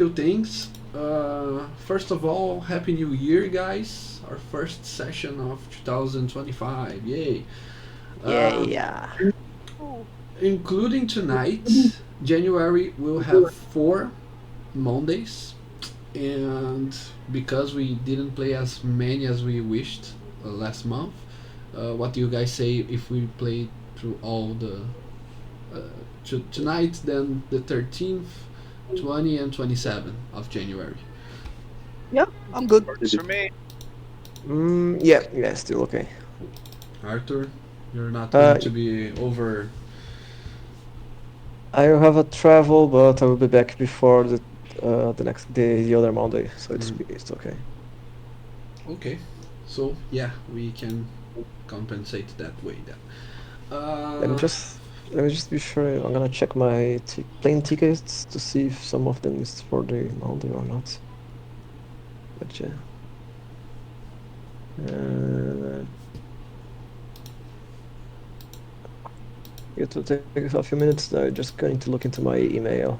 few things. First of all, Happy New Year, guys! Our first session of 2025. Yay! Yeah, Uh, yeah. Ooh. Including tonight, January will have 4 Mondays, and because we didn't play as many as we wished last month, what do you guys say if we play through all the uh, tonight, then the 13th, 20, and 27 of January? Yeah, I'm good. Works for me. Yeah, yeah, still okay. Arthur, you're not going Uh, to be over. I will have a travel, but I will be back before the other Monday, so Mm, it's okay. okay, so yeah, we can compensate that way then. Let me Uh, just let me just be sure. I'm gonna check my plane tickets to see if some of them is for the Monday or not. But yeah. Uh, it will take a few minutes. I'm just going to look into my email.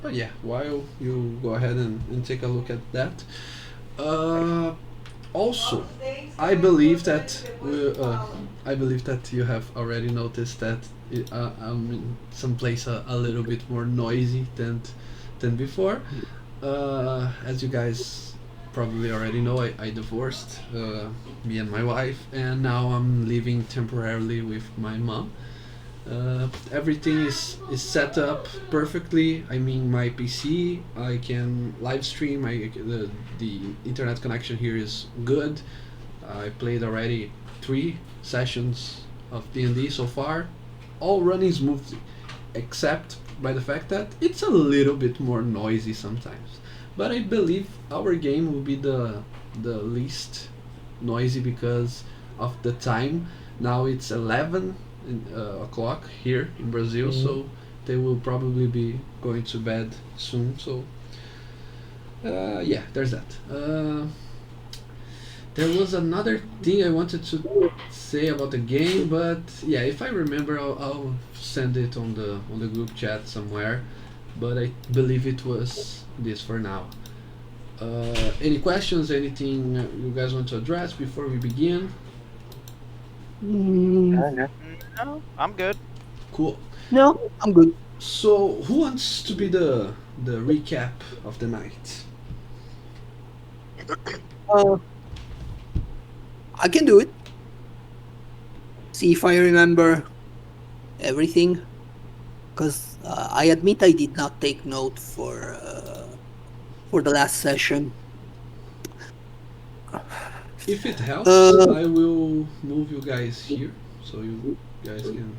but yeah, while you go ahead and take a look at that. Uh, Also, I believe that I believe that you have already noticed that I'm in some place a little bit more noisy than before. As you guys probably already know, I divorced me and my wife, and now I'm living temporarily with my mom. Everything is set up perfectly. I mean, my PC, I can live stream. The internet connection here is good. I played already 3 sessions of D&D so far, all running smoothly, except by the fact that it's a little bit more noisy sometimes. But I believe our game will be the least noisy because of the time. Now it's 11 o'clock here in Brazil, Mhm. so they will probably be going to bed soon. So yeah, there's that. There was another thing I wanted to say about the game, but yeah, if I remember, I'll send it on the group chat somewhere. But I believe it was this for now. Any questions? Anything you guys want to address before we begin? Mm, No, I'm good. Cool. no, I'm good. So, who wants to be the recap of the night? Uh, I can do it. See if I remember everything. Because I admit I did not take note for the last session. If it helps, Uh, I will move you guys here so you guys can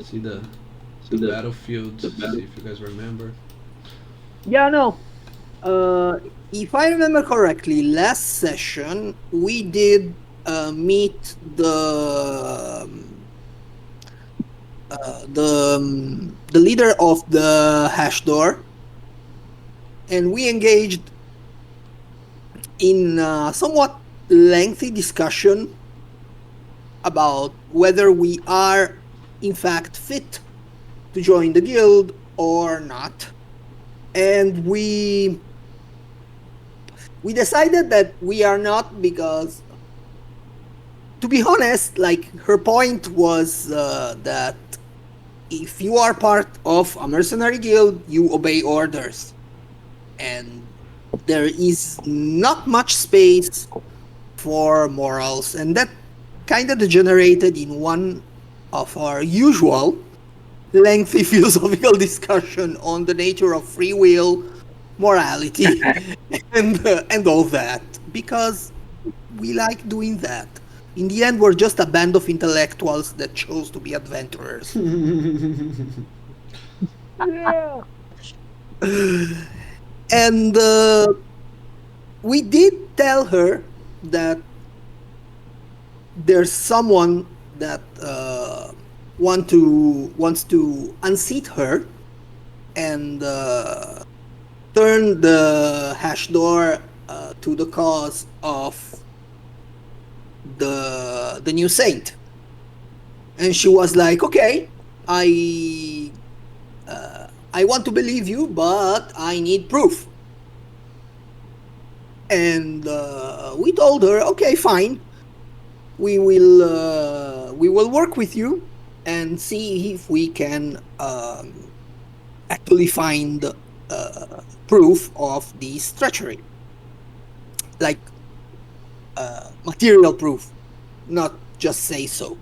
see the battlefield. See if you guys remember. yeah, no. If I remember correctly, last session we did meet the leader of the hash door, and we engaged in somewhat lengthy discussion about whether we are in fact fit to join the guild or not. And we decided that we are not because, to be honest, like, her point was that if you are part of a mercenary guild, you obey orders, and there is not much space for morals, and that kind of degenerated in one of our usual lengthy philosophical discussion on the nature of free will, morality, and all that, because we like doing that. In the end, we're just a band of intellectuals that chose to be adventurers. Yeah. And we did tell her that there's someone that wants to unseat her and turn the hash door to the cause of the new saint. And she was like, okay, I I want to believe you, but I need proof. And we told her, okay, fine, we will work with you and see if we can actually find proof of this treachery, like material proof, not just say so.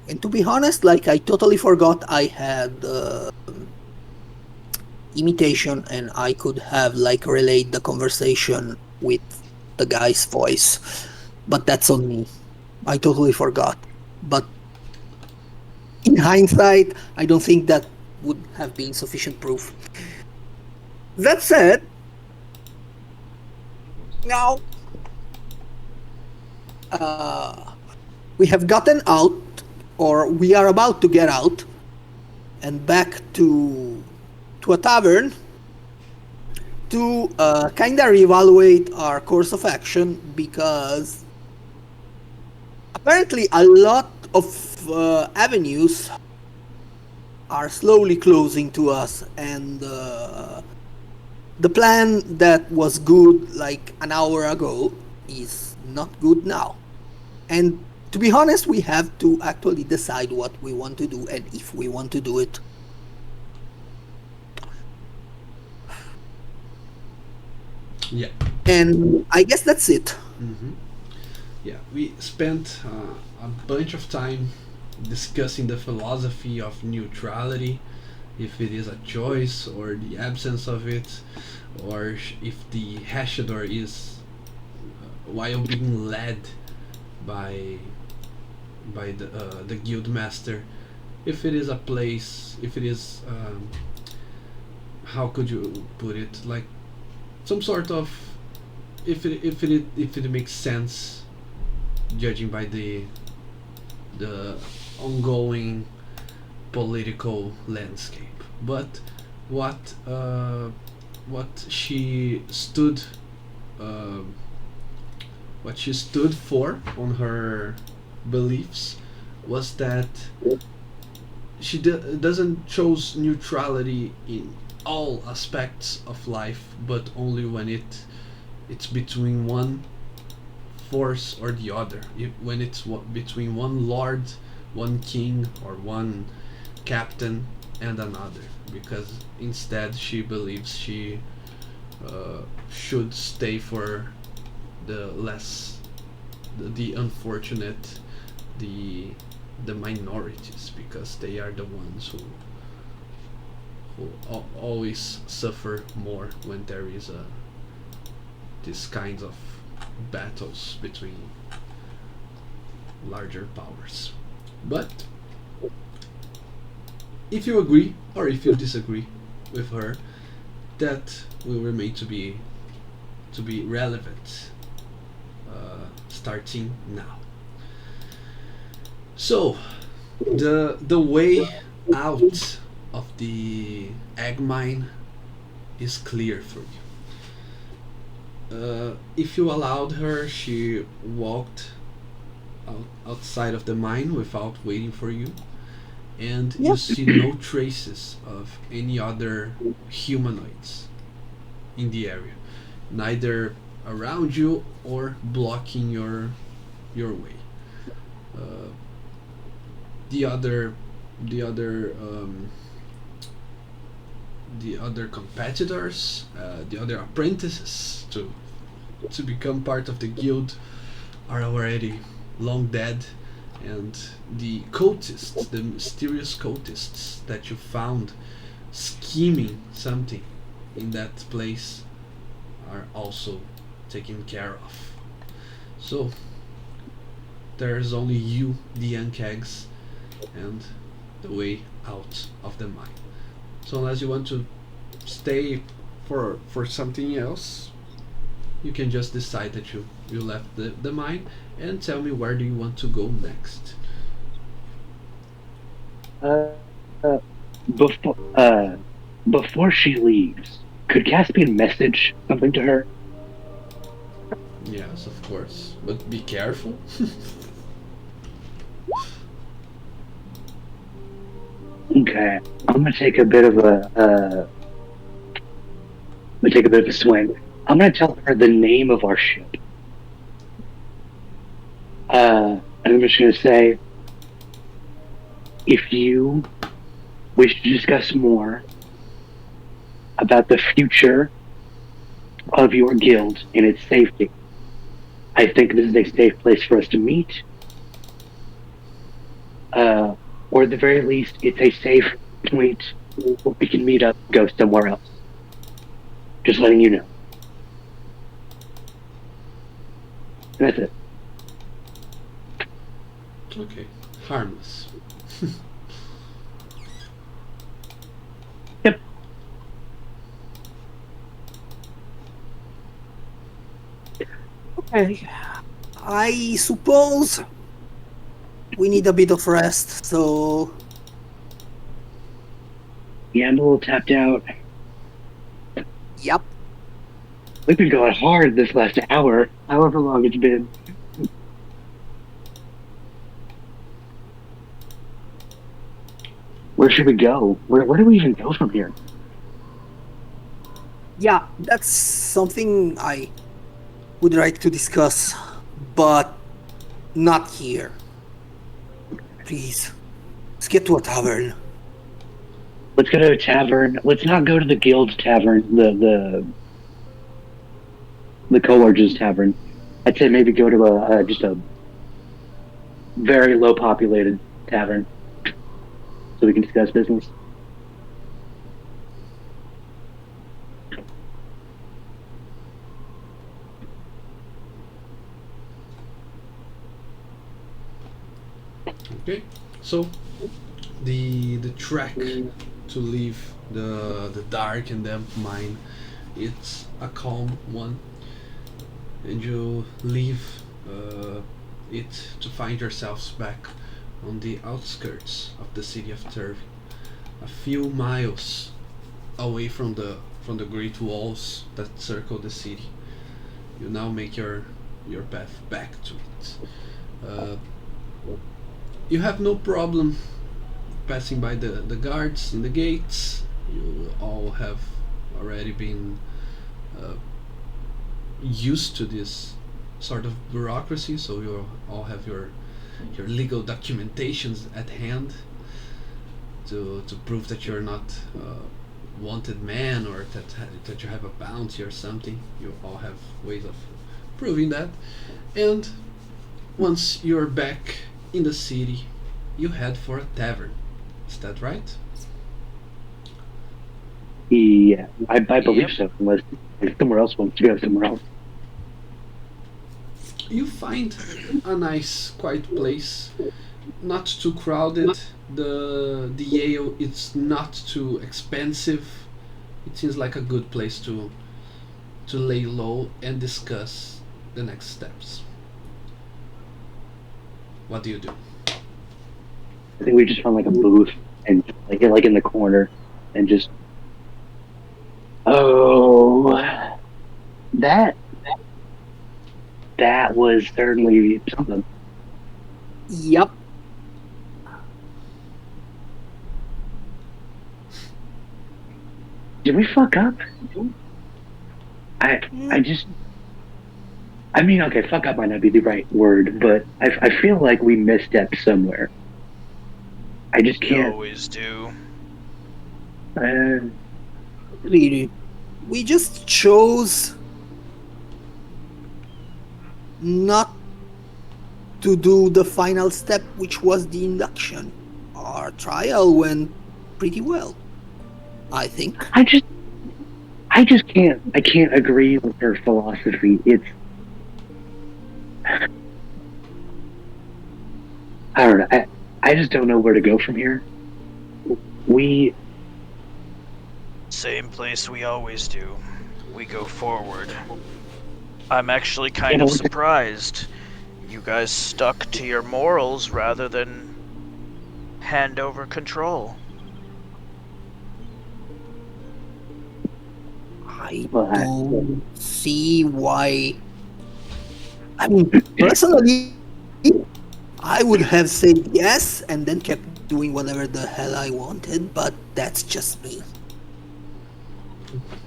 And to be honest, like I totally forgot I had imitation, and I could have like relayed the conversation with the guy's voice, but that's on me. I totally forgot. But in hindsight, I don't think that would have been sufficient proof. That said, now we have gotten out, or we are about to get out, and back to a tavern to kind of reevaluate our course of action, because apparently a lot of avenues are slowly closing to us, and the plan that was good like an hour ago is not good now. And to be honest, we have to actually decide what we want to do and if we want to do it. Yeah. And I guess that's it. Yeah, we spent a bunch of time discussing the philosophy of neutrality, if it is a choice or the absence of it, or if the hashador is, while being led by the guild master, if it is a place, if it is how could you put it, like some sort of, if it makes sense, judging by the ongoing political landscape. But what she stood uh, what she stood for on her beliefs was that she doesn't chose neutrality in all aspects of life, but only when it's between one force or the other. When it's between one lord, one king, or one captain and another. Because instead she believes she should stay for the less, the unfortunate, the minorities, because they are the ones who always suffer more when there is these kinds of battles between larger powers. But if you agree or if you disagree with her, that will remain to be relevant, starting now. So the way out of the egg mine is clear for you. If you allowed her, she walked outside of the mine without waiting for you, and you see no traces of any other humanoids in the area, neither around you or blocking your way. Uh, the other the other the other competitors, the other apprentices to become part of the guild, are already long dead, and the cultists, the mysterious cultists that you found scheming something in that place, are also taken care of. So there's only you, the Ankegs, and the way out of the mine. So unless you want to stay for something else, you can just decide that you left the mine, and tell me, where do you want to go next? Uh, before she leaves, Could Caspian message something to her? Yes, of course, but be careful. Okay, I'm gonna take a bit of a swing. I'm gonna tell her the name of our ship. And I'm just gonna say, if you wish to discuss more about the future of your guild and its safety, I think this is a safe place for us to meet. Or at the very least, it's a safe point where we can meet up and go somewhere else. Just letting you know. And that's it. Okay, harmless. Yep. Okay. I suppose we need a bit of rest, so Yeah, I'm a little tapped out. yep. We've been going hard this last hour, however long it's been. Where should we go? Where do we even go from here? Yeah, that's something I would like to discuss, but not here. Please, let's get to a tavern. Let's go to a tavern. Let's not go to the guild tavern, the Colarge's tavern. I'd say maybe go to a just a very low populated tavern so we can discuss business. Okay, so the track to leave the dark and damp mine, it's a calm one, and you leave it to find yourselves back on the outskirts of the city of Turvey, a few miles away from the great walls that circle the city. You now make your path back to it. Uh, you have no problem passing by the guards in the gates. You all have already been uh, used to this sort of bureaucracy, so you all have your legal documentations at hand to prove that you're not wanted man, or that you have a bounty or something. You all have ways of proving that. And once you're back in the city, you head for a tavern. Is that right? Yeah, I believe Yep. so. Unless somewhere else wants to go somewhere else. You find a nice, quiet place, not too crowded. The ale, it's not too expensive. It seems like a good place to lay low and discuss the next steps. What do you do? I think we just found like a booth and like in the corner and just that that was certainly something. Yep. Did we fuck up? I just I mean, okay, fuck up might not be the right word, but I feel like we misstepped somewhere. I just You can't. always do. Really. We just chose not to do the final step, which was the induction. Our trial went pretty well, I think. I just can't. I can't agree with her philosophy. It's I don't know. I just don't know where to go from here. We Same place we always do. We go forward. I'm actually kind You know, of surprised. You guys stuck to your morals rather than hand over control. I Well, don't see why. I mean, personally, I would have said yes and then kept doing whatever the hell I wanted, but that's just me.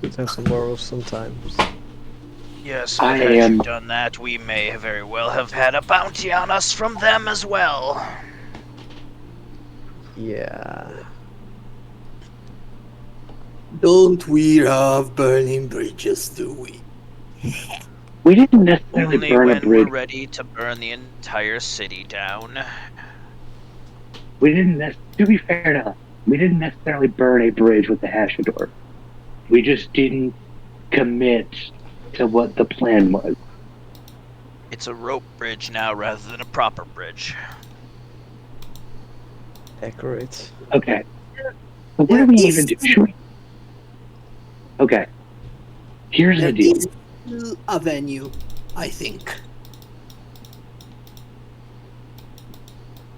Good have some morals sometimes. Yes, I but had you am. done that, we may very well have had a bounty on us from them as well. Yeah. Don't we have burning bridges, do we? We didn't necessarily Only burn a when we're bridge. ready to burn the entire city down. We didn't. To be fair to us, we didn't necessarily burn a bridge with the Hashador. We just didn't commit to what the plan was. It's a rope bridge now rather than a proper bridge. Accurate. Okay. So what There do we is even do? Should we? Okay. Here's the there deal. is still a venue, I think.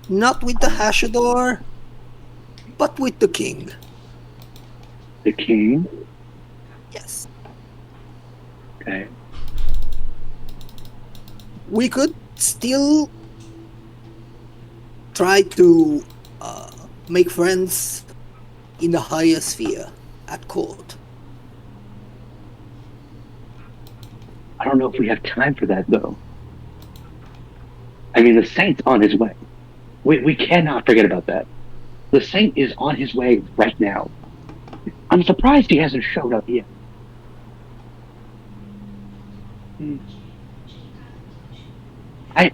Not with the Hashador, but with the king. The king. Yes. Okay. We could still try to make friends in the higher sphere at court. I don't know if we have time for that though. I mean, the saint's on his way. We cannot forget about that. The saint is on his way right now. I'm surprised he hasn't showed up yet. I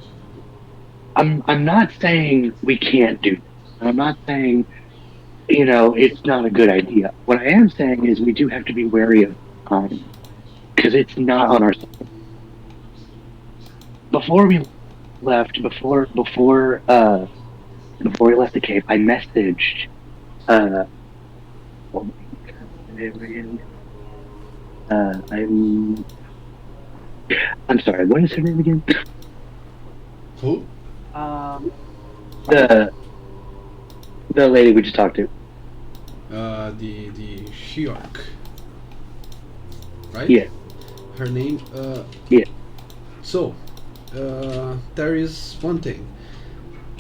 I'm not saying we can't do this. I'm not saying it's not a good idea. What I am saying is we do have to be wary of time because it's not on our side. Before we left, before we left the cave, I messaged what was her name again? I'm sorry. What is her name again? Who? The the lady we just talked to. The Shiok. Right? Yeah. Her name. Yeah. So, there is one thing.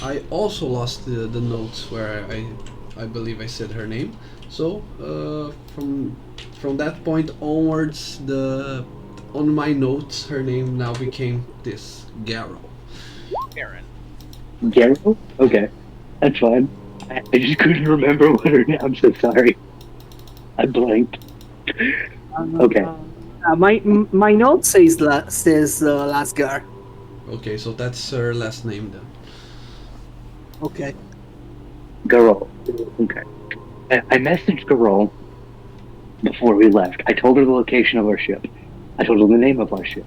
I also lost the notes where I believe I said her name. So from that point onwards, on my notes her name now became this Garrow. Aaron. Garrow? Okay. That's fine. I just couldn't remember what her name. I'm so sorry. I blanked. Okay. My note says Lasgar. Okay, so that's her last name then. Okay. Garou. Okay. I messaged Garou before we left. I told her the location of our ship. I told her the name of our ship.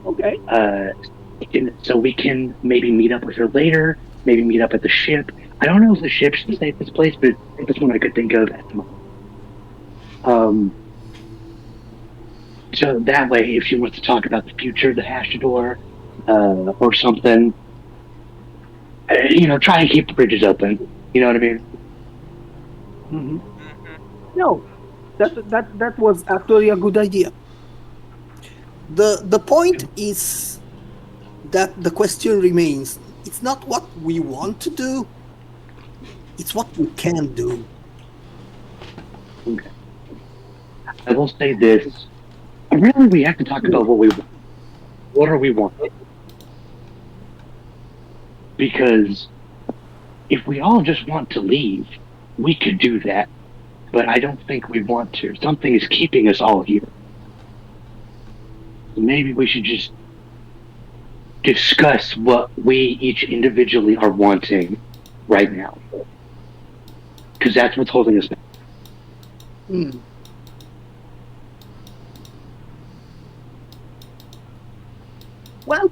Okay. So we can maybe meet up with her later. Maybe meet up at the ship. I don't know if the ship's the safest place, but it's one I could think of at the moment. So that way, if she wants to talk about the future, the Hashador, or something, try and keep the bridges open. You know what I mean? Mm-hmm. No, that was actually a good idea. The point is that the question remains. It's not what we want to do. It's what we can do. Okay. I will say this. Really, we have to talk about what we want. What are we wanting? Because if we all just want to leave, we could do that. But I don't think we want to. Something is keeping us all here. Maybe we should just discuss what we each individually are wanting right now. Because that's what's holding us back. Mm. Well,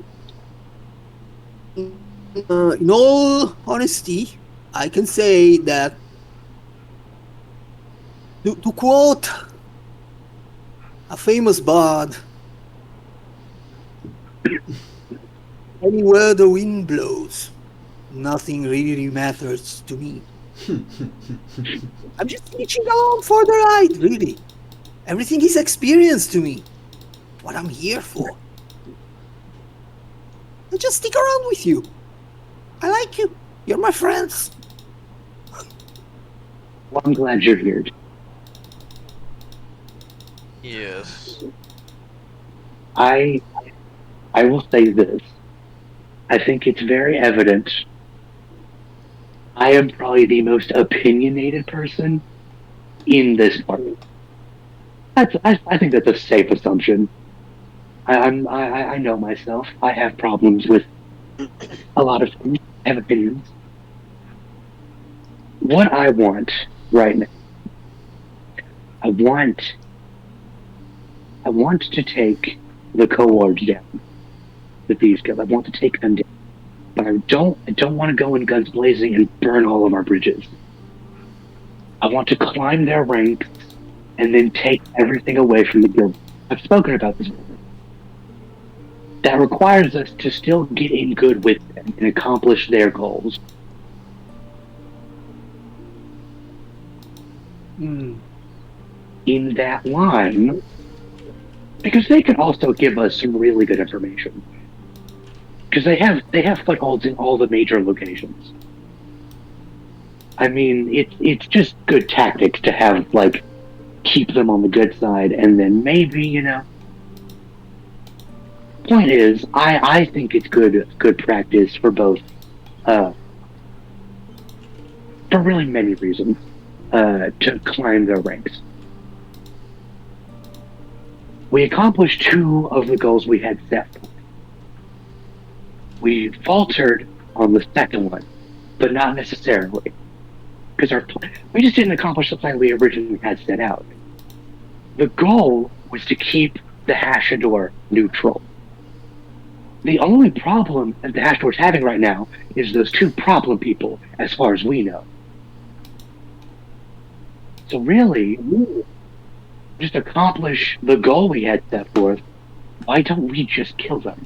in all honesty, I can say that to quote a famous bard, anywhere the wind blows, nothing really matters to me. I'm just reaching along for the ride, really. Everything is experience to me. What I'm here for. I'll just stick around with you. I like you. You're my friends. Well, I'm glad you're here. Yes. I will say this. I think it's very evident. I am probably the most opinionated person in this party. I think that's a safe assumption. I know myself. I have problems with a lot of things. I have opinions. What I want right now, I want to take the cohorts down, the thieves guild. I want to take them down, but I don't want to go in guns blazing and burn all of our bridges. I want to climb their ranks and then take everything away from the guild. I've spoken about this before. That requires us to still get in good with them and accomplish their goals. Hmm. In that line, because they can also give us some really good information. Because they have footholds in all the major locations. I mean, it's just good tactics to have keep them on the good side, and then maybe Point is, I think it's good practice for both, for really many reasons, to climb their ranks. We accomplished two of the goals we had set. We faltered on the second one, but not necessarily, because we just didn't accomplish the plan we originally had set out. The goal was to keep the Hashador neutral. The only problem that the Hashador's having right now is those two problem people, as far as we know. So really, just accomplish the goal we had set forth. Why don't we just kill them?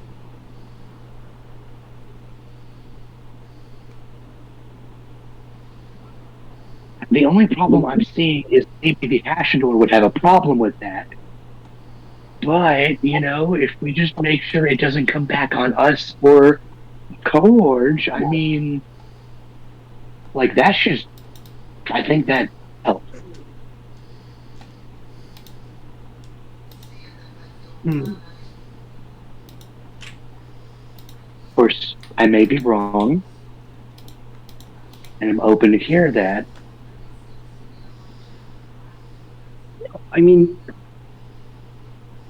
The only problem I'm seeing is maybe the Hashador would have a problem with that. But, if we just make sure it doesn't come back on us or Cohorge, I mean, that's just, I think that helps. Hmm. Of course, I may be wrong, and I'm open to hear that. I mean,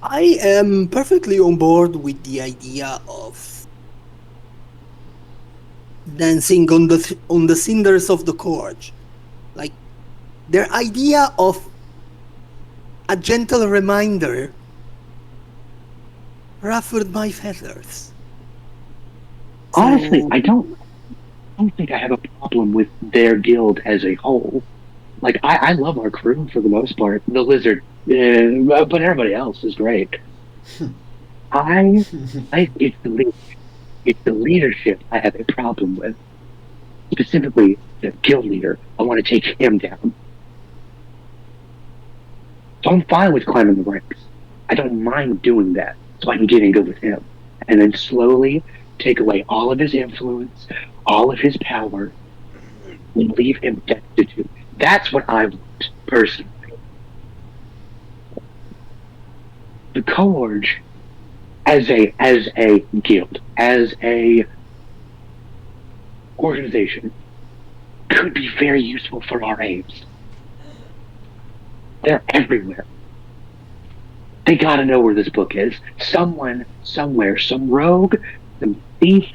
I am perfectly on board with the idea of dancing on the cinders of the Courge. Like, their idea of a gentle reminder ruffled my feathers. Honestly, So, I don't think I have a problem with their guild as a whole. I love our crew for the most part. The lizard, but everybody else is great. It's the leadership I have a problem with. Specifically, the guild leader. I want to take him down. So I'm fine with climbing the ranks. I don't mind doing that, so I can get in good with him, and then slowly take away all of his influence, all of his power, and leave him destitute. That's what I want, personally. The Cohorge, as a guild, as a organization, could be very useful for our aims. They're everywhere. They gotta know where this book is. Someone, somewhere, some rogue, some thief,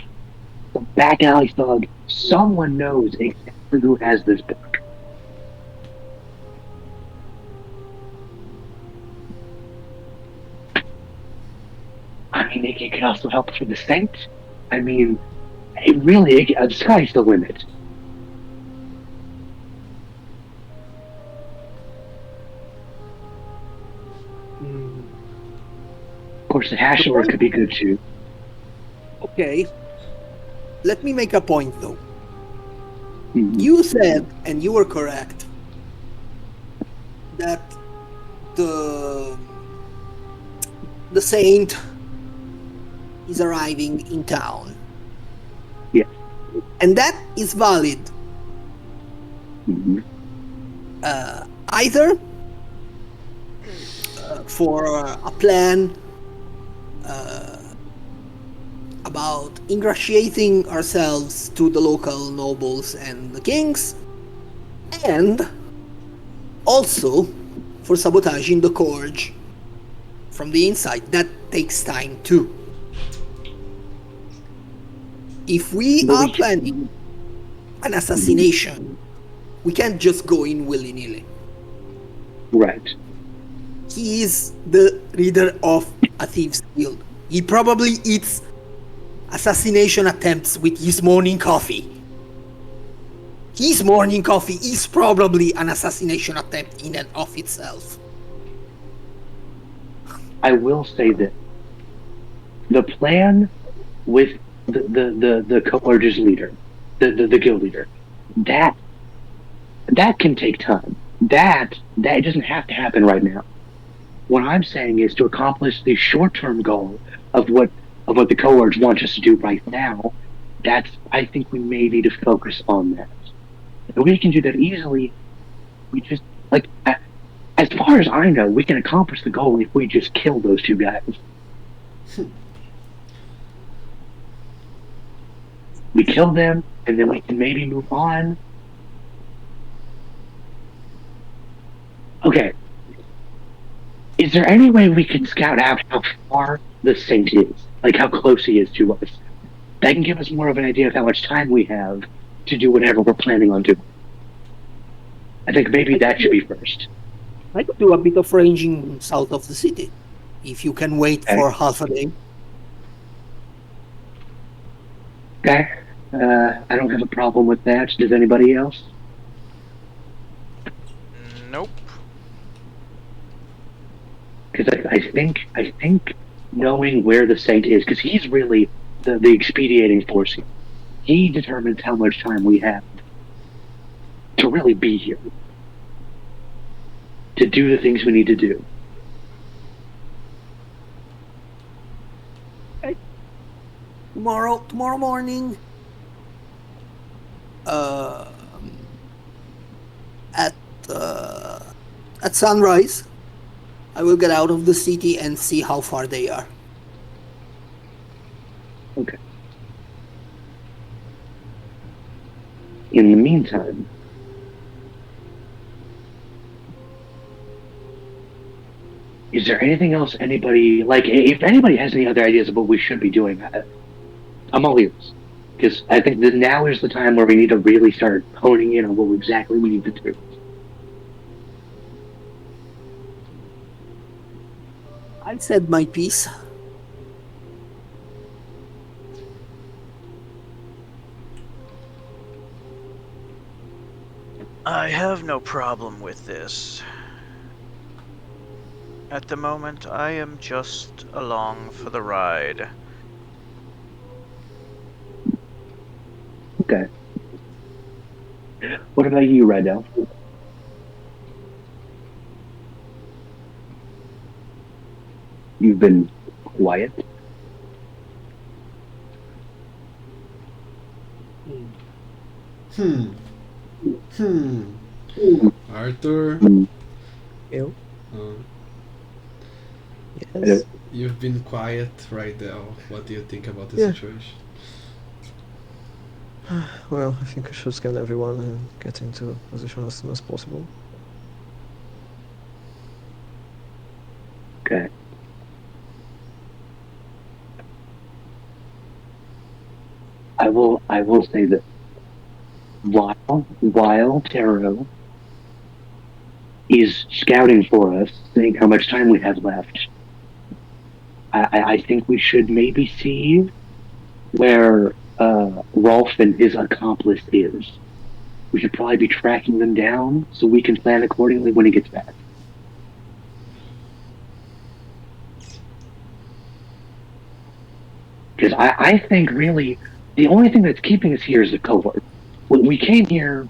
some back alley thug, someone knows exactly who has this book. I mean, it could also help for the Saints. I mean, the sky's the limit. Of course, the Hashor could be good too. okay. Let me make a point though. Mm-hmm. You said, and you were correct, that the the Saint is arriving in town. Yes. And that is valid Mm-hmm. either for a plan about ingratiating ourselves to the local nobles and the kings, and also for sabotaging the Corge from the inside. That takes time too. If we But are we planning an assassination, we can't just go in willy-nilly. Right. He is the leader of a thieves guild. He probably eats assassination attempts with his morning coffee. His morning coffee is probably an assassination attempt in and of itself. I will say that the plan with the Coerge's leader, the guild leader, that can take time. That doesn't have to happen right now. What I'm saying is to accomplish the short-term goal of what the Coerge wants us to do right now. I think we may need to focus on that. If we can do that easily, we just as far as I know, we can accomplish the goal if we just kill those two guys. We kill them, and then we can maybe move on. Okay. Is there any way we can scout out how far the Saint is? Like how close he is to us? That can give us more of an idea of how much time we have to do whatever we're planning on doing. I think maybe that should be first. I could do a bit of ranging south of the city, if you can wait Okay. for half a day. Okay. I don't have a problem with that. Does anybody else? Nope. Because I think knowing where the Saint is, because he's really the expediating force here. He determines how much time we have to really be here, to do the things we need to do. Tomorrow morning, at sunrise, I will get out of the city and see how far they are. Okay. In the meantime, is there anything else anybody, like, if anybody has any other ideas of what we should be doing, I'm all ears. Because I think that now is the time where we need to really start honing in on what exactly we need to do. I said my piece. I have no problem with this. At the moment, I am just along for the ride. Okay. What about you, Red Elf? You've been quiet. Arthur, You? uh, Yes. you've been quiet right now. What do you think about the Yeah. situation? Well, I think I should scan everyone and get into position as soon as possible. Okay. I will say that while Taro is scouting for us, seeing how much time we have left, I think we should maybe see where Rolf and his accomplice is. We should probably be tracking them down so we can plan accordingly when he gets back. Because I think really the only thing that's keeping us here is the cohort. When we came here,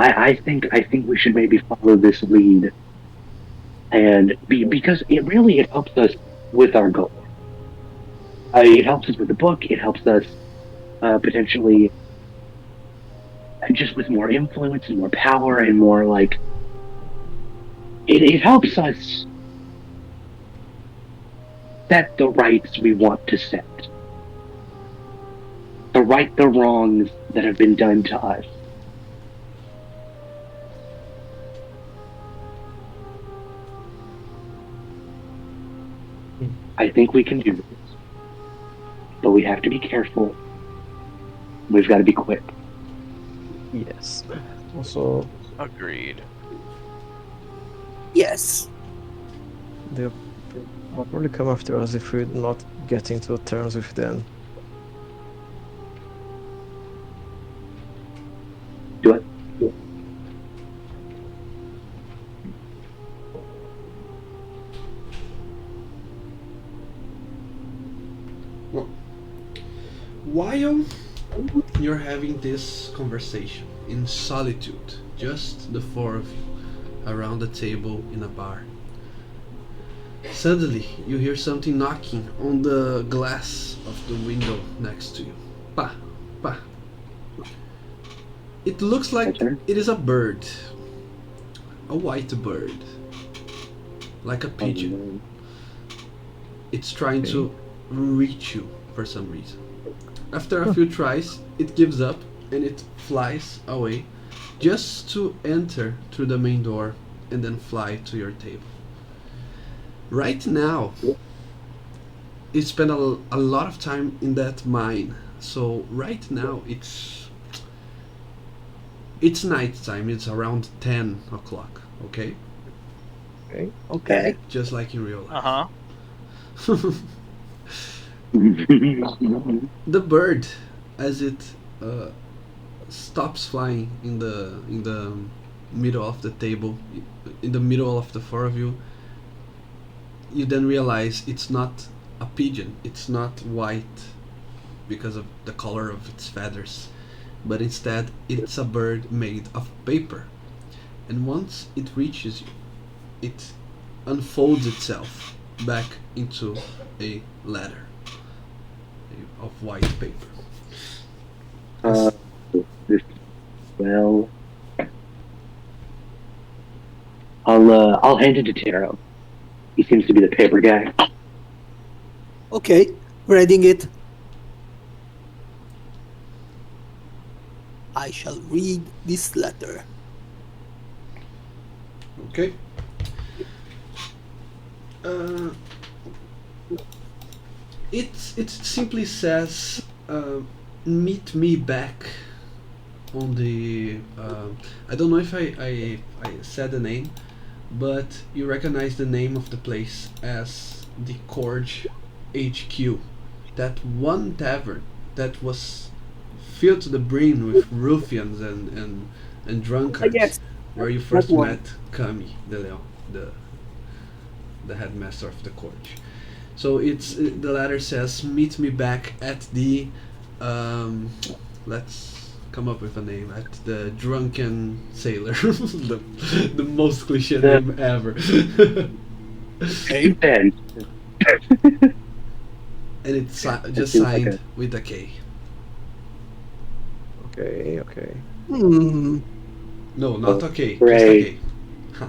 I think we should maybe follow this lead, and because it helps us with our goal. It helps us with the book. It helps us potentially just with more influence and more power and more like it helps us set the rights we want to set, to right the wrongs that have been done to us. I think we can do this, but we have to be careful. We've got to be quick. Yes. Also, Agreed. Yes. they'll probably come after us if we're not getting to terms with them. Do it. Well, while you're having this conversation in solitude, just the four of you around a table in a bar, suddenly you hear something knocking on the glass of the window next to you. Pa, pa. It looks like turn. it is a bird, a white bird, like a pigeon. It's trying to reach you for some reason. After a few tries, it gives up and it flies away just to enter through the main door and then fly to your table. Right now, you spend a lot of time in that mine, so right now it's night time. It's around 10 o'clock, okay? Okay. Okay. Just like in real life. Uh-huh. The bird, as it stops flying in the middle of the table, in the middle of the four of you, you then realize it's not a pigeon. It's not white because of the color of its feathers, but instead it's a bird made of paper. And once it reaches you, it unfolds itself back into a letter of white paper. This, well, I'll hand it to Taro. He seems to be the paper guy. Okay. Reading it. I shall read this letter. Okay. Uh, it simply says, "Meet me back on the." I don't know if I said the name, but you recognize the name of the place as the Corge HQ. That one tavern that was filled to the brim with ruffians and drunkards, Yes. where you That first one. met Kami, the headmaster of the Corge. So the letter says, "Meet me back at the." Let's come up with a name, at the Drunken Sailor, the most cliche name ever. Ben. And it's just seems like signed a- with a K. Okay. Okay. Hmm. No, not a K, just a Great. K.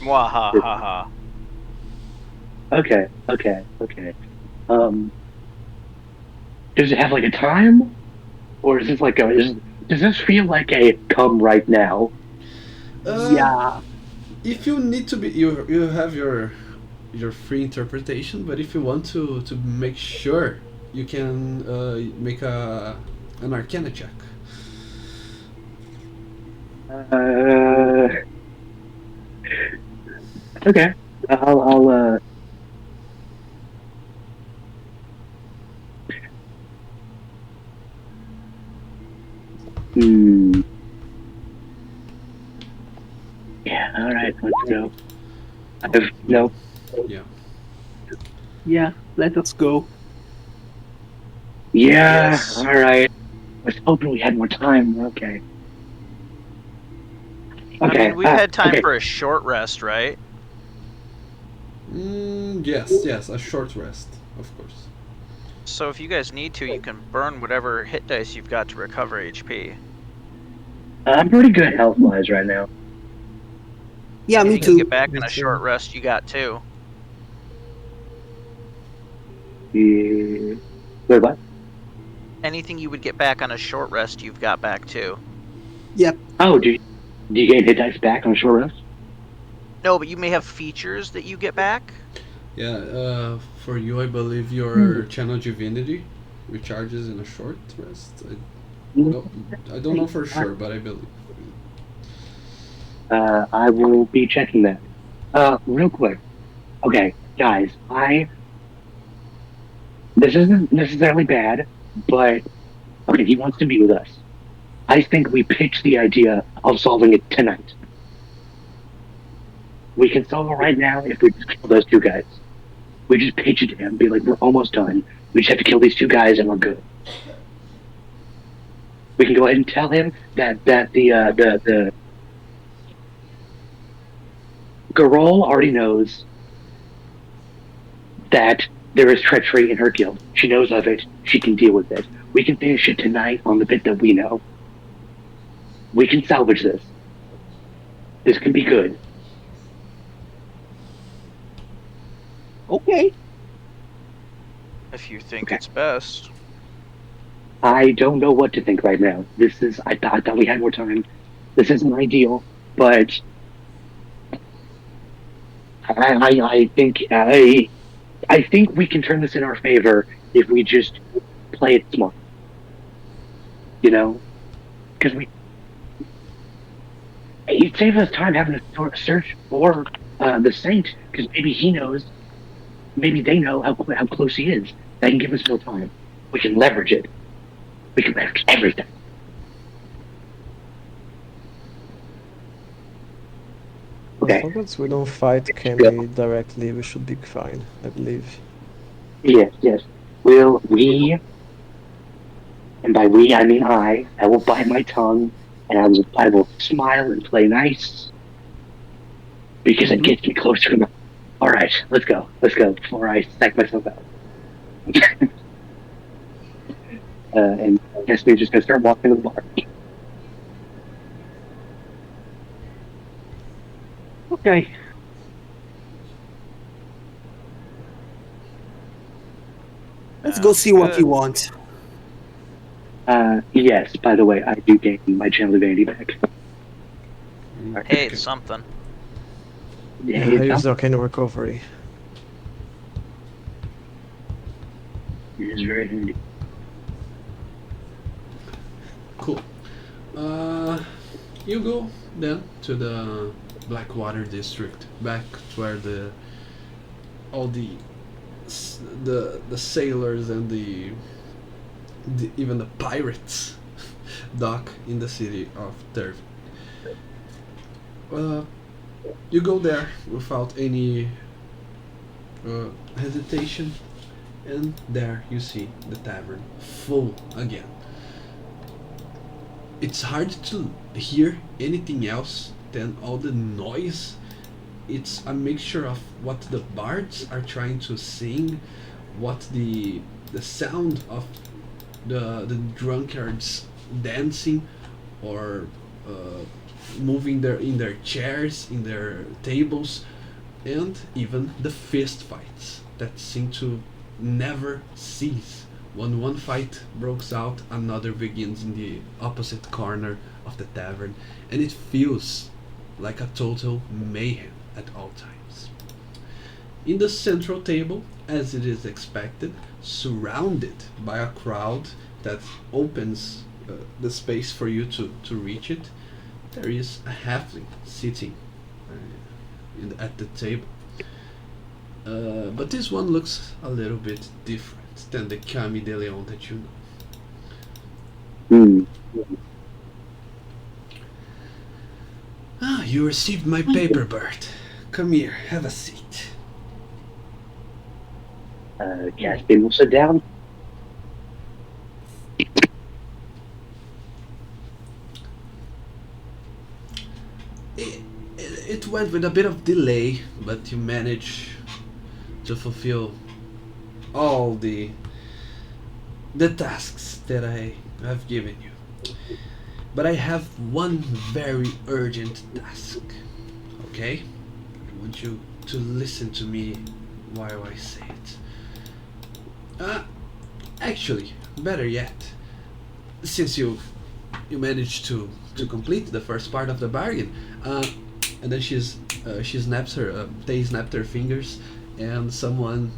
Mwahaha. Okay. Does it have like a time, or is this like does this feel like a come right now? Yeah. If you need to be, you have your free interpretation, but if you want to make sure, you can make an Arcana check. Okay. I'll Hmm. Yeah. All right. Let's go. No. Yeah. Yeah. Let us go. Yeah. Yes. All right. I was hoping we had more time. Okay. Okay. I mean, we've had time okay. for a short rest, right? Yes, a short rest, of course. So if you guys need to, you can burn whatever hit dice you've got to recover HP. I'm pretty good health-wise right now. Yeah, me Anything you too. get back Me in a too. short rest, you got too. Yeah. Wait, what? Anything you would get back on a short rest, you've got back too. Yep. Oh, do you gain hit dice back on short rest? No, but you may have features that you get back. Yeah, for you, I believe Hmm. your channel divinity recharges in a short rest. I don't know for sure, but I believe. I will be checking that. Real quick. Okay, guys, this isn't necessarily bad, but okay, he wants to be with us. I think we pitch the idea of solving it tonight. We can solve it right now if we just kill those two guys. We just pitch it to him, be like, we're almost done. We just have to kill these two guys and we're good. We can go ahead and tell him that the Garol already knows that there is treachery in her guild. She knows of it. She can deal with it. We can finish it tonight on the bit that we know. We can salvage this. This can be good. Okay. If you think Okay. it's best. I don't know what to think right now. I thought we had more time. This isn't ideal, but I think we can turn this in our favor if we just play it smart. You know, because it saves us time having to search for the saint because maybe he knows, maybe they know how close he is. That can give us more time. We can leverage it. We can leverage everything. As Okay. long as we don't fight Cammy directly, we should be fine, I believe. Yes. Will we? And by we, I mean I will bite my tongue and I will smile and play nice because it gets me closer to my. All right, let's go before I psych myself out. And I guess we're just gonna start walking to the bar. Okay. Let's go Sounds see what good. you want. Yes. By the way, I do gain my channel divinity back. Hey, it's something. Yeah, I It's used not. Arcane Recovery. It is very handy. Cool. You go then to the Blackwater district, back to where all the sailors and the even the pirates dock in the city of Derv. You go there without any hesitation, and there you see the tavern full again. It's hard to hear anything else than all the noise. It's a mixture of what the bards are trying to sing, what the sound of the drunkards dancing or uh, moving in their chairs, in their tables, and even the fist fights that seem to never cease. When one fight breaks out, another begins in the opposite corner of the tavern, and it feels like a total mayhem at all times. In the central table, as it is expected, surrounded by a crowd that opens the space for you to reach it, there is a halfling sitting at the table. But this one looks a little bit different than the Camille de Leon that you know. Hmm. Ah, you received my paper, Bert. Come here, have a seat. Caspian will sit down. It went with a bit of delay, but you managed to fulfill all the tasks that I have given you. But I have one very urgent task. Okay? I want you to listen to me while I say it. Actually, better yet, since you managed to complete the first part of the bargain, and then she snapped her fingers, and someone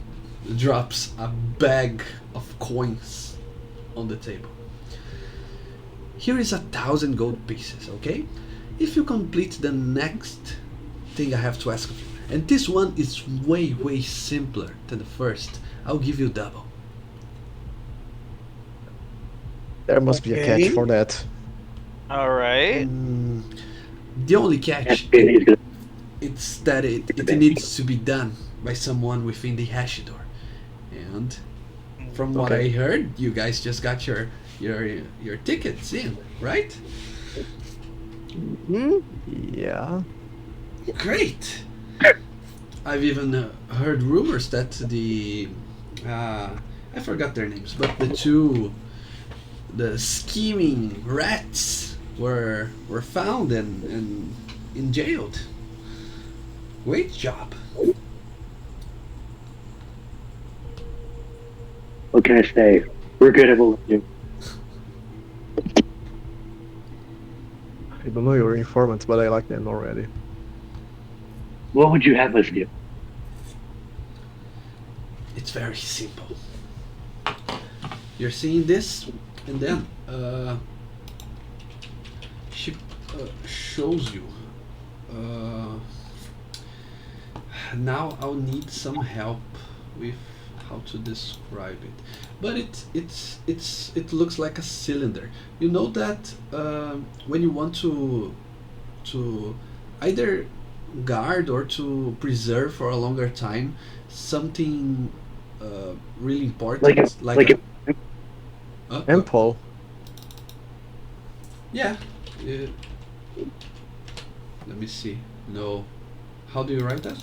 drops a bag of coins on the table. Here is 1,000 gold pieces, okay? If you complete the next thing I have to ask of you, and this one is way simpler than the first, I'll give you double. There must be a catch Okay. for that. All right. The only catch That's good. He's good. it's that it needs to be done by someone within the Hashidor. And from what Okay. I heard, you guys just got your tickets in, right? Hmm? Yeah. Great. I've even heard rumors that I forgot their names, but the scheming rats were found and jailed. Great job. What can I say? We're good at what we do. I don't know your informants, but I like them already. What would you have us do? It's very simple. You're seeing this, and then she shows you. Now I'll need some help with how to describe it, but it looks like a cylinder. You know that when you want to either guard or to preserve for a longer time something really important, Like a Ample. yeah. uh, Let me see. No, how do you write that?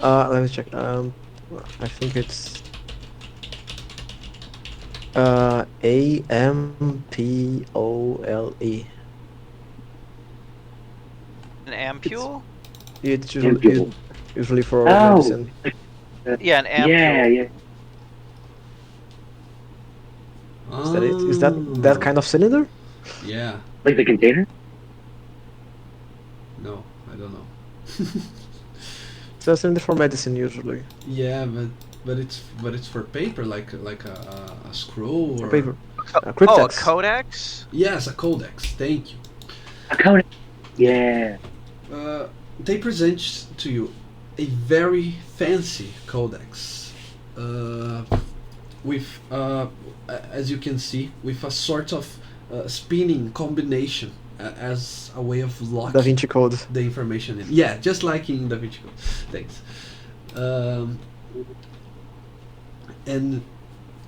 Let me check. I think it's Ampole. An ampule? It's Ampule. usually for Oh. medicine. Yeah, an ampule. Yeah. Is that it? Is that kind of cylinder? Yeah. Like the container? No, I don't know. It's a cylinder for medicine usually. Yeah, but it's for paper, like a scroll For or paper. Oh, a Cryptex. codex? yes, a codex. Thank you. A code. Yeah. They present to you a very fancy codex, with as you can see, with a sort of spinning combination as a way of locking Da Vinci Code. the information in. Yeah, just like in Da Vinci Code. Thanks.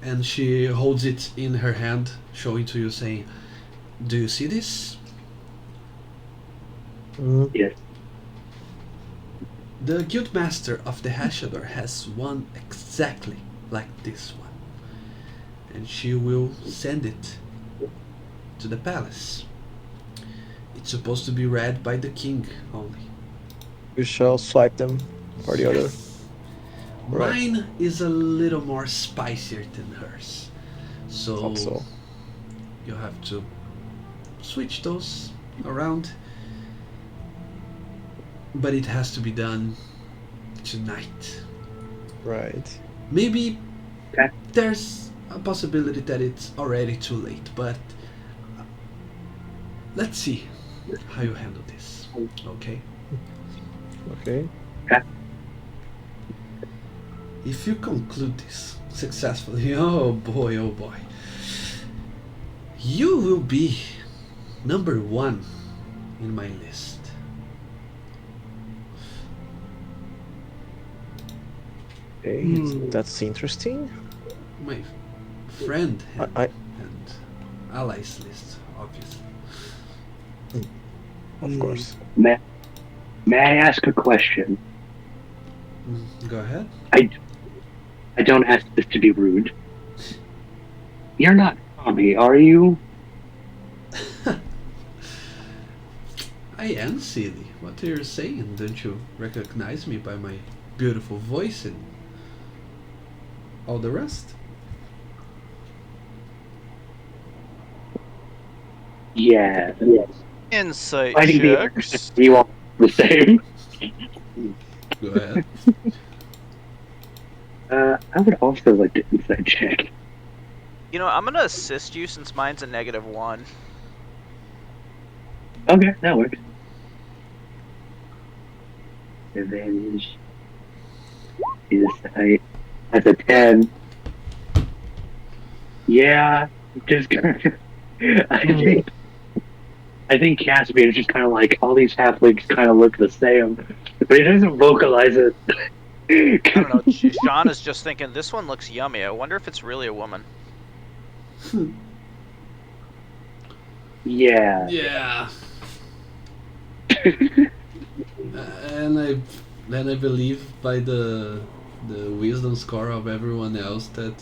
And she holds it in her hand, showing to you, saying, "Do you see this? Mm, Yes. The Guildmaster of the Hashador has one exactly like this one, and she will send it to the palace. It's supposed to be read by the king only. we shall swipe them for the other. Right. Mine is a little more spicier than hers, so Thought so. you have to switch those around. But it has to be done tonight. Right. Maybe Okay. there's a possibility that it's already too late, but let's see how you handle this. Okay? Okay. If you conclude this successfully, oh boy, you will be number 1 in my list. Okay. That's interesting. My friend I and allies list, obviously. of course. Man, May I ask a question? Go ahead. I don't ask this to be rude. You're not Tommy, are you? I am silly. What are you saying? Don't you recognize me by my beautiful voice and all the rest? Yeah. Insight Fighting the checks. you all the same. Go ahead. I would also like to insight check. You know, I'm gonna assist you since mine's a -1. Okay, that works. Advantage. Insight. That's a 10. Yeah, just I think Caspian is just kind of like all these halflings kind of look the same, but he doesn't vocalize it. I don't know. Jean is just thinking this one looks yummy. I wonder if it's really a woman. Yeah. Yeah. and I believe by the wisdom score of everyone else that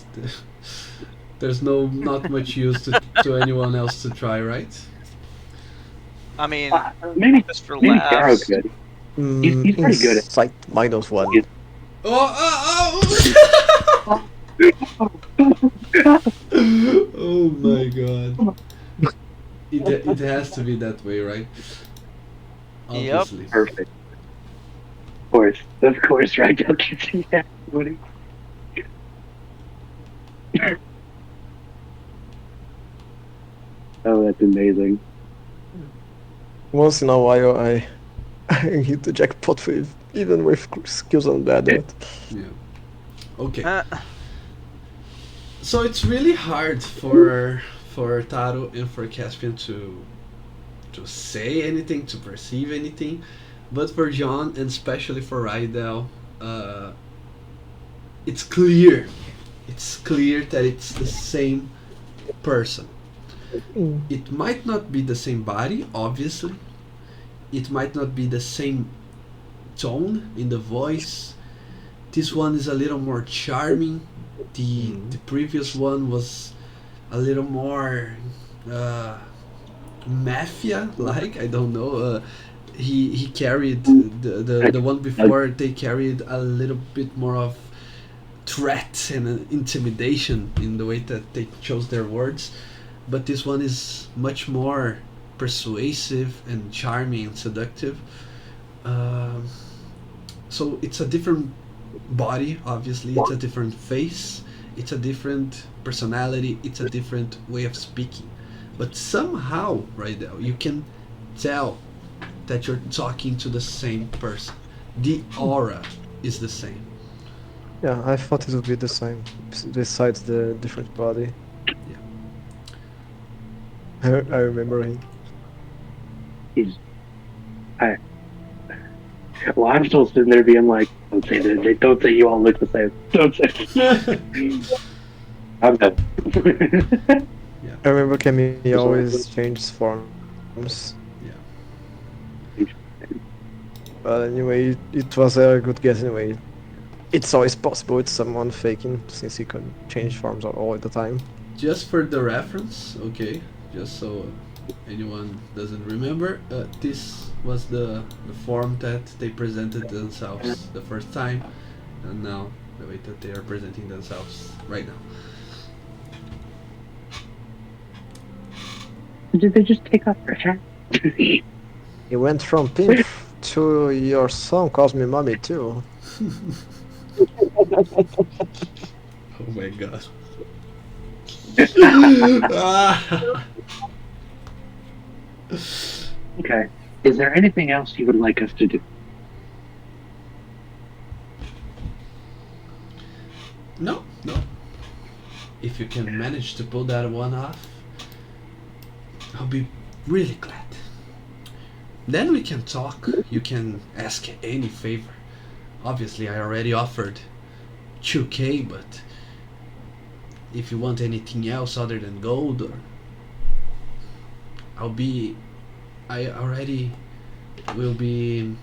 there's not much use to anyone else to try, right? I mean, Maybe just for maybe Garo laughs. could. He's pretty good at Insight -1. Oh, oh my god. It has to be that way, right? Obviously. Perfect. Of course, right? Don't you see that, Woody? Oh, that's amazing. Once in a while, I hit the jackpot with even with skills on that. Yeah. Okay. Uh, So it's really hard for Taro and for Caspian to say anything, to perceive anything, but for John and especially for Rydell, it's clear. It's clear that it's the same person. It might not be the same body, obviously. It might not be the same tone in the voice. This one is a little more charming. The previous one was a little more mafia like. I don't know. He carried the one before. They carried a little bit more of threat and intimidation in the way that they chose their words, but this one is much more persuasive and charming and seductive. So it's a different body, obviously. It's a different face. It's a different personality. It's a different way of speaking. But somehow, right now, you can tell that you're talking to the same person. The aura is the same. Yeah, I thought it would be the same, besides the different body. Yeah. I remember him. Well, I'm still sitting there being like, don't say you all look the same. Don't say. I'm done. I remember Camille always changed forms. Yeah. But anyway, it was a good guess anyway. It's always possible it's someone faking, since he can change forms all the time. Just for the reference, okay, just so anyone doesn't remember, this was the form that they presented themselves the first time, and now the way that they are presenting themselves right now. Did they just take off their hat? He went from pimp to your son calls me mommy too. Oh my god. Ah. Okay. Is there anything else you would like us to do? No. If you can manage to pull that one off, I'll be really glad. Then we can talk. You can ask any favor. Obviously, I already offered 2K, but if you want anything else other than gold, or I already will be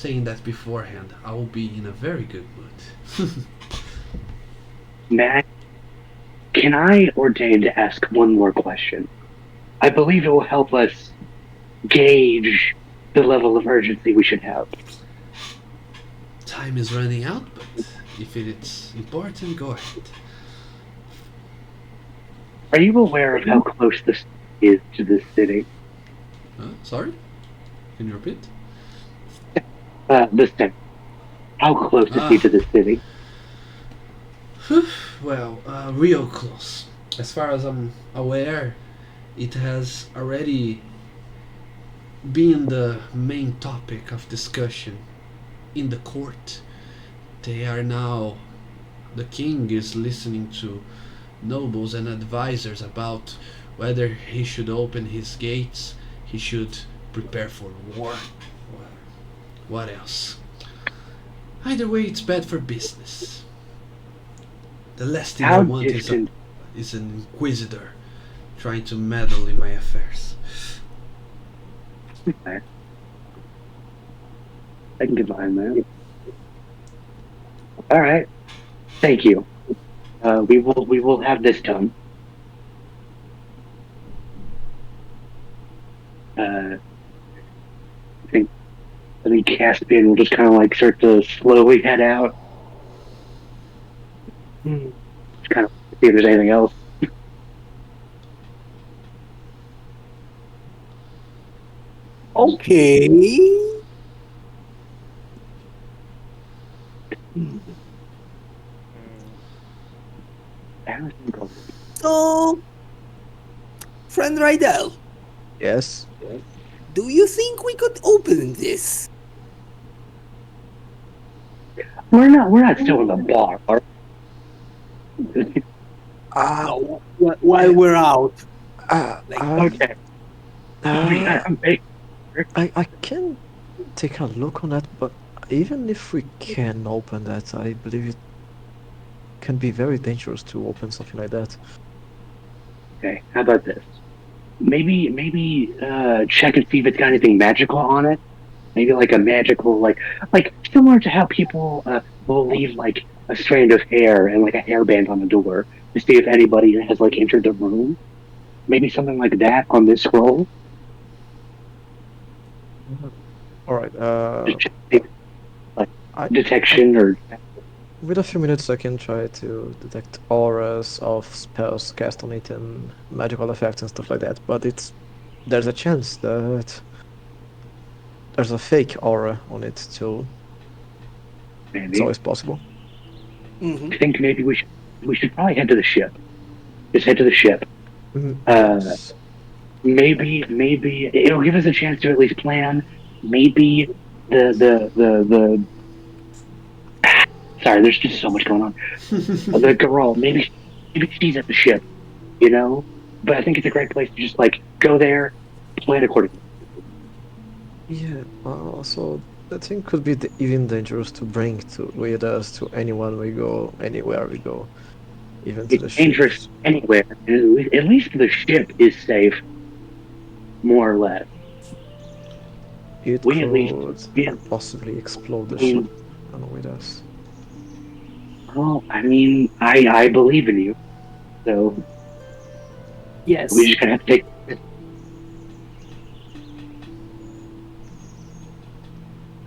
saying that beforehand. I will be in a very good mood. Matt, can I ordain to ask one more question? I believe it will help us gauge the level of urgency we should have. Time is running out, but if it's important, go ahead. Are you aware of how close this is to this city? Sorry? Can you repeat? This thing. How close is he Ah, to the city? well, real close. As far as I'm aware, it has already been the main topic of discussion in the court. They are now. The king is listening to nobles and advisors about whether he should open his gates, he should prepare for war. What else? Either way, it's bad for business. The last thing I How want distant? is an inquisitor trying to meddle in my affairs. I can get behind that. All right. Thank you. We will have this done. I think Caspian will just kind of like start to slowly head out. Just kind of see if there's anything else. Okay. Hmm. So, friend Rydell, Yes. do you think we could open this We're not still in the bar. Are we? Uh, while we're out? uh, Like, Okay. uh, I'm making I can take a look on that, but even if we can open that, I believe it can be very dangerous to open something like that. Okay, how about this? Maybe check and see if it's got anything magical on it. Maybe like a magical like similar to how people will leave like a strand of hair and like a hairband on the door to see if anybody has like entered the room. Maybe something like that on this scroll. All right. Just check if, like I, I detection or with a few minutes I can try to detect auras of spells cast on it and magical effects and stuff like that. But there's a chance that there's a fake aura on it too. It's maybe. always possible. mhm. I think maybe we should probably head to the ship. Just head to the ship. Uh, Yes. maybe it'll give us a chance to at least plan. Maybe the sorry, there's just so much going on. The girl, maybe she's at the ship, you know. But I think it's a great place to just like go there, plan accordingly. Yeah. Also, that thing could be even dangerous to bring to with us to anyone we go, anywhere we go, even to It's the dangerous ships. anywhere. And at least the ship is safe, more or less. It We at least, could yeah. possibly explode I the ship mean, with us. well, I believe in you. So we Yes. just gonna have to take.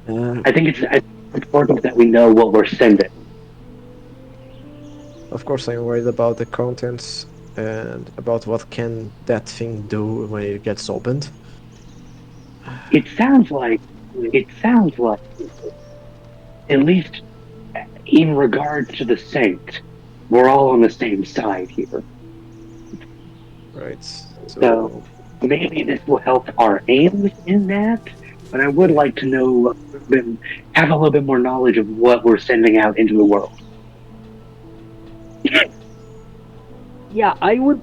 Uh, I think it's important that we know what we're sending. of course, I'm worried about the contents and about what can that thing do when it gets opened. It sounds like it sounds like at least in regards to the saint, we're all on the same side here. Right. So So, maybe this will help our aims in that. But I would like to know, have a little bit more knowledge of what we're sending out into the world. Yeah, I would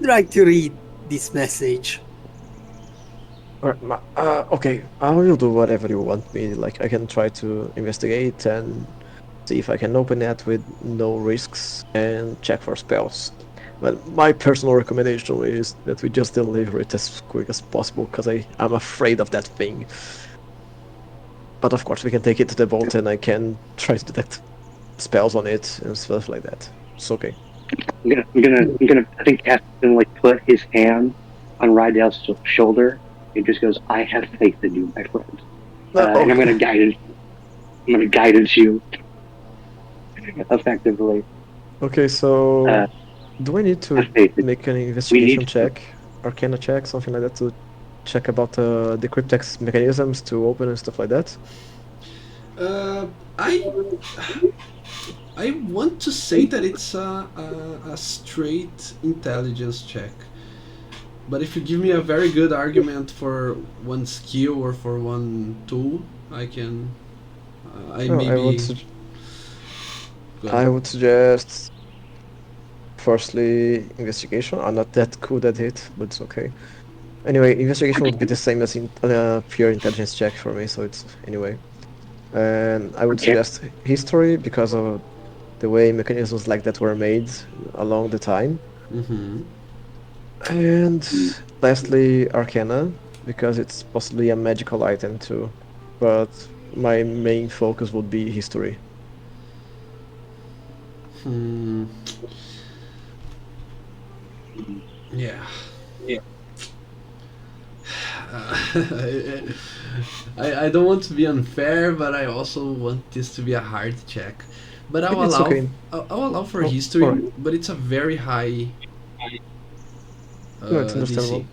like to read this message. alright, okay, I will do whatever you want me. Like, I can try to investigate and see if I can open that with no risks and check for spells. But my personal recommendation is that we just deliver it as quick as possible because I'm afraid of that thing. But of course, we can take it to the vault, and I can try to detect spells on it and stuff like that. It's okay. I think Cass is gonna like put his hand on Rydell's shoulder. He just goes, "I have faith in you, my friend," and I'm Okay. gonna guidance. I'm gonna guidance you effectively. Okay, so Uh, do I need to have faith in make an we need investigation to. check, Arcana check, something like that, to check about the cryptex mechanisms to open and stuff like that? Uh, I I want to say that it's a straight intelligence check. But if you give me a very good argument for one skill or for one tool, I can. I Oh, maybe. Go I ahead. would suggest firstly investigation. I'm not that good at it, but it's okay. Anyway, investigation would be the same as in pure intelligence check for me, so it's anyway. And I would Okay. suggest history because of the way mechanisms like that were made along the time. Mm-hmm. And lastly, Arcana, because it's possibly a magical item too. But my main focus would be history. Hmm. Yeah. I don't want to be unfair, but I also want this to be a hard check. But It's okay. I'll allow for Oh, history, alright. but it's a very high No, it's DC. understandable.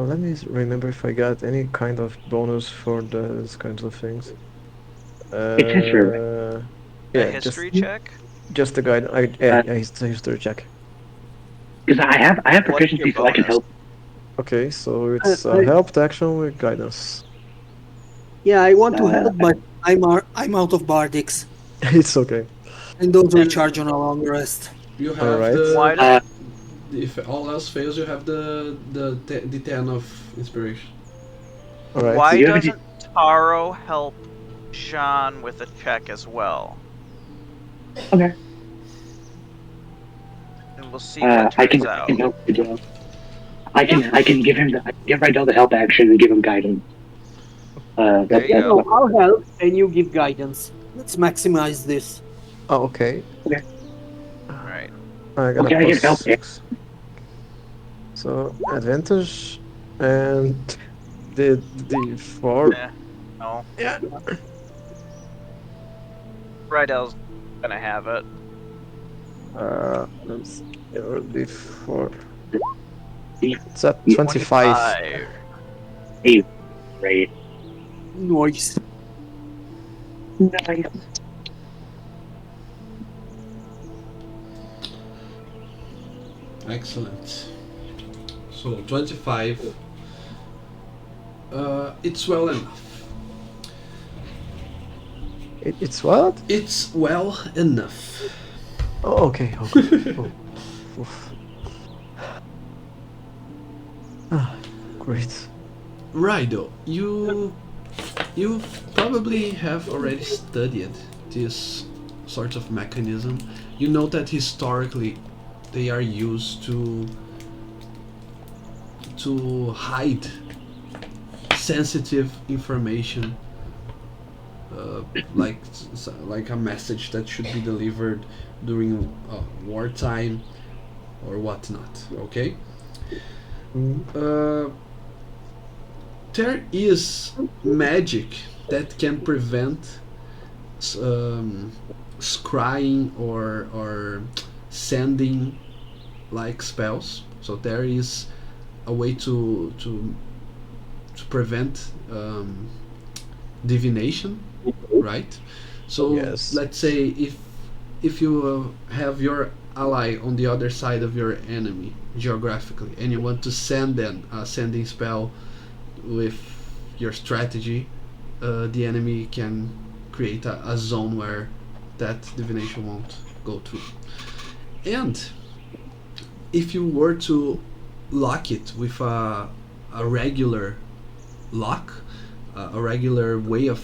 Let me remember if I got any kind of bonus for those kinds of things. It's history, right? Uh, A yeah, history check? just the guide. Yeah, it's a history check. Because I have What's your proficiency, so I can bonus? help. Okay, so it's I, helped action with guidance. yeah, I want to Uh, help, but I'm out of bardics, It's okay. and those And recharge on a long rest. You have Alright. why the. does uh, If all else fails, you have the 10 of inspiration. Alright. why you have a doesn't Taro help Jean with a check as well? okay. And we'll see what I turns can out. help Rydell. I can give him I can give Rydell the help action and give him guidance. There you Yeah, go. no, I'll help, and you give guidance. Let's maximize this. Oh, okay. Right. I got a Okay, I can plus help. 6. So, advantage and the 4. No. Yeah. Rydell's gonna have it. Let's see. It would be 4. Yeah. It's at 25. 5. Hey, great. Noise. Nice. Excellent. So 25. It's well enough. It's what? It's well enough. Oh, okay. Okay. Oh, oof. Ah, great. Rido, you probably have already studied this sort of mechanism. You know that historically they are used to hide sensitive information, like a message that should be delivered during wartime or whatnot. Okay. Mm, There is magic that can prevent scrying or sending like spells. So there is a way to prevent divination, right? So Yes. let's say if you have your ally on the other side of your enemy geographically, and you want to send them a sending spell with your strategy, the enemy can create a zone where that divination won't go through. And if you were to lock it with a regular lock, a regular way of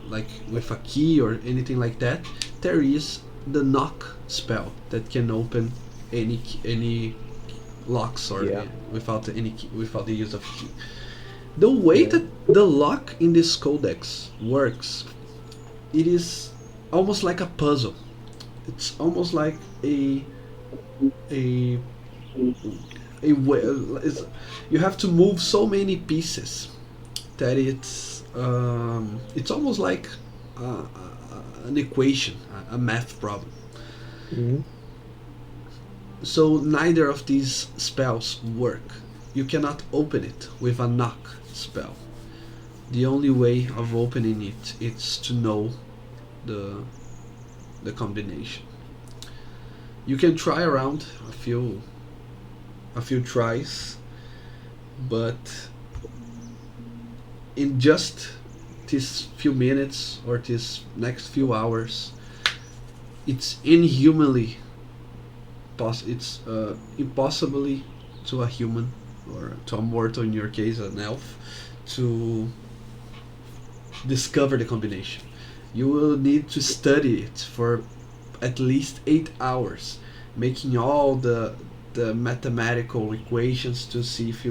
like with a key or anything like that, there is the knock spell that can open any locks or Yeah. without any key, without the use of key. The way Yeah. that the lock in this codex works. It is almost like a puzzle. It's almost like a a way. You have to move so many pieces that it's almost like an equation, a math problem. Mhm. So neither of these spells work. You cannot open it with a knock spell. The only way of opening it is to know the combination. You can try around a few tries, but in just these few minutes or these next few hours, it's inhumanly it's impossibly to a human or to a mortal, in your case an elf, to discover the combination. You will need to study it for at least 8 hours, making all the mathematical equations to see if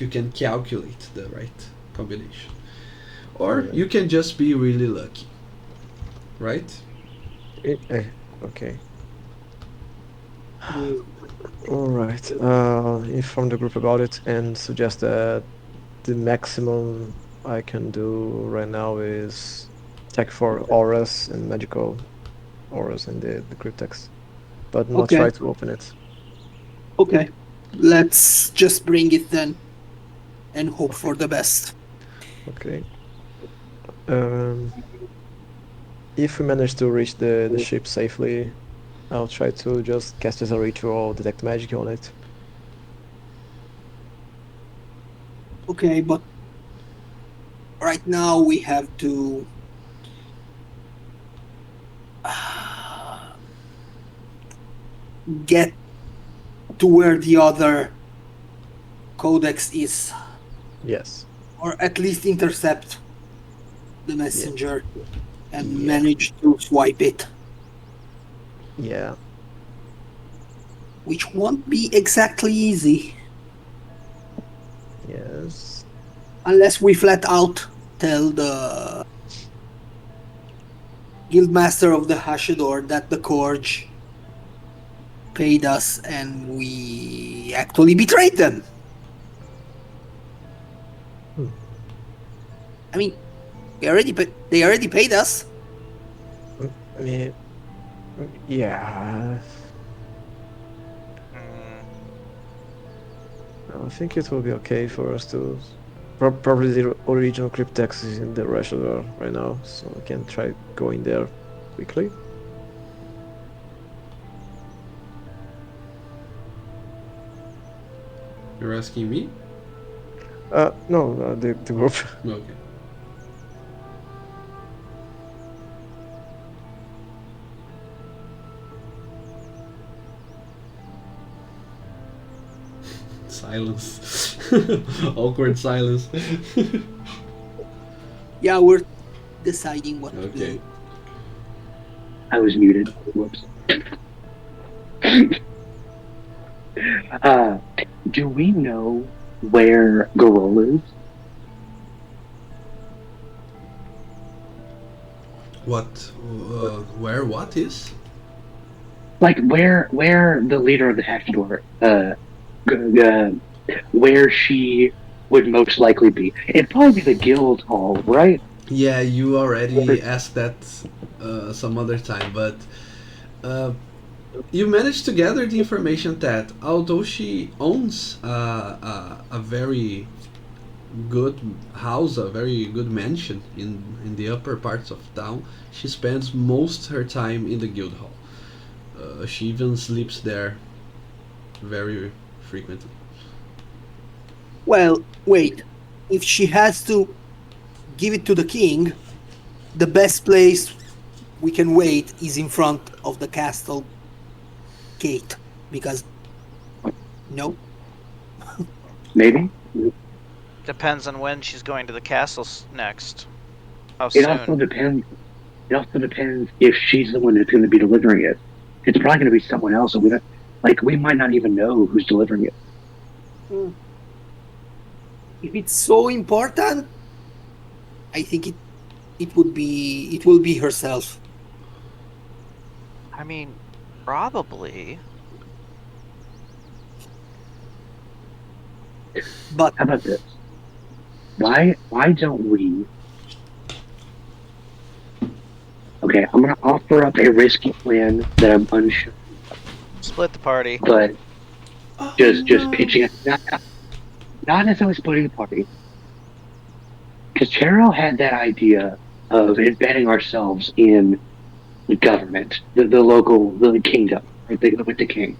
you can calculate the right combination. Or Yeah. you can just be really lucky, right? Okay. Mm. All right. Inform the group about it and suggest that the maximum I can do right now is check for auras and magical auras in the cryptex, but not Okay, try to open it. okay. Let's just bring it then and hope for the best. Okay. Um, if we manage to reach the ship safely, I'll try to just cast as a ritual detect magic on it. Okay, but right now we have to get to where the other codex is, Yes. or at least intercept the Yeah. messenger and Yeah. manage to swipe it, Yeah. which won't be exactly easy Yes. unless we flat out tell the guildmaster of the Hashador that the Corge paid us and we actually betrayed them. Hmm. I mean, they already paid us. Yeah. Yeah. Mm, I think it will be okay for us to. Probably the original cryptex is in the Rashador right now, so we can try going there quickly. You're asking me? No, the group. Okay. Silence. Awkward silence. Yeah, we're deciding what to Okay. do. I was muted. Whoops. Do we know where Garol is? What? Where? What is? Like where the leader of the Hashador, where she would most likely be? It'd probably be the guild hall, right? Yeah, you already asked that some other time, but you managed to gather the information that although she owns a very good house, a very good mansion in the upper parts of town, she spends most her time in the guild hall. She even sleeps there very frequently. Well, wait. If she has to give it to the king, the best place we can wait is in front of the castle gate. Because, no? Maybe. depends on when she's going to the castle next. How It also soon? depends. It also depends if she's the one that's going to be delivering it. It's probably going to be someone else, and we don't, like we might not even know who's delivering it. If it's so important, I think it will be herself. I mean, probably. But How about this? Why don't we? Okay, I'm gonna offer up a risky plan that I'm unsure, Split the party. but Oh just no. pitching it. Not necessarily splitting the party, because Chero had that idea of embedding ourselves in the government, the local, the kingdom, right? With the king.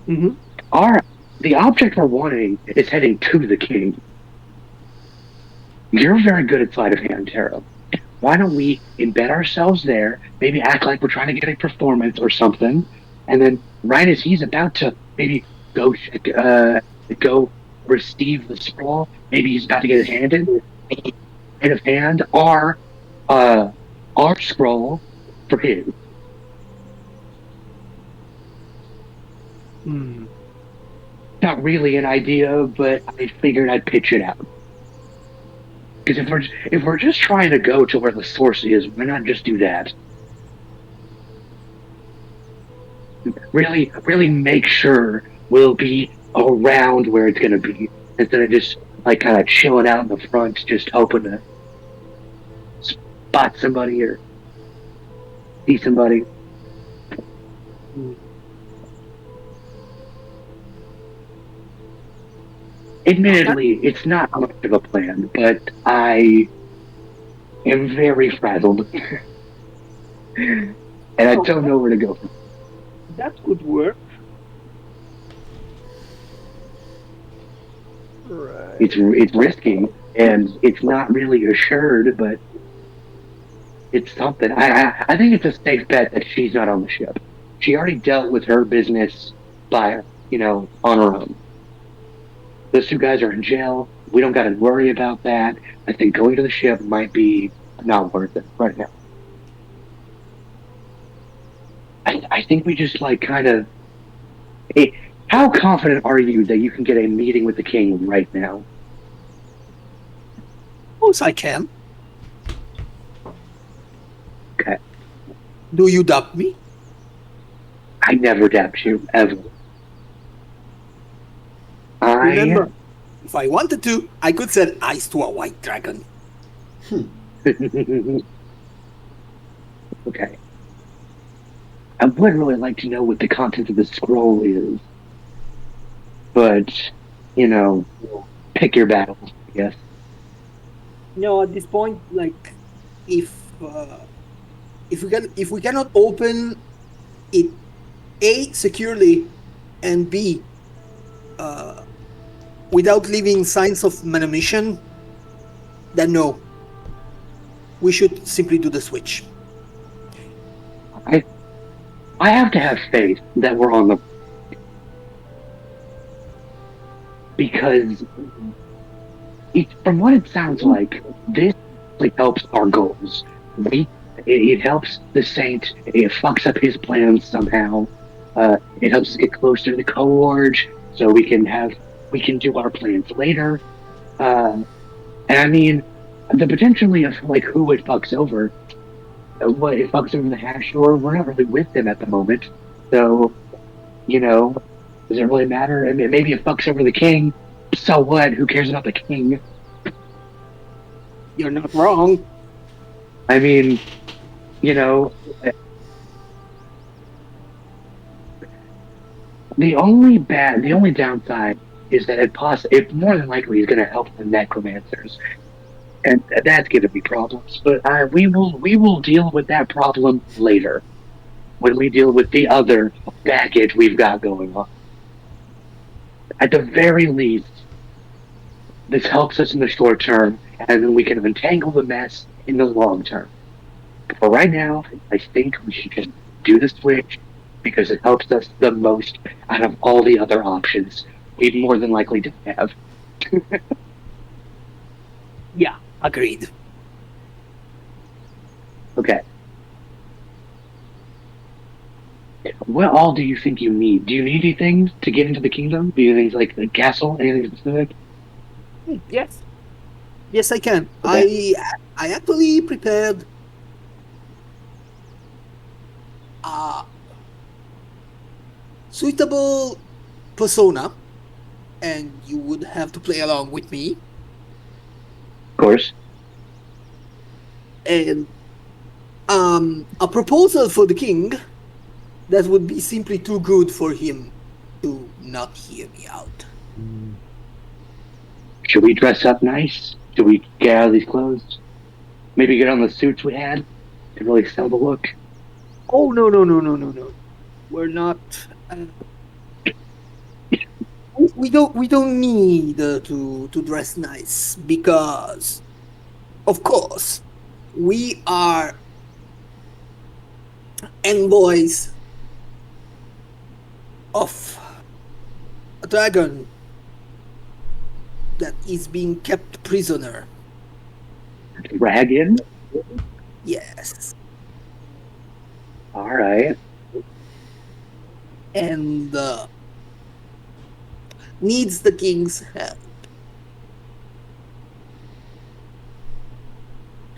Mhm. Our the object we're wanting is heading to the king. You're very good at sleight of hand, Taro. Why don't we embed ourselves there? Maybe act like we're trying to get a performance or something, and then right as he's about to maybe go go receive the scroll, maybe he's about to get it handed. Head of hand uh our scroll for his. Hmm. Not really an idea, but I figured I'd pitch it out. Because if we're just trying to go to where the source is, why not just do that? Really make sure we'll be around where it's gonna be instead of just like kind of chilling out in the front, just hoping to spot somebody or see somebody. Hmm. That Admittedly, it's not much of a plan, but I am very frazzled, and I oh, don't know where to go from. that could work. Right. It's risky and it's not really assured, but it's something. I think it's a safe bet that she's not on the ship. She already dealt with her business by on her own. Those two guys are in jail. We don't got to worry about that. I think going to the ship might be not worth it right now. I think we just like kind of. Hey, how confident are you that you can get a meeting with the king right now? Of course I can. Okay, Do you doubt me? I never doubt you ever. I Remember, if I wanted to, I could set eyes to a white dragon. okay. I would really like to know what the content of the scroll is, but you know, pick your battles, I guess. At this point, like, if if we cannot open it A securely and B uh, without leaving signs of manumission, then no, we should simply do the switch. I I have to have faith that we're on the because from what it sounds like, this really helps our goals. It helps the saint. It fucks up his plans somehow. It helps us get closer to the cohort, so we can do our plans later. And I mean, the potentially of like who it fucks over. What it fucks over the hash, or we're not really with them at the moment. So you know, does it really matter? I mean, maybe it fucks over the king. So what? Who cares about the king? You're not wrong. I mean, you know, the only downside is that it more than likely is going to help the necromancers, and that's going to be problems. But we will deal with that problem later when we deal with the other baggage we've got going on. At the very least, this helps us in the short term, and then we can untangle the mess in the long term. But right now, I think we should just do the switch because it helps us the most out of all the other options we more than likely don't have. Yeah, agreed. Okay. What all do you think you need? Do you need anything to get into the kingdom? Do you think like the castle? Anything specific? Yes. Yes, I can. Okay. I actually prepared a suitable persona, and you would have to play along with me. Of course. And a proposal for the king that would be simply too good for him to not hear me out. Should we dress up nice? Should we get out of these clothes? Maybe get on the suits we had to really sell the look. Oh no no no no no no! We're not. We don't need to dress nice because, of course, we are envoys of a dragon that is being kept prisoner. Dragon? Yes, All right. and needs the king's help.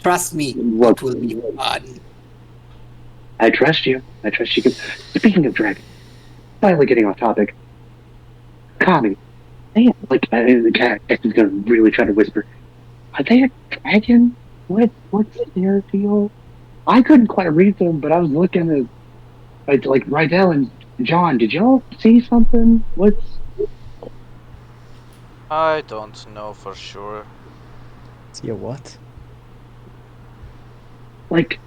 Trust me, Look, it will be fun. I trust you. I trust you. Speaking of dragon, finally getting off topic. Kami, the cat is gonna really try to whisper. Are they a dragon? What's their deal? I couldn't quite read them, but I was looking at like Rydell and John. Did y'all see something? What's I don't know for sure. Yeah, what? like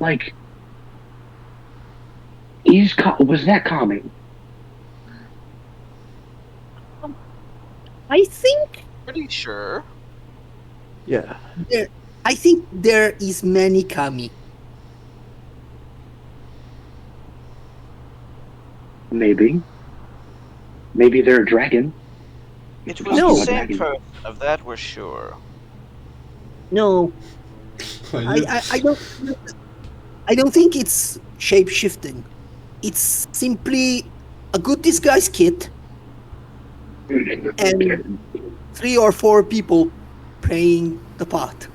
was that Kami? I think Pretty sure. Yeah. there. I think there is many Kami. Maybe. Maybe they're a dragon. It We're was talking the No, about same dragons. person, of that we're sure. no, I I, knew. I, I don't. I don't think it's shape shifting. It's simply a good disguise kit and 3 or 4 people playing the part.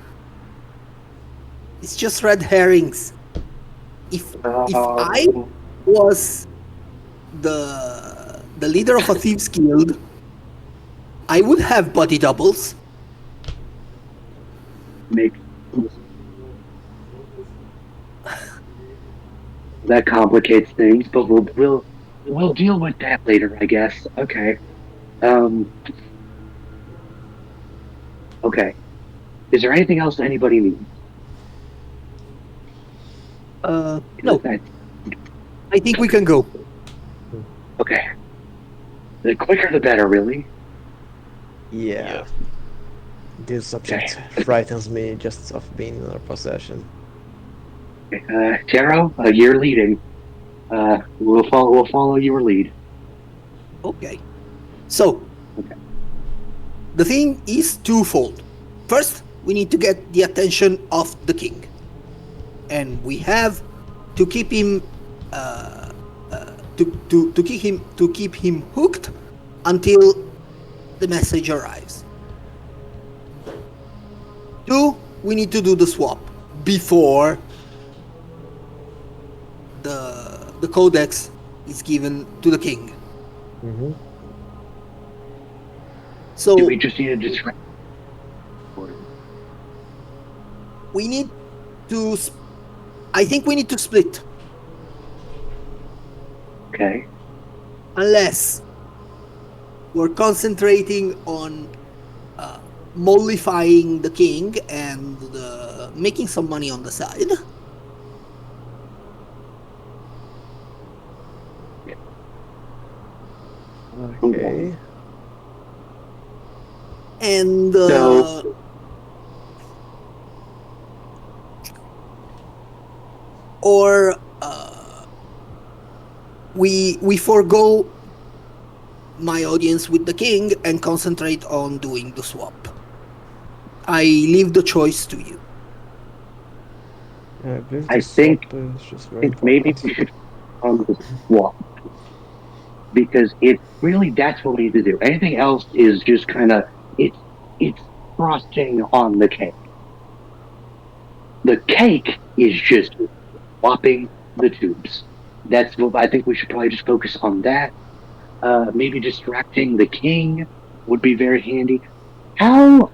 It's just red herrings. If I Oh, was the leader of a thieves guild, I would have body doubles. makes that complicates things, but we'll deal with that later, I guess. Okay. Um. Okay. Is there anything else anybody needs? No, That's I think we can go. okay. The quicker the better, really. Yeah. This subject frightens me just of being in our possession. Taro, you're leading. We'll follow your lead. Okay. So, Okay. the thing is twofold. First, we need to get the attention of the king, and we have to keep him to keep him hooked until the message arrives. 2, we need to do the swap before the codex is given to the king. Mm-hmm. So Do we just need to distract? we need to. I think we need to split, Okay. unless we're concentrating on mollifying the king and making some money on the side. Okay. And So- or we forego my audience with the king and concentrate on doing the swap. I leave the choice to you. I believe I the think- swap is just I very think maybe important. we should on the swap because it really that's what we need to do. Anything else is just kind of it's frosting on the cake. The cake is just swapping the tubes. That's what I think we should probably just focus on that. Maybe distracting the king would be very handy. How?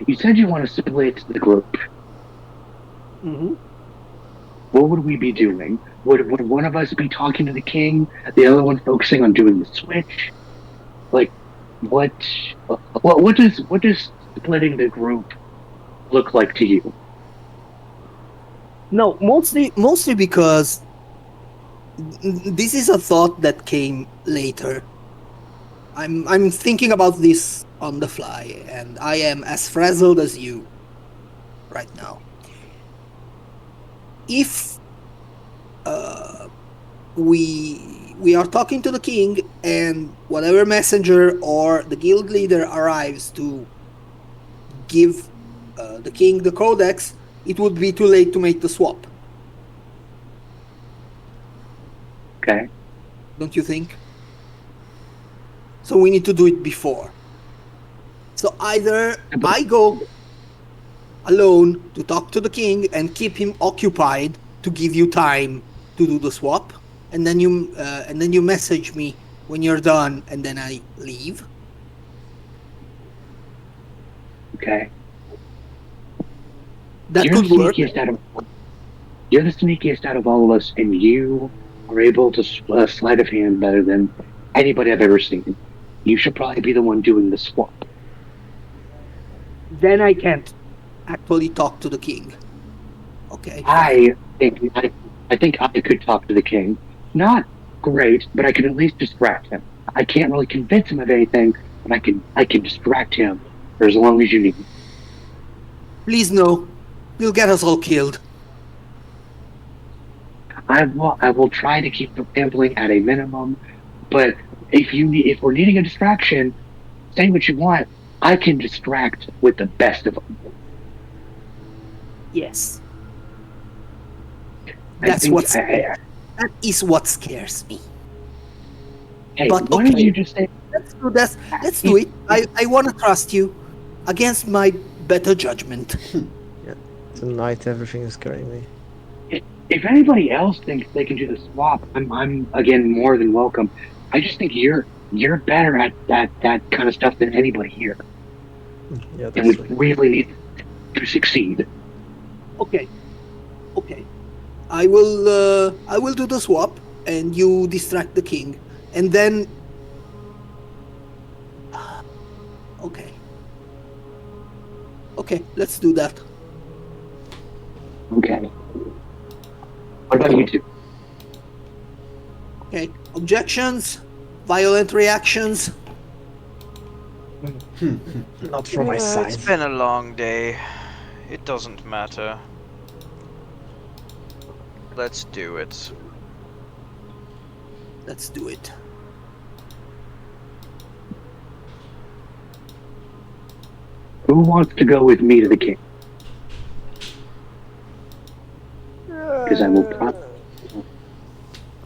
You said you want to split the group. Mm-hmm. What would we be doing? Would one of us be talking to the king, the other one focusing on doing the switch? Like, what? What does splitting the group look like to you? No, mostly because this is a thought that came later. I'm thinking about this on the fly, and I am as frazzled as you right now. If we are talking to the king, and whatever messenger or the guild leader arrives to give the king the codex, it would be too late to make the swap. Okay. Don't you think? So we need to do it before. So either I go alone to talk to the king and keep him occupied to give you time to do the swap, and then you message me when you're done, and then I leave. Okay. That You're could the work. sneakiest out of. You're the sneakiest out of all of us, and you are able to sleight of hand better than anybody I've ever seen. You should probably be the one doing the swap. Then I can't actually talk to the king. Okay, fine. I think I could talk to the king. Not great, but I can at least distract him. I can't really convince him of anything, but I can distract him for as long as you need. Please no, you'll get us all killed. I will try to keep the gambling at a minimum, but if we're needing a distraction, say what you want. I can distract with the best of them. Yes, I that's think that is what scares me. hey, But what did okay. you just say? Let's do this. Let's do it. I want to trust you against my better judgment. Tonight everything is scaring me. If anybody else thinks they can do the swap, I'm again more than welcome. I just think you're better at that kind of stuff than anybody here, Yeah, and that's we true. really need to succeed. Okay. I will do the swap, and you distract the king, and then. Okay. Okay, let's do that. Okay. What about you two? Okay. Objections? Violent reactions? Not from my side. It's been a long day. It doesn't matter. Let's do it. Let's do it. Who wants to go with me to the king? Because I will.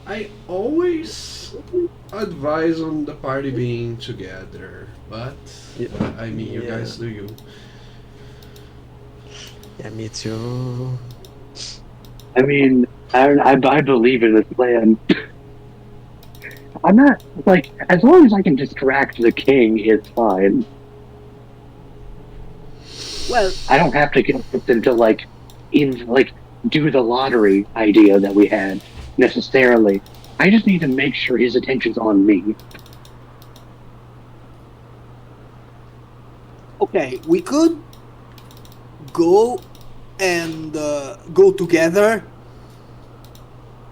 I always advise on the party being together, but Yeah. I mean, you Yeah. guys do you. Yeah, me too. I mean, I believe in this plan. I'm not like as long as I can distract the king, it's fine. Well, I don't have to get them to do the lottery idea that we had necessarily. I just need to make sure his attention's on me. okay, we could go and go together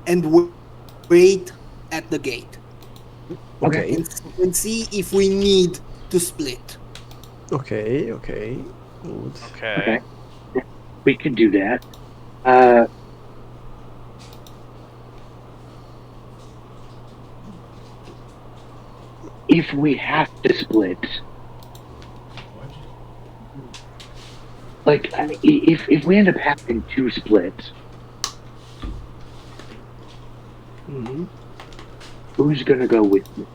and wait at the gate Okay. and see if we need to split. Okay. Good. Okay. We could do that. If we have to split, like if we end up having to split, Mm-hmm. who's gonna go with me?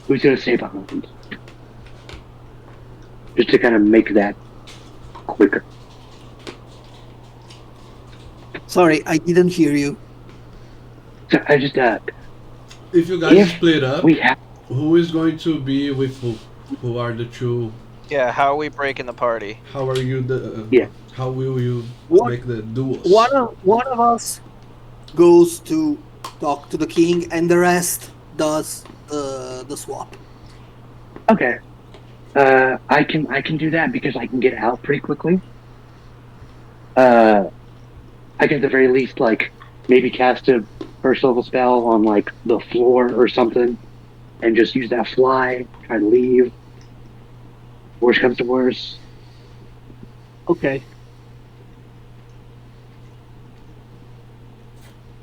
Who's gonna stay behind? just to kind of make that quicker. Sorry, I didn't hear you. So I just If you guys if split up, we have who is going to be with who? Who are the two? Yeah, how are we breaking the party? How are you? Yeah. How will you One, make the duels? one of us goes to talk to the king, and the rest does the swap. okay, I can do that because I can get out pretty quickly. I can at the very least like maybe cast a first level spell on like the floor or something, and just use that fly. Try to leave. Worst comes to worst. Okay.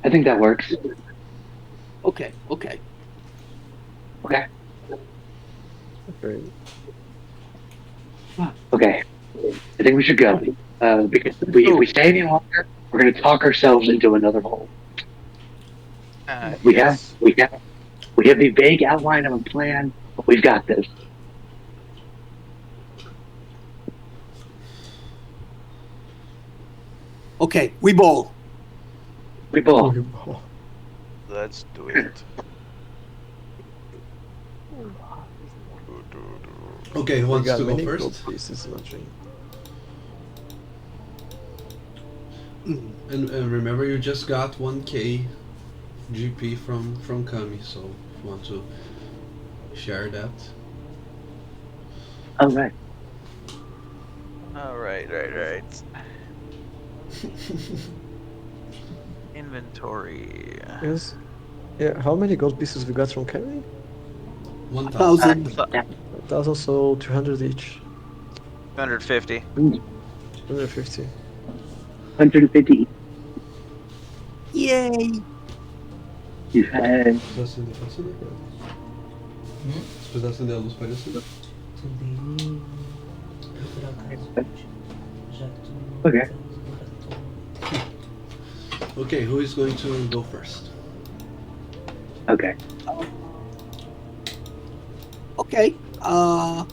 I think that works. Okay. Okay. Okay. Okay. Okay. I think we should go. Because if we stay any longer, we're going to talk ourselves into another hole. We have Yes. we have we have the vague outline of a plan, but we've got this. Okay. We ball. We both. Let's do it. Okay, who We wants got to go many gold first? pieces matching. Mm. And remember, you just got 1k GP from Kami, so if you want to share that. All right. All right, right. Inventory. Yes. Yeah, how many gold pieces we got from Kenny? 1000. 1,000. 1,000, so 300 each. 250. 250. 150. Yay. You had Posso acender? Se precisar acender a luz, pode acender. okay. Okay, who is going to go first? Okay. Okay. I'll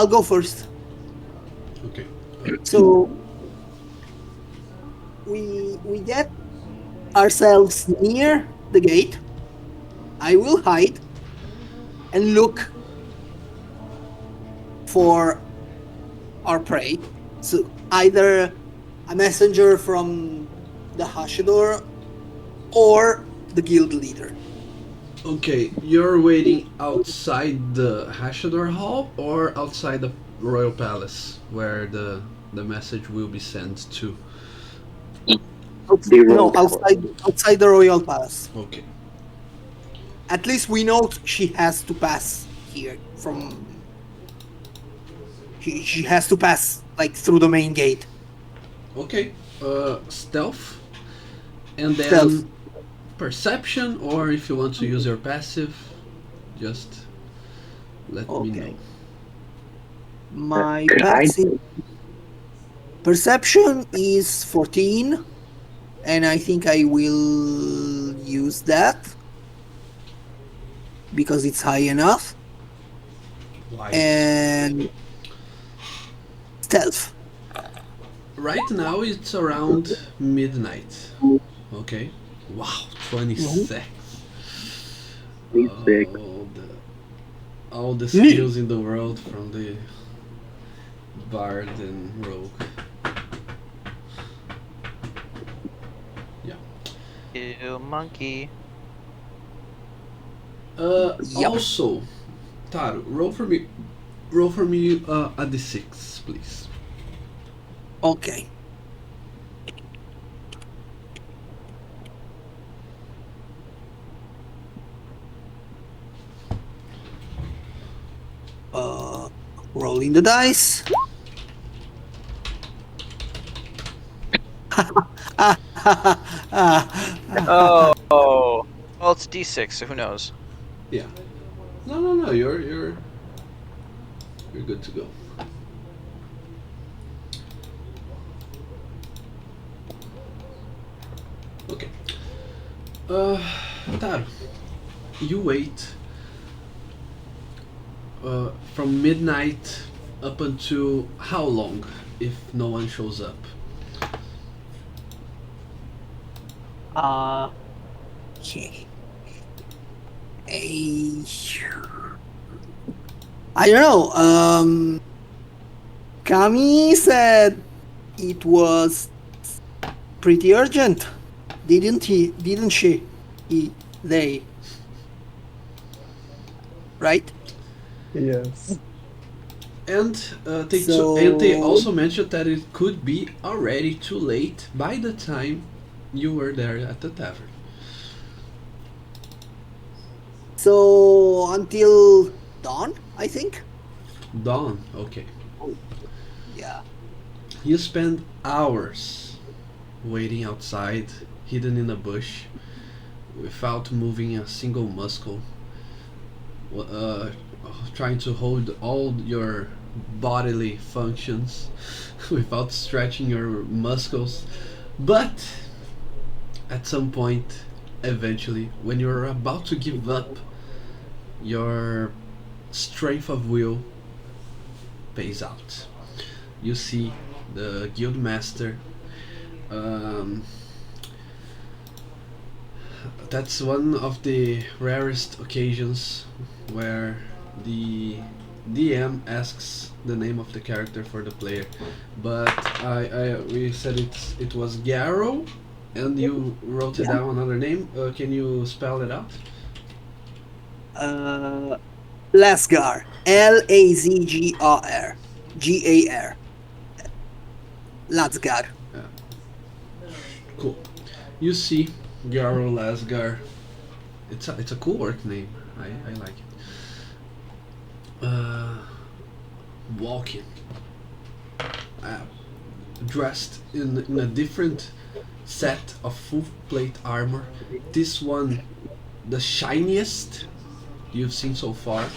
go first. Okay. So we get ourselves near the gate. I will hide and look for our prey. So either a messenger from the Hashador or the guild leader. Okay, you're waiting outside the Hashador Hall or outside the Royal Palace, where the message will be sent to. No, outside the royal palace. Okay. At least we know she has to pass here from. She has to pass like through the main gate. Okay. Stealth, and then Stealth. perception, or if you want to use your passive, just let me know. Okay. My Could I- passive perception is 14, and I think I will use that because it's high enough. Why? And stealth. Right now it's around midnight. Okay. Wow, 26. Sick. All the skills in the world from the bard and rogue. Yeah. Ew, monkey. Yep. Also, Taro, roll for me. Roll for me a d6, please. Okay. Rolling the dice. Oh. Well, it's D6, so who knows? Yeah. No. You're good to go. Okay. Taro, you wait from midnight up until how long if no one shows up? Okay. I I don't know. Kami said it was pretty urgent, didn't he? Didn't she? He, they, right? Yes. And they So, also mentioned that it could be already too late by the time you were there at the tavern. so until dawn, I think. Dawn, okay. Yeah. You spend hours waiting outside, hidden in a bush, without moving a single muscle, uh, trying to hold all your bodily functions without stretching your muscles. But at some point, eventually, when you're about to give up, your strength of will pays out. You see the guild master. Um, that's one of the rarest occasions where the DM asks the name of the character for the player, but we said it was Garrow, and you wrote it Yeah. down another name. Can you spell it out? Uh, Lasgar. Lazgar. Gar. Lasgar. Yeah, cool. You see Garrow Lasgar. It's a cool work name. I like it. Walking, uh, dressed in a different set of full plate armor. This one, the shiniest you've seen so far,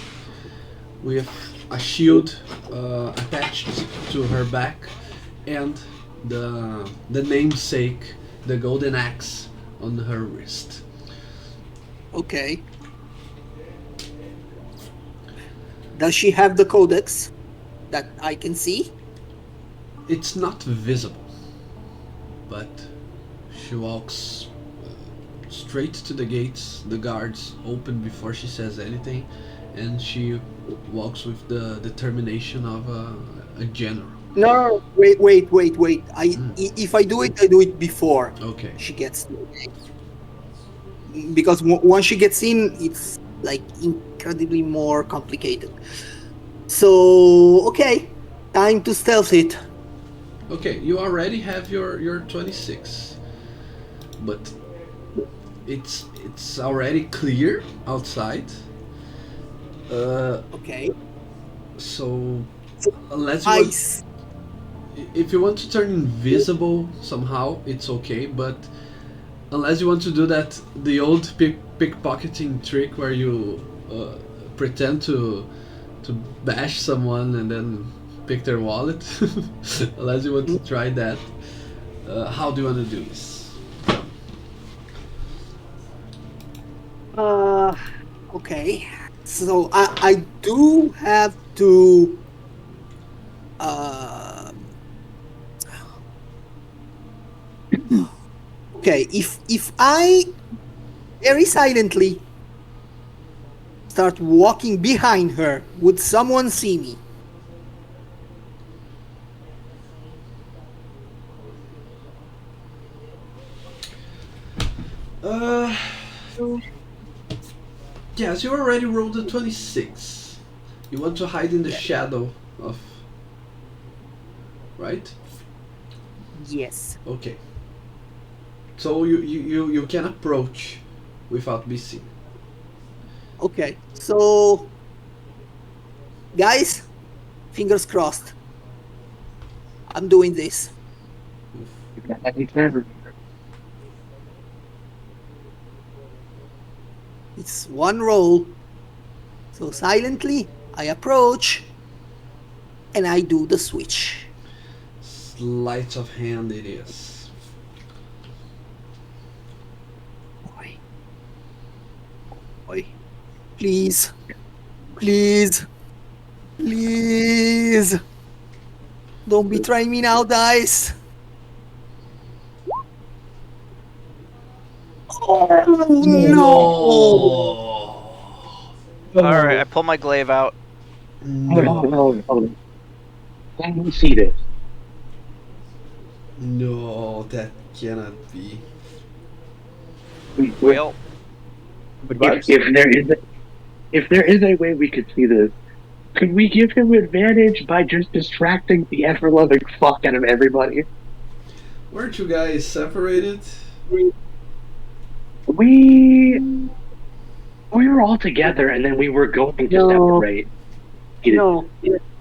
with a shield attached to her back, and the namesake, the golden axe on her wrist. Okay. Does she have the codex that I can see? It's not visible, but she walks straight to the gates. The guards open before she says anything, and she walks with the determination of a general. No, wait. Mm, If I do it before okay. she gets to the gate. Because once she gets in, it's like incredibly more complicated. So, okay, time to stealth it. Okay, you already have your 26, but it's already clear outside. Okay. So So unless you I want, if you want to turn invisible somehow, it's okay. But unless you want to do that, the old pickpocketing trick where you pretend to bash someone and then pick their wallet. Unless you want to try that, how do you want to do this? uh okay. So I do have to um okay, if I very silently start walking behind her, would someone see me? Uh, yes, you already rolled a 26. You want to hide in the Yeah. shadow of, right? Yes. Okay. So you can approach without being seen. Okay. So guys, fingers crossed. I'm doing this. It's one roll. So silently, I approach and I do the switch. Sleight of hand it is. Oi. Oi. Please. Please. Please. Don't betray me now, dice. Oh, no. All right, I pull my glaive out. Hold on. Let me see this. No, that cannot be. Well, If there is a way we could see this, could we give him advantage by just distracting the ever loving fuck out of everybody? Weren't you guys separated? We were all together and then we were going to No. separate. No.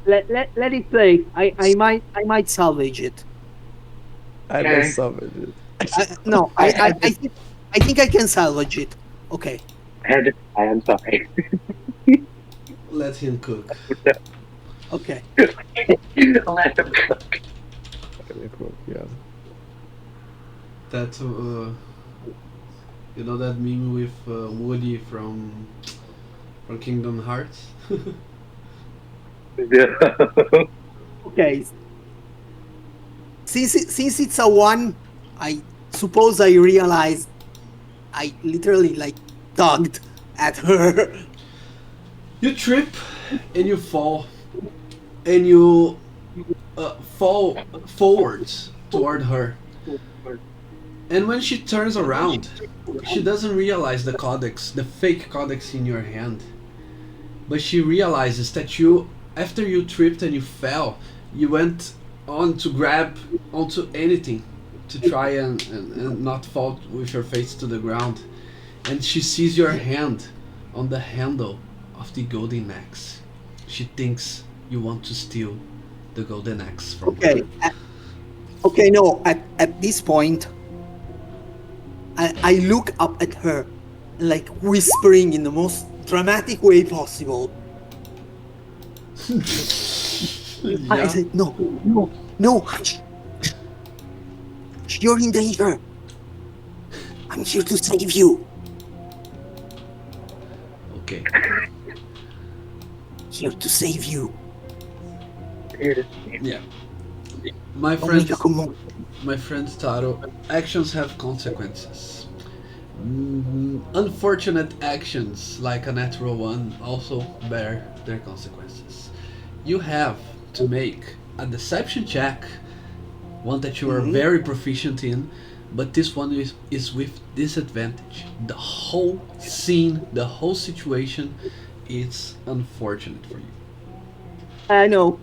Let it play. I might salvage it. I Okay. will salvage it. No, I think I can salvage it. Okay. And I am sorry. Let him cook. Okay. Let him cook. Really cool, yeah. That you know that meme with Woody from Kingdom Hearts. Okay. Since it's a 1, I suppose I realized I literally like tugged at her. You trip and you fall, and you fall forwards toward her. And when she turns around, she doesn't realize the codex, the fake codex in your hand. But she realizes that you, after you tripped and you fell, you went on to grab onto anything to try and not fall with your face to the ground. And she sees your hand on the handle of the golden axe. She thinks you want to steal the golden axe from Okay. her. Okay, no, at this point, I look up at her, like whispering in the most dramatic way possible. I Yeah. said, no, hush. You're in danger. I'm here to save you. Okay. Here to save you. Yeah. My Don't friend, make a commotion. my friend Taro, actions have consequences. Unfortunate actions like a natural one also bear their consequences. You have to make a deception check, one that you are very proficient in, but this one is with disadvantage. The whole scene, the whole situation is unfortunate for you. I know.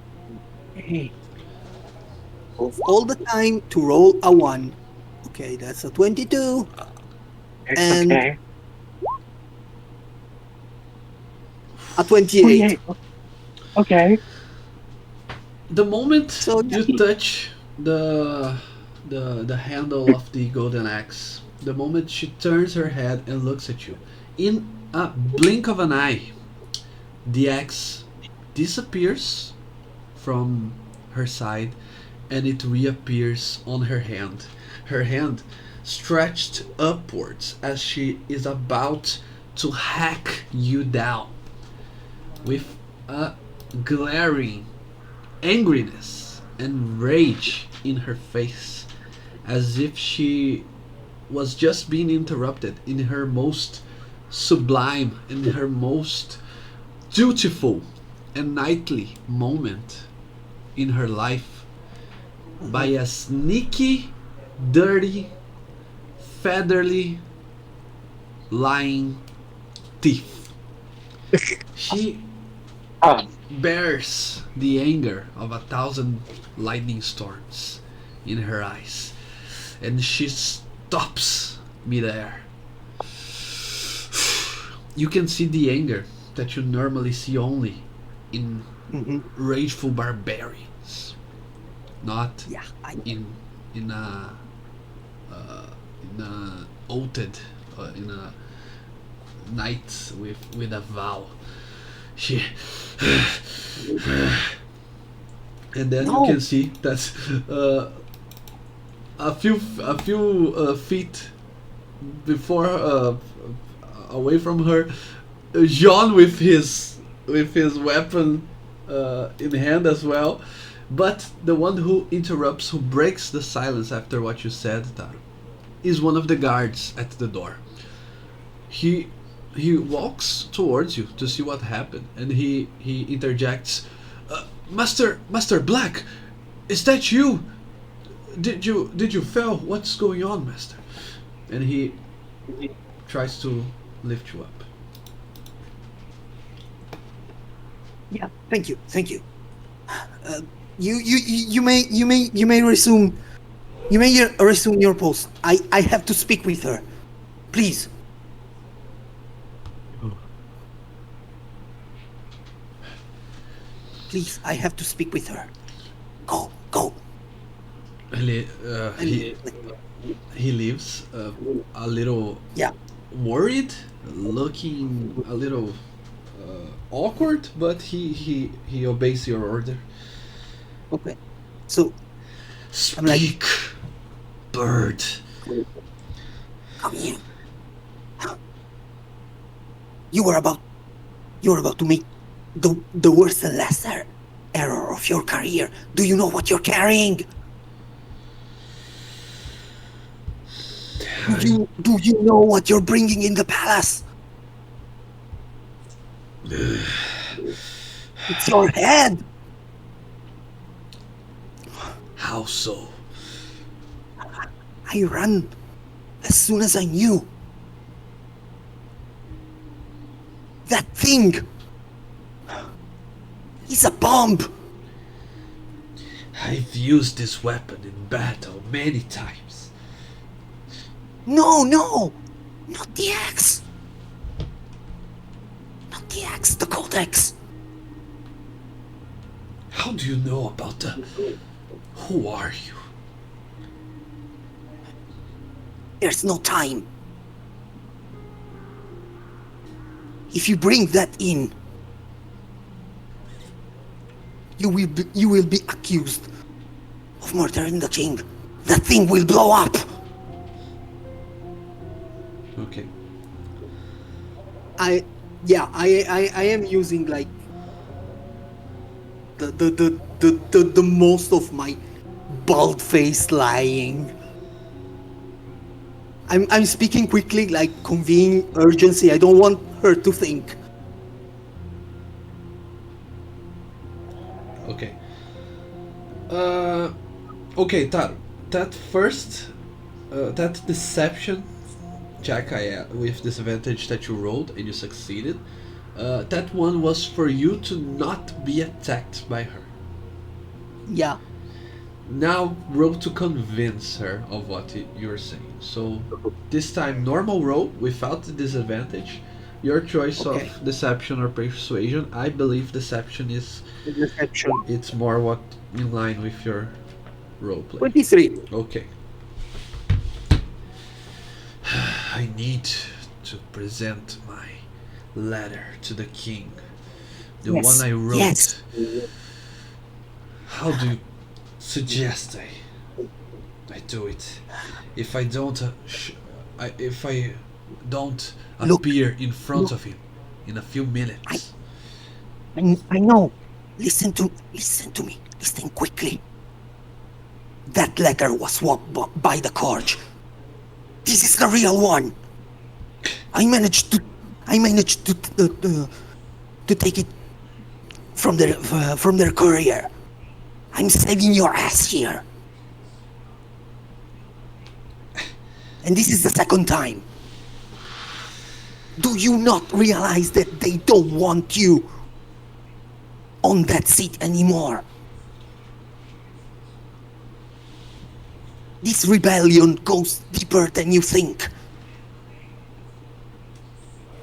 Of all the time to roll a 1. Okay, that's a 22. And Okay. a 28. Okay. The moment So, you touch the handle of the golden axe, the moment she turns her head and looks at you, in a blink of an eye, the axe disappears from her side and it reappears on her hand. Her hand stretched upwards as she is about to hack you down with a glaring angriness and rage in her face, as if she was just being interrupted in her most sublime, in her most dutiful and knightly moment in her life by a sneaky, dirty, featherly, lying thief. She bears the anger of 1,000 lightning storms in her eyes, and she stops midair. You can see the anger that you normally see only in rageful barbarians, not yeah, in a oated in a knight with a vow. She and then you can see that a few feet before away from her, John with his weapon in hand as well. But the one who interrupts, who breaks the silence after what you said, Taro, is one of the guards at the door. He walks towards you to see what happened, and he interjects, Master Black, is that you? Did you fail? What's going on, Master? And he tries to lift you up. Yeah, thank you. You may resume. You may resume your post. I have to speak with her. Please. Please, I have to speak with her. Go. He leaves a little worried, looking a little awkward, but he obeys your order. Okay. So Speak, bird. come here. You were about to make the worst and last error of your career. Do you know what you're carrying? Do you know what you're bringing in the palace? It's your head. How so? I ran as soon as I knew. That thing is a bomb. I've used this weapon in battle many times. No, not the axe. Not the axe, the codex. How do you know about the... Who are you? There's no time. If you bring that in, you will be accused of murdering the king. That thing will blow up. Okay. I am using like the most of my bald face lying. I'm speaking quickly, like conveying urgency. I don't want her to think. Okay. Okay, that first, that deception check with disadvantage that you rolled and you succeeded, that one was for you to not be attacked by her. Yeah. Now roll to convince her of what you're saying. So this time normal roll without the disadvantage. Your choice Okay. of deception or persuasion. I believe deception is Deception. it's more what in line with your role play. 23. Okay. I need to present my letter to the king. The Yes, one I wrote. yes. How do you suggest I do it? If I don't, if I don't Look, appear in front look. of him in a few minutes. I know. Listen to me. Listen quickly. That letter was swapped by the Corge. This is the real one. I managed to take it from their courier. I'm saving your ass here. And this is the second time. Do you not realize that they don't want you on that seat anymore? This rebellion goes deeper than you think.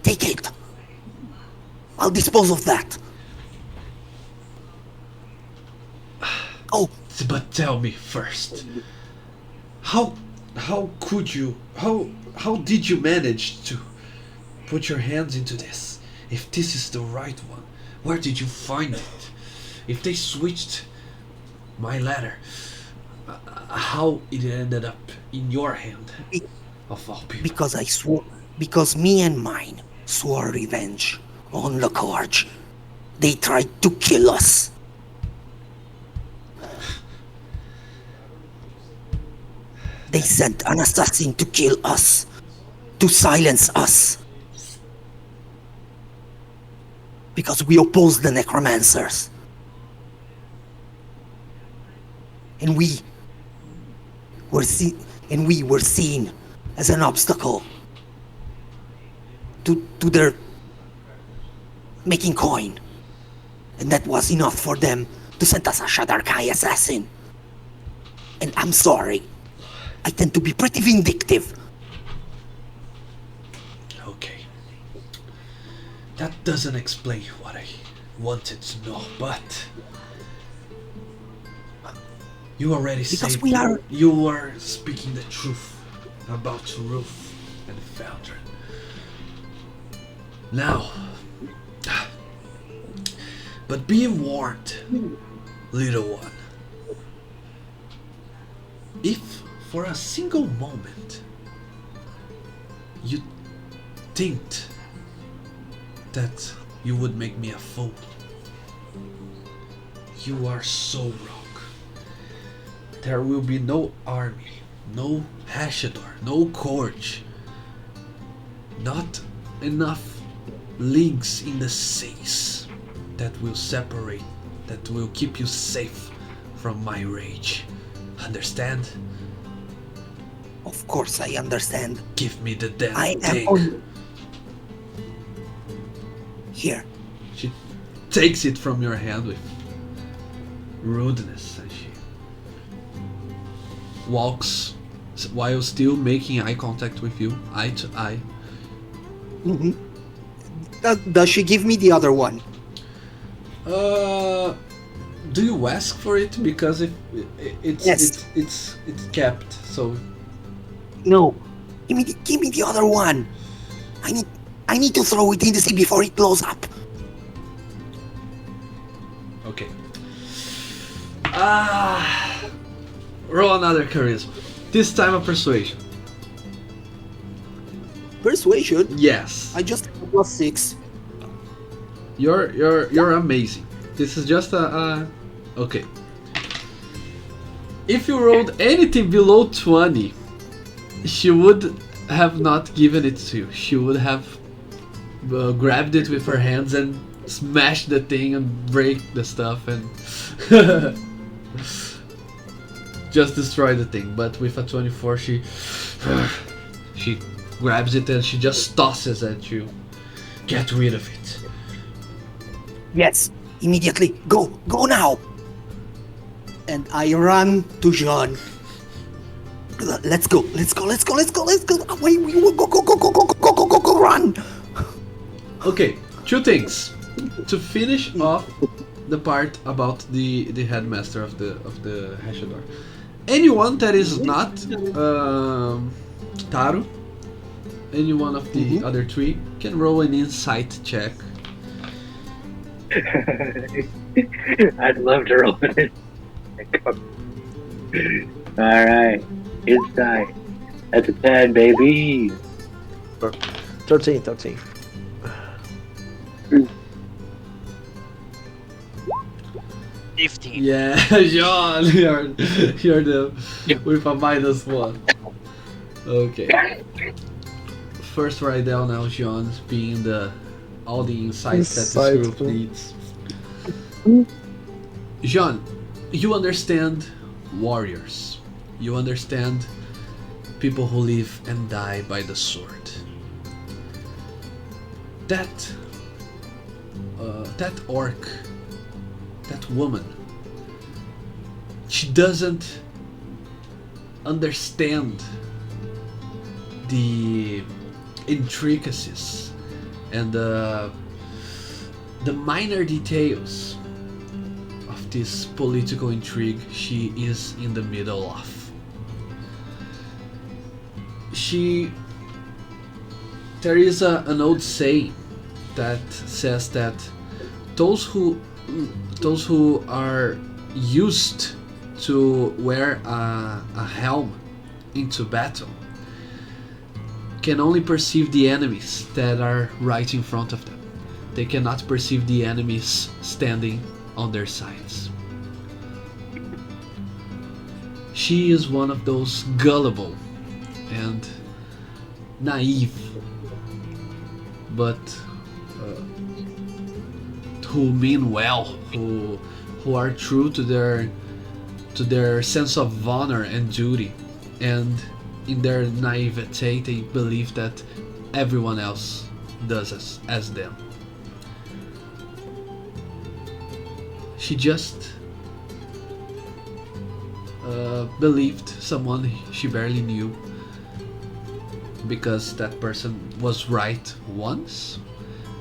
Take it. I'll dispose of that. Oh, But tell me first, how could you, how did you manage to put your hands into this? If this is the right one, where did you find it? If they switched my letter, how it ended up in your hand, of all people? because me and mine swore revenge on the Corge. They tried to kill us. They sent an assassin to kill us, to silence us. Because we oppose the necromancers. And we were seen as an obstacle to their making coin. And that was enough for them to send us a Shadarkai assassin. And I'm sorry. I tend to be pretty vindictive. Okay. That doesn't explain what I wanted to know, but you already said you were speaking the truth about Ruth and Feldrin. Now, but be warned, little one. If for a single moment you think that you would make me a fool, you are so wrong. There will be no army, no Hashador, no court, not enough leagues in the seas that will separate, that will keep you safe from my rage. Understand? Of course I understand. Give me the damn I thing. am on... Here. She takes it from your hand with rudeness, and she walks while still making eye contact with you, eye to eye. Mm-hmm. Does she give me the other one? Do you ask for it? Because if Yes. it's kept, so No. Give me the other one. I need to throw it in the sea before it blows up. okay. Roll another charisma. This time a persuasion. Persuasion? Yes. I just have a +6. You're amazing. This is just a okay. If you rolled anything below 20, she would have not given it to you. She would have grabbed it with her hands and smashed the thing and break the stuff and just destroy the thing. But with a 24, she grabs it and she just tosses at you. Get rid of it. Yes, immediately. Go now. And I run to Jean. Let's go. Away, we will go, run. Okay, two things. To finish off the part about the headmaster of the Hashador. Anyone that is not Taru, any one of the other three, can roll an insight check. I'd love to roll it. Alright. Inside. That's a 10, baby. 13. 15. Yeah, John, you're the with a -1. Okay. First write down now, John, being all the insights that this group needs. John, you understand warriors. You understand people who live and die by the sword. That orc, that woman, she doesn't understand the intricacies and the minor details of this political intrigue she is in the middle of. There is an old saying that says that those who are used to wear a helm into battle can only perceive the enemies that are right in front of them. They cannot perceive the enemies standing on their sides. She is one of those gullible and naive, but who mean well, who are true to their sense of honor and duty, and in their naivete they believe that everyone else does as them. She just believed someone she barely knew because that person was right once,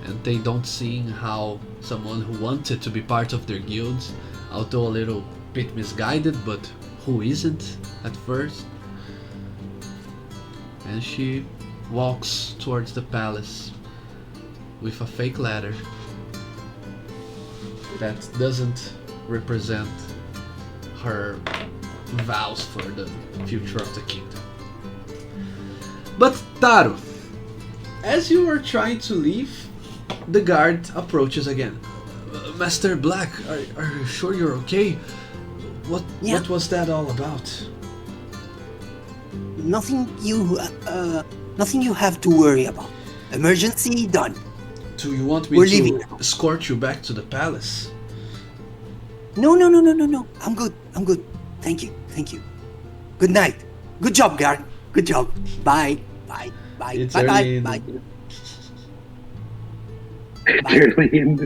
and they don't see how someone who wanted to be part of their guilds, although a little bit misguided, but who isn't at first. And she walks towards the palace with a fake ladder that doesn't represent her vows for the future of the kingdom. But Taro, as you are trying to leave, the guard approaches again. Master Black, are you sure you're okay? What was that all about? Nothing you have to worry about. Emergency done. Do you want me We're to leaving. escort you back to the palace? No. I'm good. Thank you. Good night. Good job, guard. Good job. Bye. It's Bye. early Bye. in- Bye.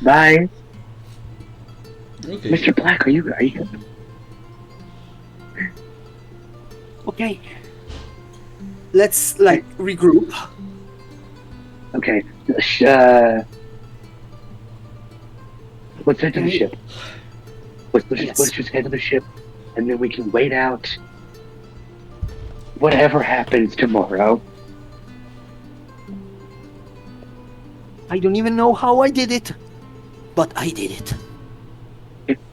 Bye. Okay. Mr. Black, are you Okay. Let's regroup. okay? Let's head to the Okay. ship. Let's Yes. just head to the ship, and then we can wait out whatever happens tomorrow. I don't even know how I did it, but I did it.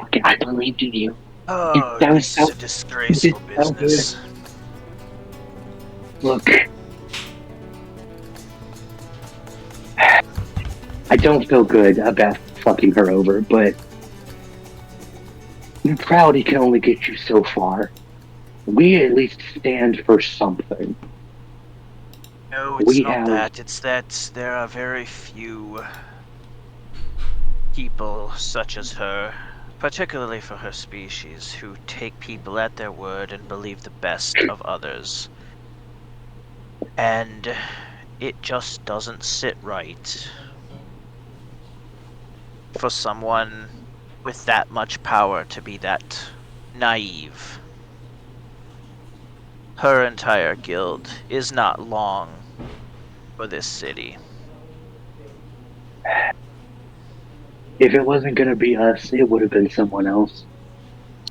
Okay, I believed in you. Oh, That was this is so- a disgraceful this is so business. Look, I don't feel good about fucking her over, but neutrality can only get you so far. We at least stand for something. No, it's We not have- that. It's that there are very few people such as her, particularly for her species, who take people at their word and believe the best of others. And it just doesn't sit right for someone with that much power to be that naive. Her entire guild is not long for this city. If it wasn't gonna be us, it would have been someone else.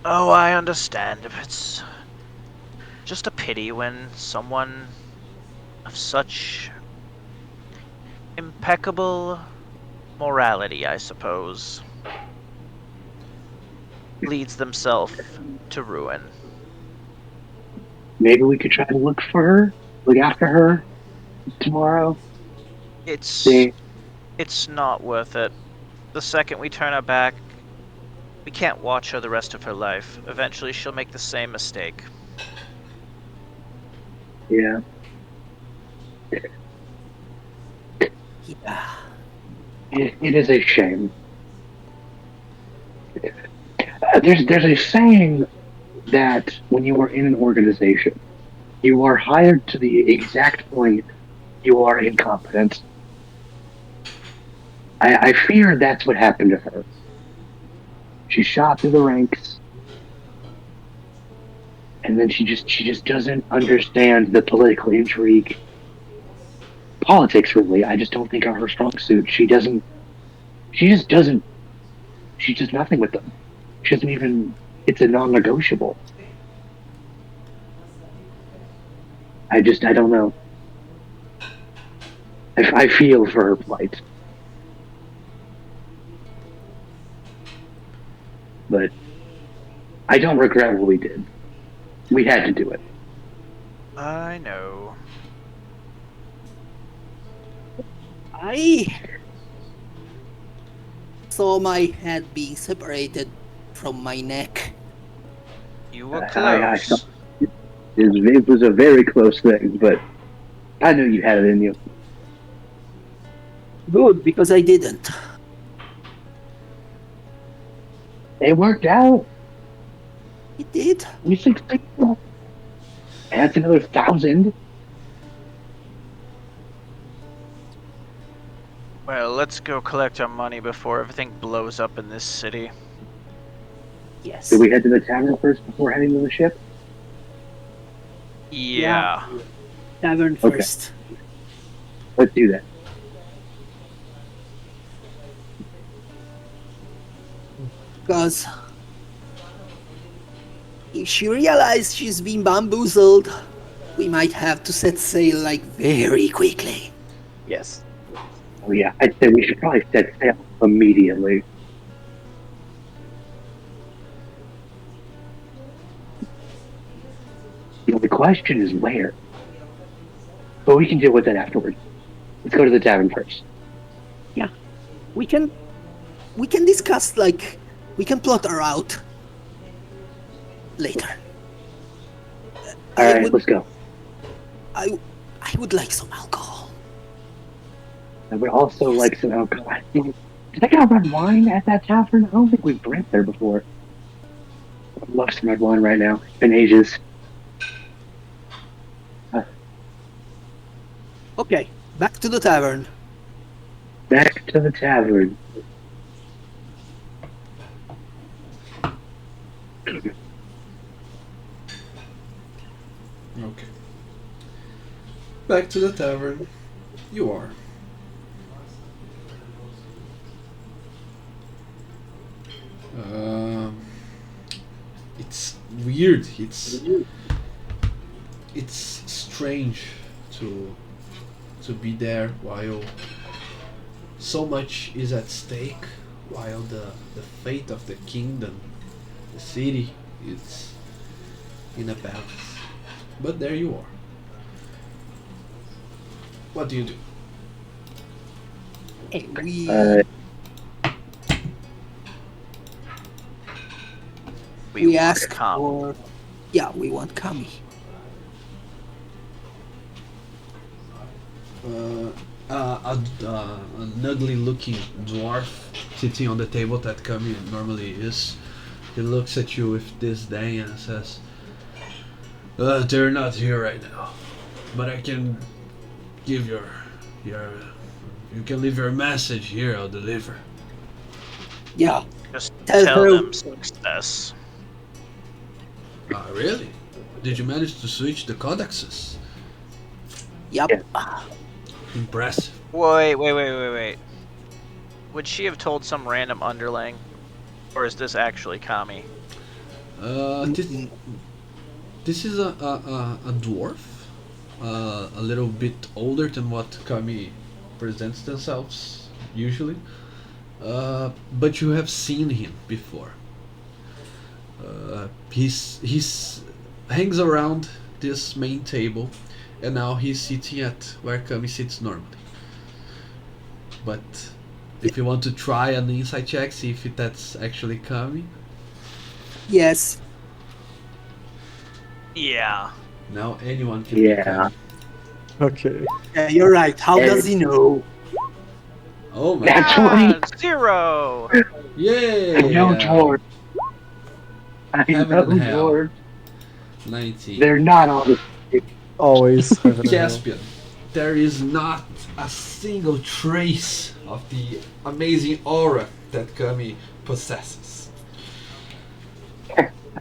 Oh, I understand. It's just a pity when someone of such impeccable morality, I suppose, leads themselves to ruin. Maybe we could try to look after her tomorrow. It's See, it's not worth it. The second we turn our back, we can't watch her the rest of her life. Eventually she'll make the same mistake. yeah. Yeah. It is a shame. There's a saying that when you are in an organization, you are hired to the exact point you are incompetent. I fear that's what happened to her. She shot through the ranks, and then she just doesn't understand the political intrigue. Politics, really. I just don't think are her strong suit. She just does nothing with them. She doesn't even, it's a non-negotiable. I don't know. I feel for her plight. But I don't regret what we did. We had to do it. I know. I saw my head being separated from my neck. You were I saw close. it was a very close thing, but I knew you had it in you. Good, because I didn't. It worked out. It did. We succeeded. And that's another 1,000. Well, let's go collect our money before everything blows up in this city. Yes. Did we head to the tavern first before heading to the ship? Yeah. Tavern Okay. first. Let's do that. Because if she realizes she's been bamboozled, we might have to set sail like very quickly. Yes. Oh yeah, I'd say we should probably set sail immediately. The only question is where. But we can deal with that afterwards. Let's go to the tavern first. We can discuss, like, we can plot her out later. Alright, let's go. I would like some alcohol. I would also like some alcohol. Did I got red wine at that tavern? I don't think we've drank there before. I'd love some red wine right now. It's been ages. Okay, back to the tavern. Back to the tavern. Okay. Back to the tavern. You are. It's weird. It's strange to be there while so much is at stake, while the fate of the kingdom, the city, is in a balance. But there you are. What do you do? And we We want ask Kami. for. Yeah, we want Kami. An ugly looking dwarf sitting on the table that Kami normally is. He looks at you with disdain and says, they're not here right now, but I can give your you can leave your message here, I'll deliver. Yeah, Just Tell tell her- them success. Really? Did you manage to switch the codexes? yep. Yeah. Impressive. Wait. Would she have told some random underling? Or is this actually Kami? This is a dwarf, a little bit older than what Kami presents themselves usually, but you have seen him before. He's hangs around this main table, and now he's sitting at where Kami sits normally. But if you want to try an insight check, see if that's actually Kami. Yes. Yeah. Now anyone can be Yeah. Kami. Okay. Yeah, you're right. How does he know? Oh my! That's Ah, right. 0! Yay! I know dwarves. I Heaven know and hell. dwarves. 19. They're not all the Always heaven and hell. Caspian, there is not a single trace of the amazing aura that Kami possesses.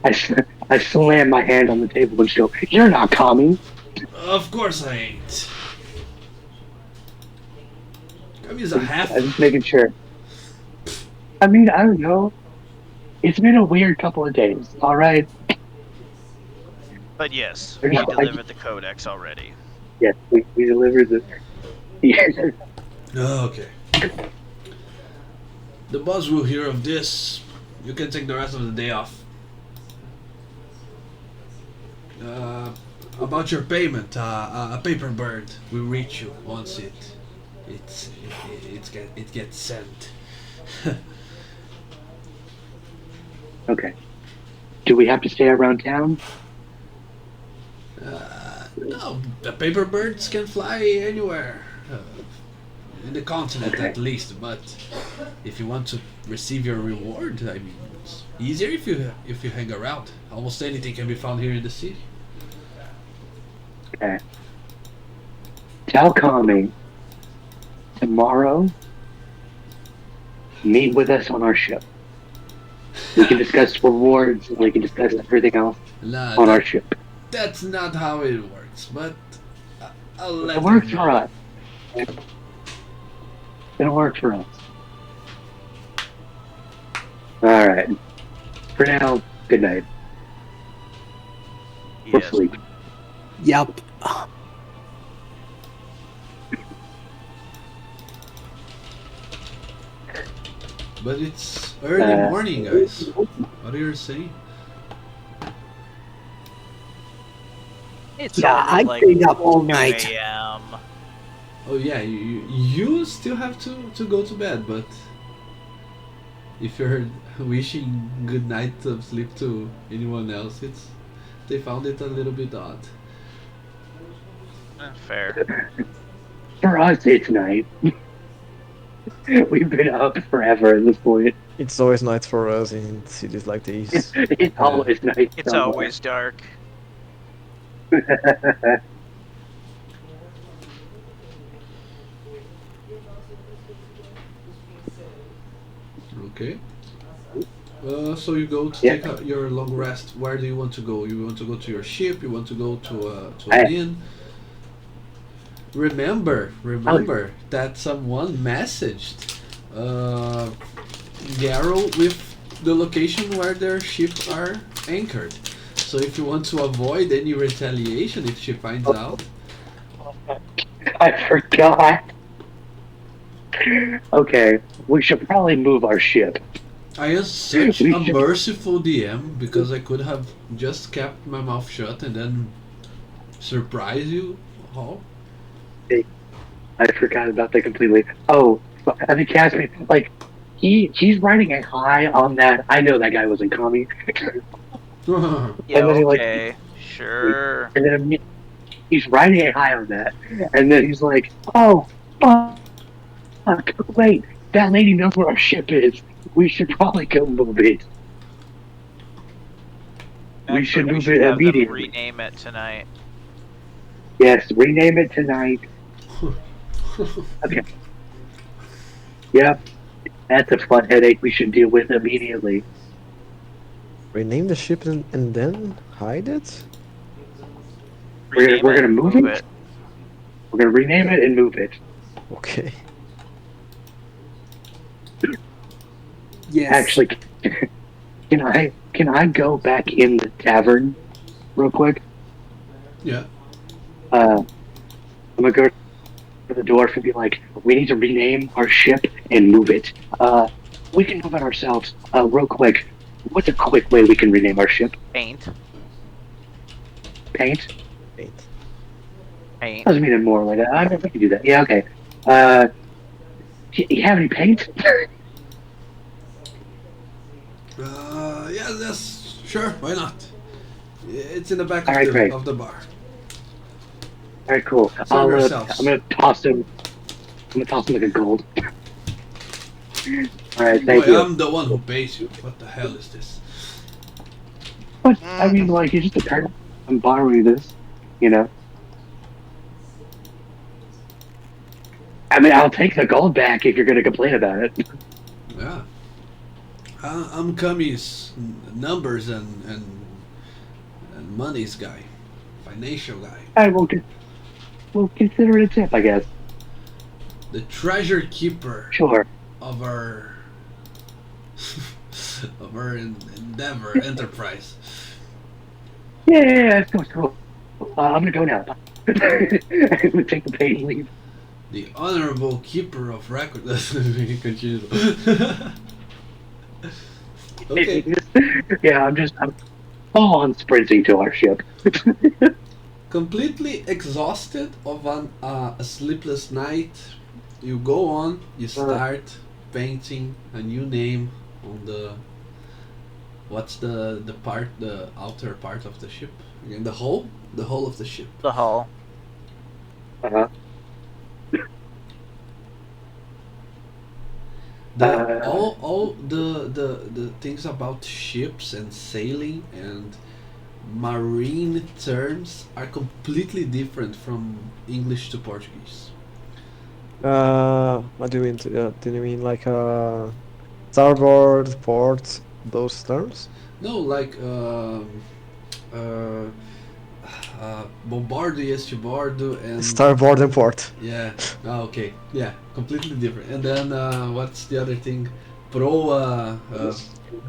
I slam my hand on the table and go, "You're not coming." Of course I ain't. Kami is a half. I'm just making sure. I mean, I don't know. It's been a weird couple of days. All right. But yes, They're we not- delivered the codex already. Yes, we delivered the. Yes. Okay. The boss will hear of this. You can take the rest of the day off. About your payment, a paper bird will reach you once it gets sent. Okay. Do we have to stay around town? No, the paper birds can fly anywhere. In the continent Okay. at least, but if you want to receive your reward, I mean, it's easier if you hang around. Almost anything can be found here in the city. Okay. Tell Kami tomorrow. Meet with us on our ship. We can discuss rewards and we can discuss everything else Nah, on our ship. that's not how it works. But I'll let It works them for know. us. It'll work for us. All right. For now, good night. Or Yes. sleep. Yep. But it's early Uh, morning, guys. What are you saying? It's Yeah, only I like stayed up all 2 night. a.m. Oh yeah, you still have to go to bed, but if you're wishing good night of sleep to anyone else, they found it a little bit odd. Fair. For us, it's night. We've been up forever at this point. It's always night for us in cities like these. It's always night. It's somewhere. always dark. Okay. So you go to Yeah. take your long rest. Where do you want to go? You want to go to your ship? You want to go to I- an inn? Remember that someone messaged Garrow with the location where their ship are anchored. So if you want to avoid any retaliation if she finds out, I forgot. Okay, we should probably move our ship. I am such We a should- merciful DM because I could have just kept my mouth shut and then surprise you all. I forgot about that completely. Oh, I think Caspian, like, he's riding a high on that. I know that guy wasn't Kami. Yeah, And then he, like- okay. Sure. And then he's riding a high on that. And then he's like, oh, fuck, wait, that lady knows where our ship is. We should probably go move it. We should move it have them immediately. rename it tonight. Yes, rename it tonight. Okay. Yep. That's a fun headache we should deal with immediately. Rename the ship and then hide it? We're Rename gonna move it? We're gonna rename it and move it. Okay. Yes. Actually, can I go back in the tavern real quick? Yeah. I'm gonna go to the dwarf and be like, we need to rename our ship and move it. We can move it ourselves. Real quick. What's a quick way we can rename our ship? Paint. Paint? Eight. Paint. I was meaning more like that. I don't know if we can do that. Yeah, okay. Do you have any paint? Yeah, that's sure. Why not? It's in the back All right, of, great. of the bar. Alright, cool. Serve yourselves. I'm gonna toss him like a gold. Alright, thank Boy, you. I'm the one who pays you. What the hell is this? But I mean, like, it's just a turn. I'm borrowing this, you know. I mean, I'll take the gold back if you're gonna complain about it. Yeah. I'm Kami's numbers and money's guy, financial guy, I will consider it a tip, I guess. the treasure keeper Sure. of our endeavor enterprise. Yeah, it's cool. I'm gonna go now. I'm gonna take the paid leave. The honorable keeper of record. Continue. Okay. Yeah, I'm full on sprinting to our ship. Completely exhausted of a sleepless night, you go on. You start painting a new name What's the outer part of the ship? Again, the hull of the ship. The hull. Uh-huh. All the things about ships and sailing and marine terms are completely different from English to Portuguese. What do you mean? Do you mean like starboard, port, those terms? No, like bombardo, estubardo, and Starboard and port. yeah. Oh, okay, yeah, completely different. And then what's the other thing? Proa,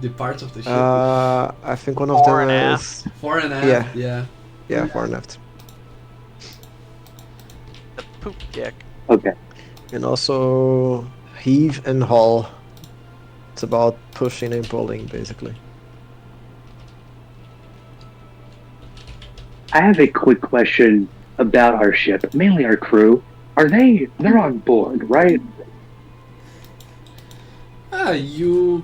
the parts of the ship. I think one of Fore them and is Fore and aft. yeah. Yeah. yeah, fore and aft, The poop deck. Okay. and also heave and haul. It's about pushing and pulling, basically. I have a quick question about our ship, mainly our crew. They're on board, right? We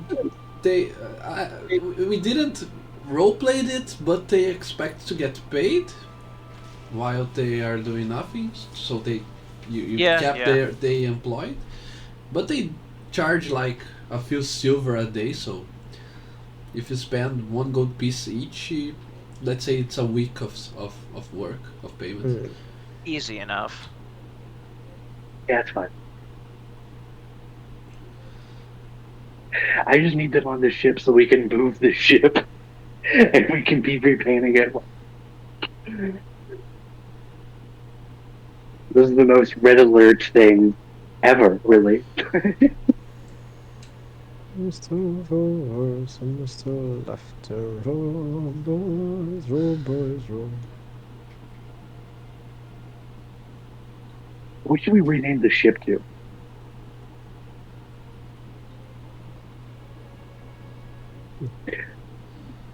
didn't roleplayed it, but they expect to get paid while they are doing nothing. So you Yeah, kept yeah. they employed, but they charge like a few silver a day. So if you spend one gold piece each, let's say it's a week of work of payment. Hmm. Easy enough. Yeah, it's fine. I just need them on the ship so we can move the ship and we can be repainting it. This is the most red alert thing ever, really. Mr. Force and Mr. Left, roll, boys, roll. What should we rename the ship to?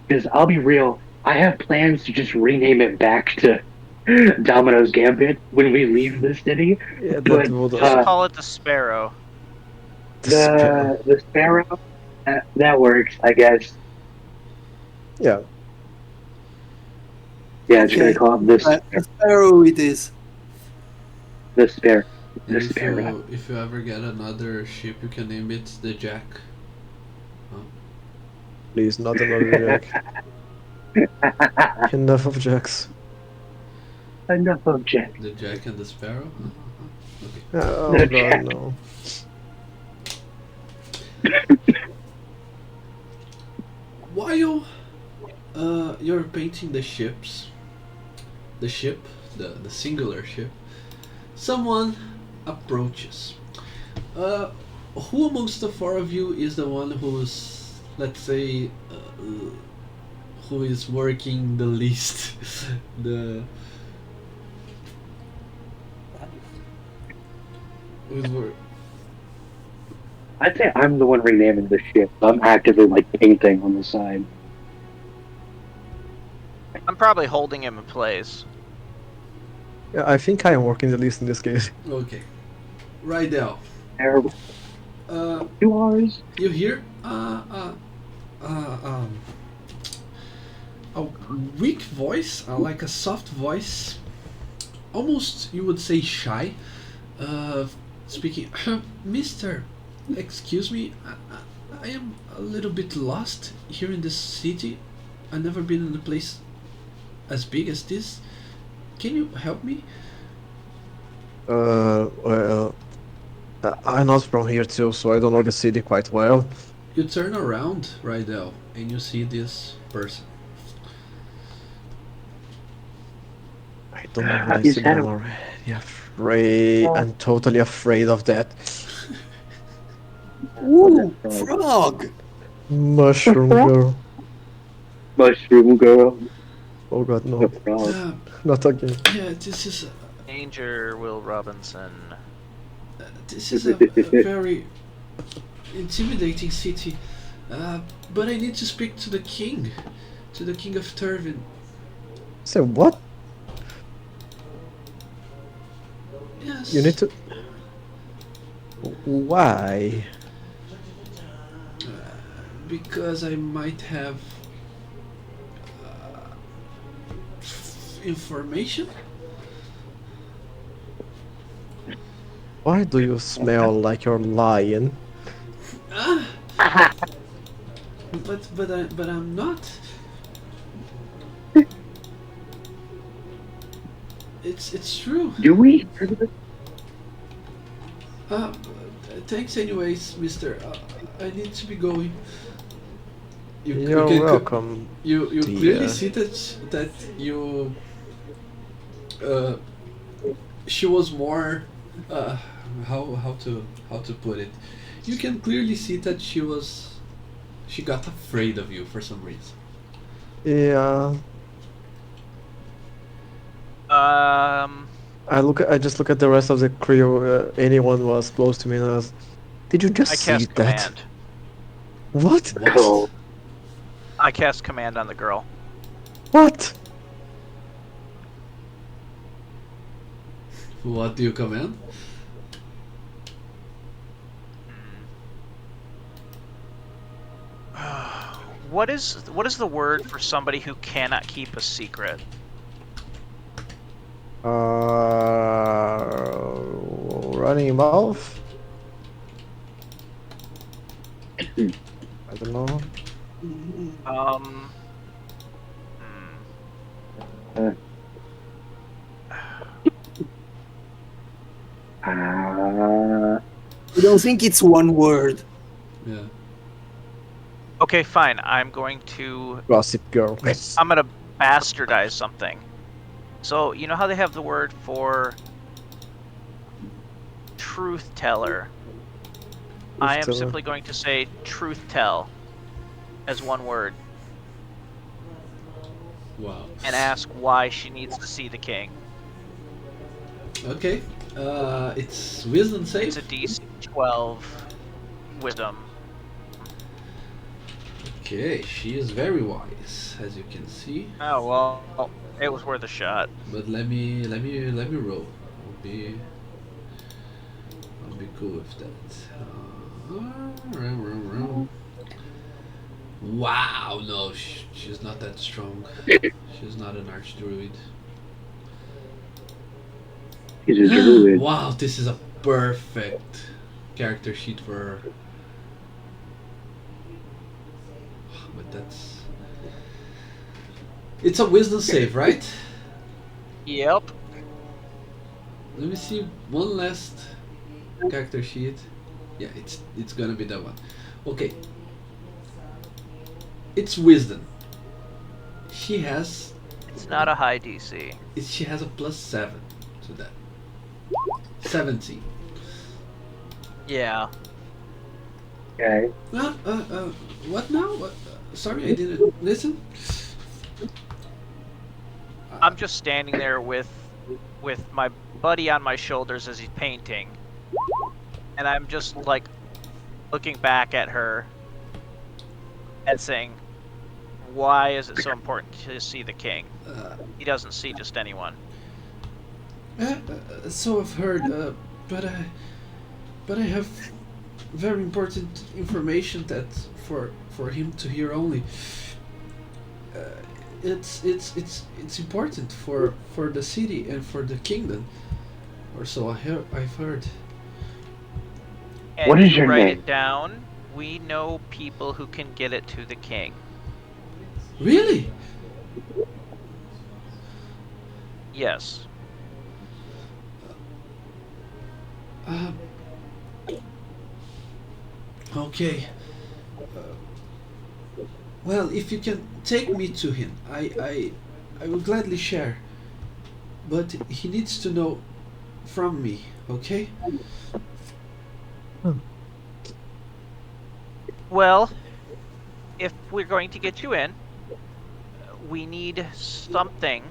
Because I'll be real, I have plans to just rename it back to Domino's Gambit when we leave the city. Yeah, But that would Just call it the Sparrow. despair. the Sparrow, that works, I guess. Yeah, Yeah, just gonna call it The Sparrow it is. the Spare. And The Sparrow. if you ever get another ship, you can name it the Jack. please, not another Jack. Enough of Jacks. Enough of Jack. The Jack and the Sparrow. Okay. Oh The god, Jack. no. While you're painting the ship, the singular ship, someone approaches. Who amongst the four of you is the one who's, let's say, who is working the least? Who's work? I'd say I'm the one renaming the ship. I'm actively like painting on the side. I'm probably holding him in place. Yeah, I think I am working the least in this case. Okay, Rydell. Terrible. Uh, 2 hours. you hear a weak voice, like a soft voice, almost you would say shy, speaking. Mister, excuse me, I am a little bit lost here in this city. I've never been in a place as big as this. Can you help me? Well, I'm not from here too, so I don't know the city quite well. You turn around, Rydell, and you see this person. I don't know what I He's see, had but I'm a- already afraid. I'm totally afraid of that. Ooh, frog! Mushroom girl. Mushroom girl. Oh god, no. The frog. Not again. Yeah, this is Danger, Will Robinson. a very intimidating city, but I need to speak to the king of Turvin. Say what? Yes. You need to. Why? Because I might have information? Why do you smell like you're lying? Ah, but I'm not. It's true. Do we? Thanks anyways, Mister. I need to be going. You're welcome. You dear. clearly see that you. She was more. How to put it? You can clearly see that she got afraid of you for some reason. Yeah. I just look at the rest of the crew. Anyone was close to me, and I was, did you just I see cast that? command. What? Cool. I cast command on the girl. What? What do you command? What is the word for somebody who cannot keep a secret? Running mouth? I don't know. Um. I don't think it's one word. Yeah. Okay, fine. I'm going to Gossip girl. bastardize something. So you know how they have the word for truth teller. I am teller. simply going to say truth tell as one word Wow. and ask why she needs to see the king. Okay. It's wisdom It's save. a DC 12 wisdom. Okay, she is very wise, as you can see. Oh well, it was worth a shot. But let me roll. I'll be cool with that. Wow, no, she's not that strong. She's not an archdruid. He's a druid. Wow, this is a perfect character sheet for her. But that's. It's a wisdom save, right? Yep. Let me see one last character sheet. Yeah, it's gonna be that one. Okay. It's wisdom. She has It's not a high DC. she has a +7 to that. 17. Yeah. Okay. What now? What? Sorry, I didn't listen. I'm just standing there with my buddy on my shoulders as he's painting, and I'm just like looking back at her and saying, "Why is it so important to see the king? He doesn't see just anyone." So I've heard, but I have very important information that for him to hear only. It's important for the city and for the kingdom, or so I've heard. And What is you your write name? it down. We know people who can get it to the king. Really? Yes. Uh, okay. Well, if you can take me to him, I will gladly share. But he needs to know from me, okay? Well, if we're going to get you in, we need something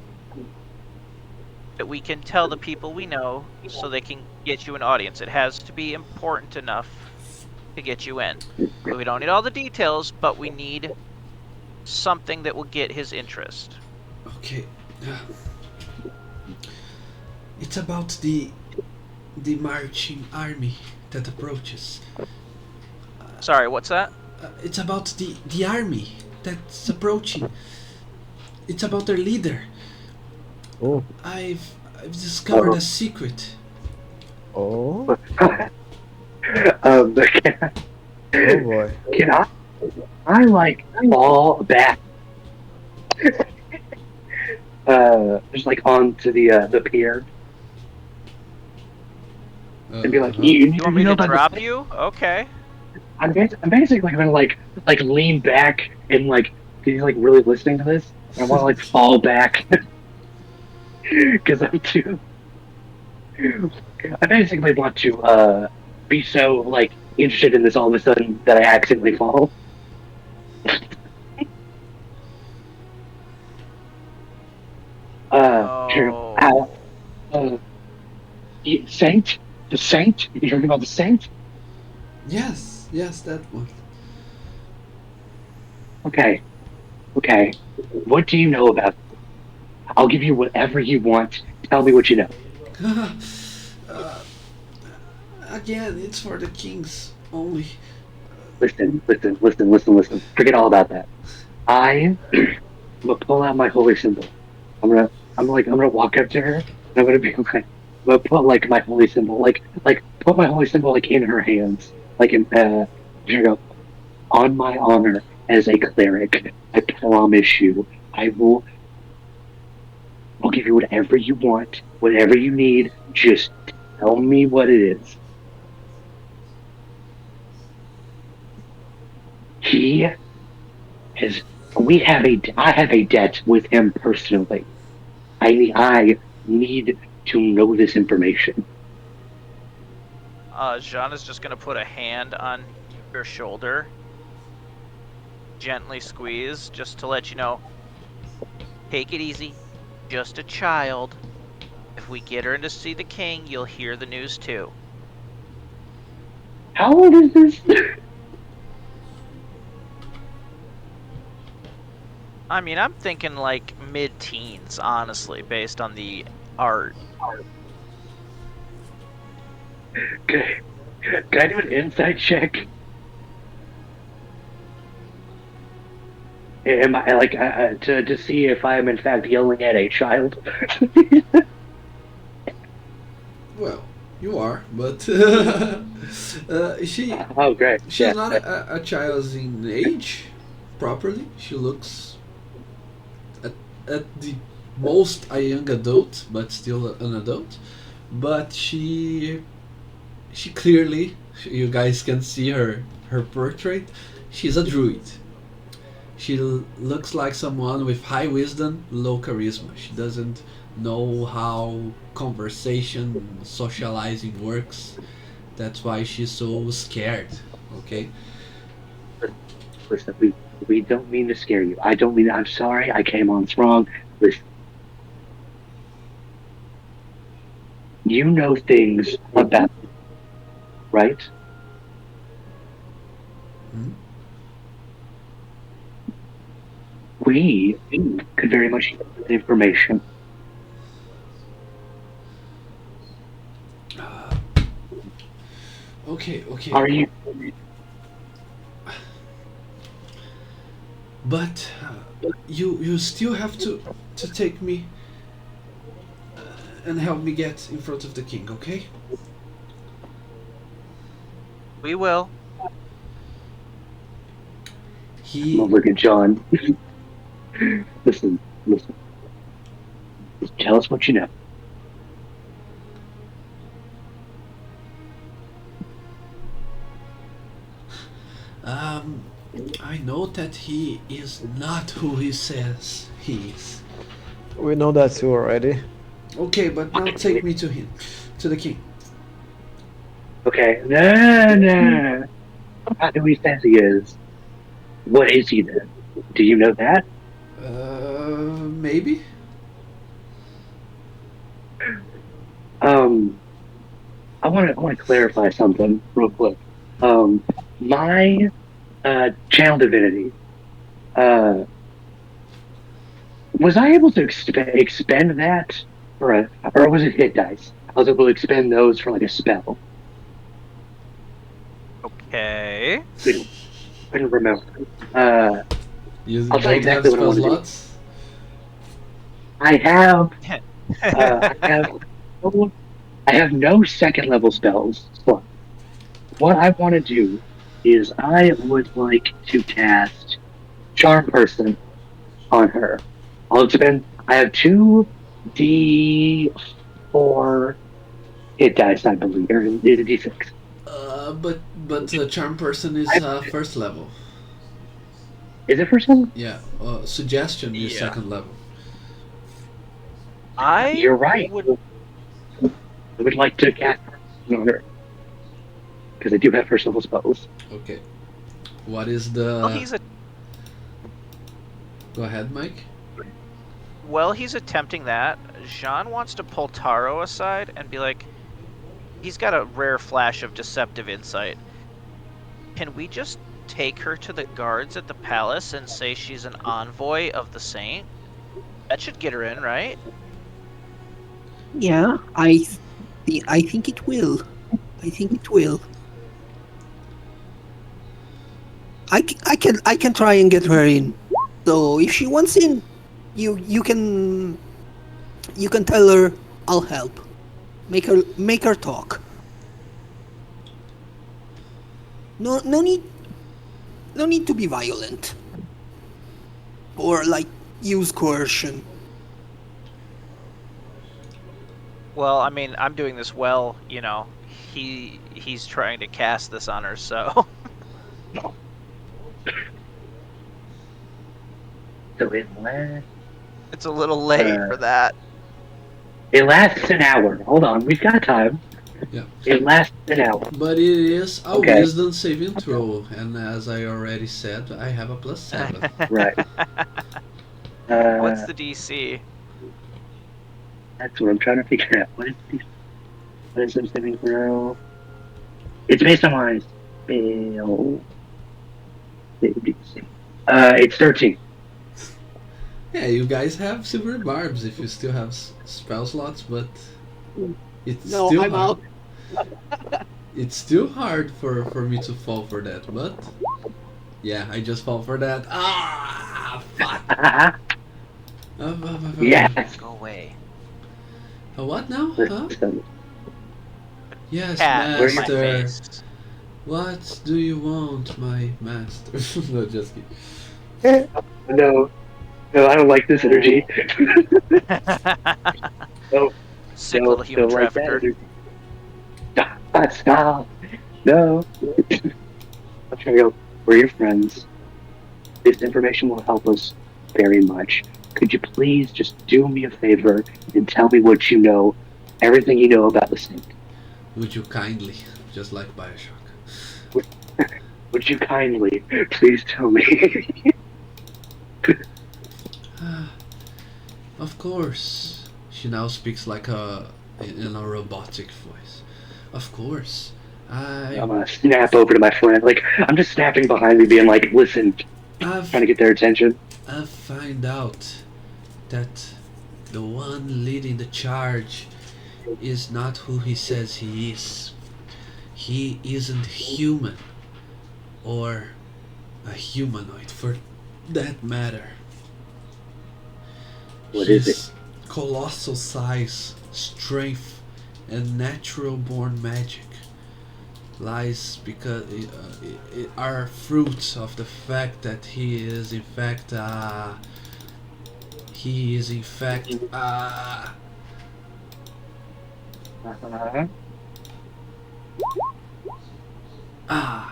that we can tell the people we know so they can get you an audience. It has to be important enough to get you in. We don't need all the details, but we need something that will get his interest. Okay. It's about the marching army that approaches. Sorry, what's that? It's about the army that's approaching. It's about their leader. Oh. I've discovered a secret. Oh. um, Oh boy. can I like fall back, just like onto the pier and be like, Uh-huh. You want me know to about drop this? you? Okay. I'm basically gonna like lean back and like be like really listening to this. I want to like fall back because I'm too. I basically want to be so like interested in this all of a sudden that I accidentally fall. Sure. Oh. Uh, Saint, the Saint. You heard about the Saint? Yes, yes, that one. Okay, okay. What do you know about? I'll give you whatever you want. Tell me what you know. uh, again, it's for the kings only. Listen. Forget all about that. I'm gonna pull out my holy symbol. I'm gonna, I'm gonna walk up to her and I'm gonna be like, I'm gonna put like my holy symbol, put my holy symbol like in her hands, like in, here you go. On my honor as a cleric, I promise you, I'll give you whatever you want, whatever you need. Just tell me what it is. He has, I have a debt with him personally. I need to know this information. Jean is just gonna put a hand on your shoulder, gently squeeze, just to let you know. Take it easy. Just a child. If we get her in to see the king, you'll hear the news too. How old is this? I mean, I'm thinking like mid-teens, honestly, based on the art. Can I do an insight check? Am I like to see if I am in fact yelling at a child? Well, you are, but Oh, great. she's Yeah. not a child in age properly. She looks at, at the most a young adult, but still an adult. But she clearly, you guys can see her portrait. She's a druid. She looks like someone with high wisdom, low charisma. She doesn't know how conversation, socializing works. That's why she's so scared. Okay. Listen, we don't mean to scare you. I don't mean. I'm sorry. I came on strong. Listen, you know things about, right? Hmm? We could very much use that information. Uh, okay. Okay. Are you? But you still have to take me and help me get in front of the king. Okay. We will. I'm gonna He look at John. Listen. Just tell us what you know. um I know that he is not who he says he is. We know that too already. Okay, but now take me to him, to the king. Okay. No. Not who he says he is. What is he then? Do you know that? Maybe. Um, I want to clarify something real quick. My channel divinity. Was I able to expend that or was it hit dice? I was able to expend those for like a spell. Okay. I don't remember. You I'll tell you don't have exactly what I spell want to do. slots. I have no, I have no second level spells, but what I want to do is I would like to cast Charm Person on her. I'll spend. I have 2d4 hit dice, I believe, or is it d6? But charm person is first level. Is it first level? Yeah. Suggestion is Yeah. second level. You're right. I would like to cast Person on her because I do have first level spells. Okay. What is the? Well, he's a Go ahead, Mike. While he's attempting that, Jean wants to pull Taro aside and be like, he's got a rare flash of deceptive insight. Can we just take her to the guards at the palace and say she's an envoy of the saint? That should get her in, right? Yeah, I think it will. I think it will. I can try and get her in. So if she wants in, you can tell her I'll help. Make her talk. No need to be violent or like use coercion. Well, I mean, I'm doing this well, you know. He's trying to cast this on her, so So it's a little late for that. it lasts an hour. Hold on, we've got time. Yeah. It lasts an hour. But it is a Okay. wisdom saving throw, and as I already said, I have a +7. Right. What's the DC? That's what I'm trying to figure out. What is the saving throw? It's based on my spell. It's 13. Yeah, you guys have silver barbs if you still have spell slots, but it's No, still I'm hard. out. It's still hard for me to fall for that, but yeah, I just fall for that. Ah, fuck. Yes. Go away. What now? Huh? Yes, Cat in my master. face. What do you want, my master? No, just kidding. No, I don't like this energy. No, Sick no, little human don't like that trafficker. energy. Stop. No. I'm trying to go. We're your friends. This information will help us very much. Could you please just do me a favor and tell me what you know, everything you know about the saint? Would you kindly, just like Bioshock? Would you kindly please tell me? Of course. She now speaks like in a robotic voice. Of course. I'm gonna snap over to my friend. Like, I'm just snapping behind me, being like, listen, I've trying to get their attention. find out that the one leading the charge is not who he says he is. He isn't human, or a humanoid for that matter. What is His colossal size, strength, and natural born magic lies because are fruits of the fact that he is in fact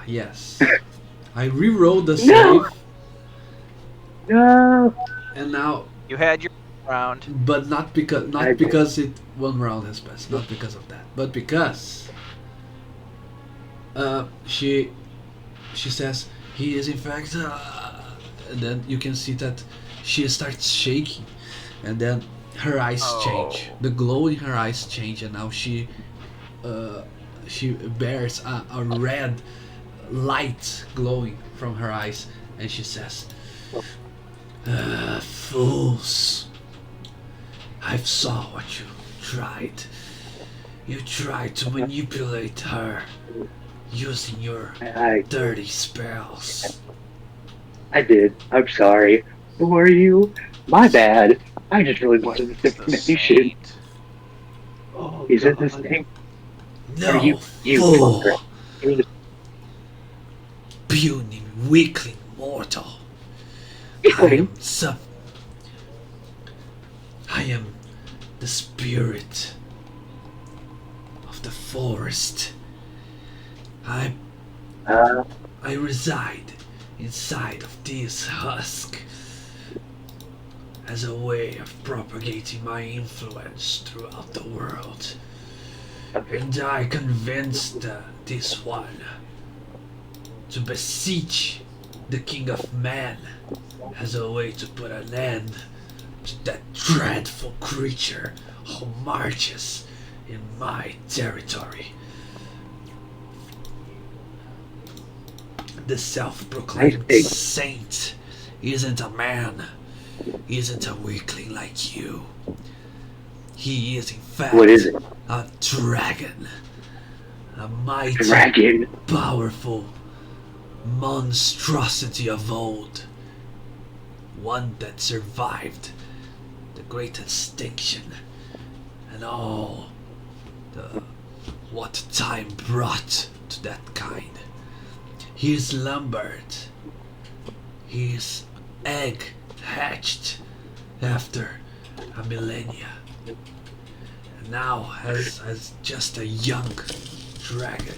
yes. I rerolled the No! save No. and now, You had your round. but not I- because it one round has passed, not because of that, but because she says he is in fact and then you can see that she starts shaking, and then her eyes change, the glow in her eyes change, and now she bears a red light glowing from her eyes, and she says, fools, I've saw what you tried. You tried to manipulate her using your I dirty spells. did. I'm sorry. Who are you? My bad. I just really wanted this It's the information. saint. Oh, is it the same? Are No, you fool! fucker? You're the Puny weakling mortal. I thing. am some. I am the spirit of the forest. I Uh, I reside inside of this husk as a way of propagating my influence throughout the world. And I convinced this one to beseech the King of Men as a way to put an end to that dreadful creature who marches in my territory. The self-proclaimed Nice. saint isn't a man, isn't a weakling like you. He is in fact What is it? a dragon, a mighty, Dragon. powerful monstrosity of old, one that survived the great extinction and all the what time brought to that kind. He slumbered, his egg hatched after a millennia, and now as just a young dragon,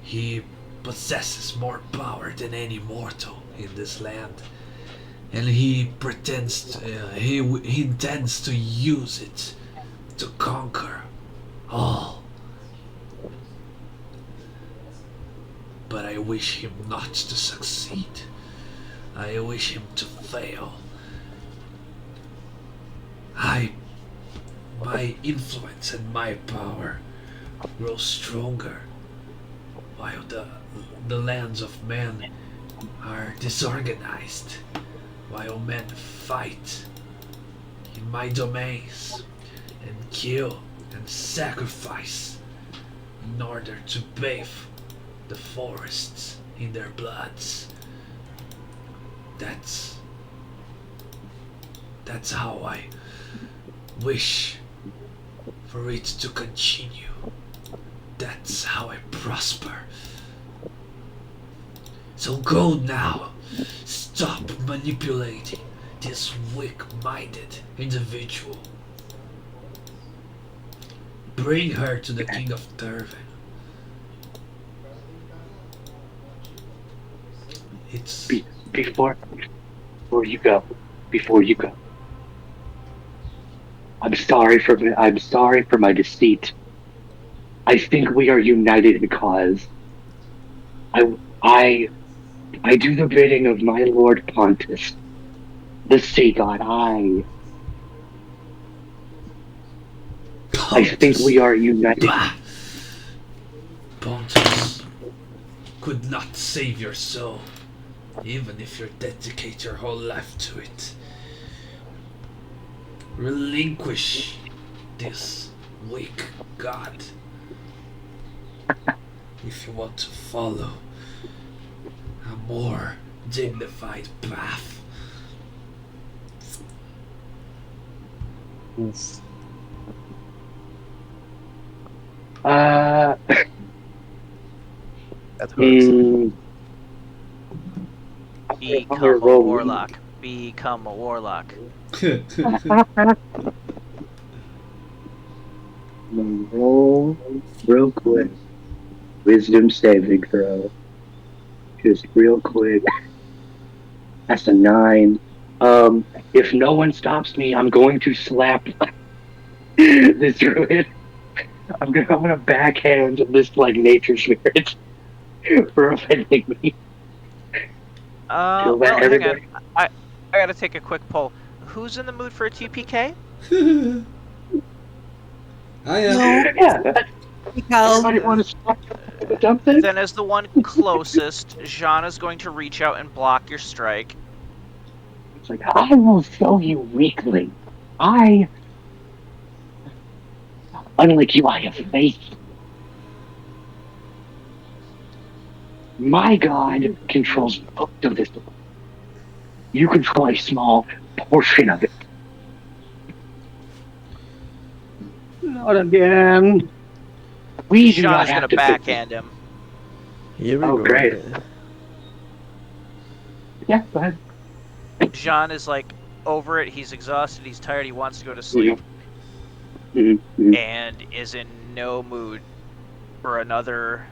he possesses more power than any mortal in this land, and he pretends he intends to use it to conquer all. But I wish him not to succeed. I wish him to fail. My influence and my power grow stronger while the lands of men are disorganized, while men fight in my domains and kill and sacrifice in order to bathe the forests in their bloods. That's how I wish for it to continue. That's how I prosper. So go now. Stop manipulating this weak-minded individual. Bring her to the King of Turvan. It's Before you go, before you go, I'm sorry for my deceit. I think we are united because I I I do the bidding of my Lord Pontus, the sea god. I think Pontus. we are united. Bah! Pontus could not save your soul, even if you dedicate your whole life to it. Relinquish this weak god if you want to follow a more dignified path. Yes. Uh, That hurts. mm, Become I'll a roll. warlock. Become a warlock. Roll real quick. Wisdom saving throw. Just real quick. That's a 9. If no one stops me, I'm going to slap this druid. I'm gonna backhand this like nature spirit for offending me. To Well, let hang on. everybody. I gotta take a quick poll. Who's in the mood for a TPK? I am. No, Yeah, everybody Mikhail. want to stop something? Then, as the one closest, Jean is going to reach out and block your strike. It's like I will show you weakling. Unlike you, I have faith. My God controls most of this. You control a small portion of it. Not again. We do Sean not is going have to to fix it. backhand him. Here we Oh, go great. again. Yeah, go ahead. Jean is like over it. He's exhausted. He's tired. He wants to go to sleep, and is in no mood for another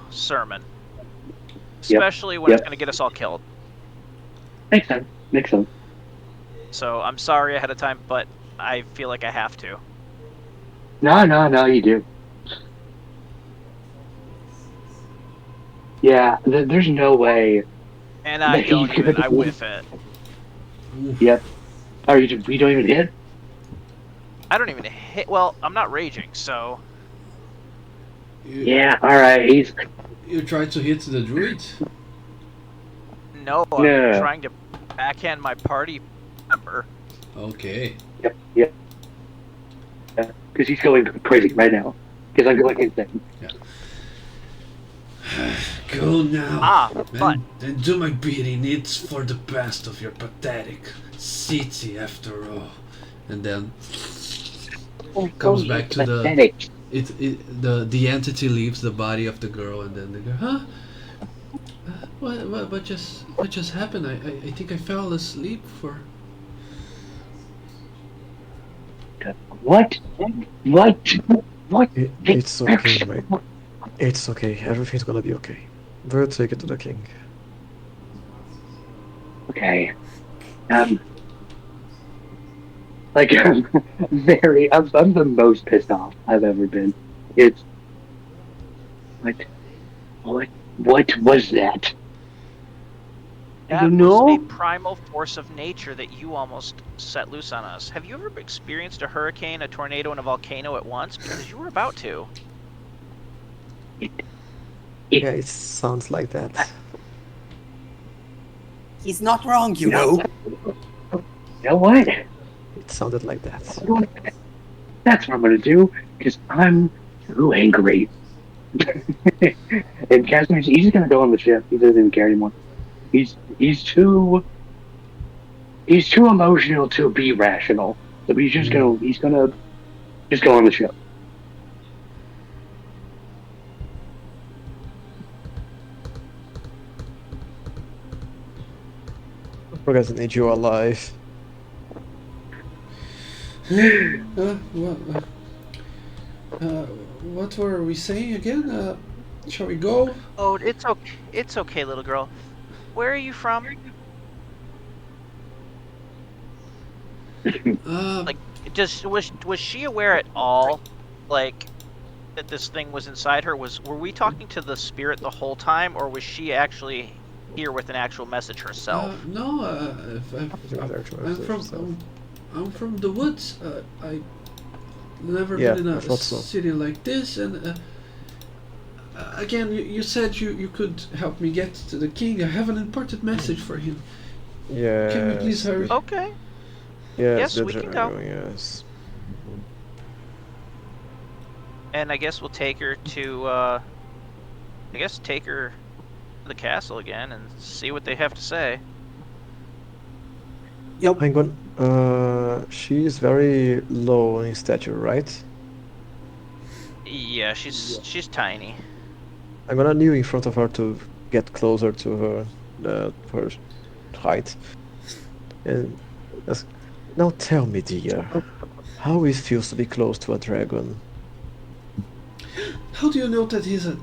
sermon, especially when it's going to get us all killed. Makes sense. Makes sense. So I'm sorry ahead of time, but I feel like I have to. No, you do. Yeah, there's no way. And I that don't you even. could- I whiff it. Yep. Oh, you don't even hit? I don't even hit. Well, I'm not raging, so Yeah, alright. You tried to hit the druid? no. I'm Yeah. trying to backhand my party member. Okay. Yep. Because he's going crazy right now. Because I'm going insane. Go now. Ah, but and do my bidding. It's for the best of your pathetic city, after all. And then comes back to pathetic. the entity leaves the body of the girl, and then the girl, huh? What just happened? I think I fell asleep for. What? It's okay, mate. It's okay. Everything's gonna be okay. We'll take it to the king. Okay. Like, I'm the most pissed off I've ever been. It's what was that? that You was know? a primal force of nature that you almost set loose on us. Have you ever experienced a hurricane, a tornado, and a volcano at once? Because you were about to. Yeah, it sounds like that. He's not wrong, you know. You know what? It sounded like that. That's what I'm gonna do, because I'm too angry. And Casimir's, he's just gonna go on the ship. He doesn't even care anymore. He's too emotional to be rational. So he's gonna just go on the ship. We're gonna need you alive. What were we saying again? Shall we go? Oh, it's okay. It's okay, little girl. Where are you from? Like, was she aware at all, like, that this thing was inside her? Were we talking to the spirit the whole time, or was she actually here with an actual message herself? No, I'm from the woods. I never Yeah, been in I a thought so. city like this, and again, you said you could help me get to the king. I have an important message for him. Yeah. Can we please hurry? Okay. Yes, Yes, we can go. Yes. And I guess we'll take her to, take her to the castle again and see what they have to say. Yep. Hang on. She is very low in stature, right? Yeah, she's tiny. I'm gonna kneel in front of her to get closer to her height. And ask, now tell me, dear, how it feels to be close to a dragon. How do you know that he's a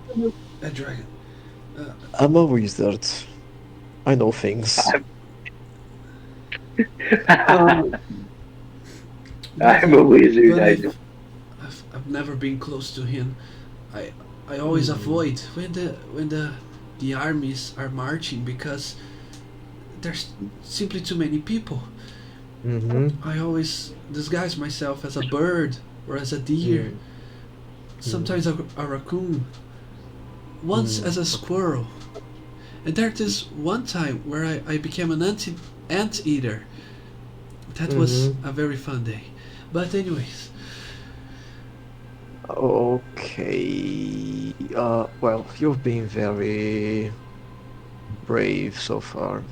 dragon? I'm a wizard. I know things. I'm a wizard. But I know. I've never been close to him. I always avoid when the armies are marching because there's simply too many people. Mm-hmm. I always disguise myself as a bird or as a deer. Sometimes a raccoon. Once as a squirrel. And there is one time where I became an ant-eater. That was a very fun day. But anyways. Okay. Well, you've been very brave so far.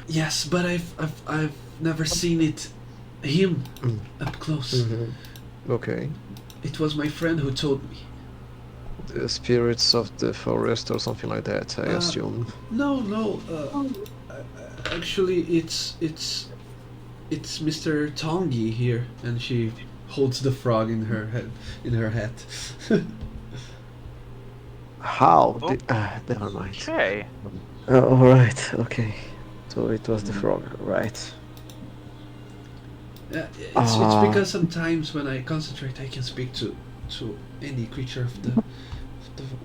Yes, but I've never seen it him Mm. up close. Okay. It was my friend who told me. The spirits of the forest or something like that, I assume. No, no. Actually, it's Mr. Tongi here, and she holds the frog in her head, in her hat. How? Oh. Never mind. Okay. Alright, okay. So it was the frog, right. It's because sometimes when I concentrate, I can speak to any creature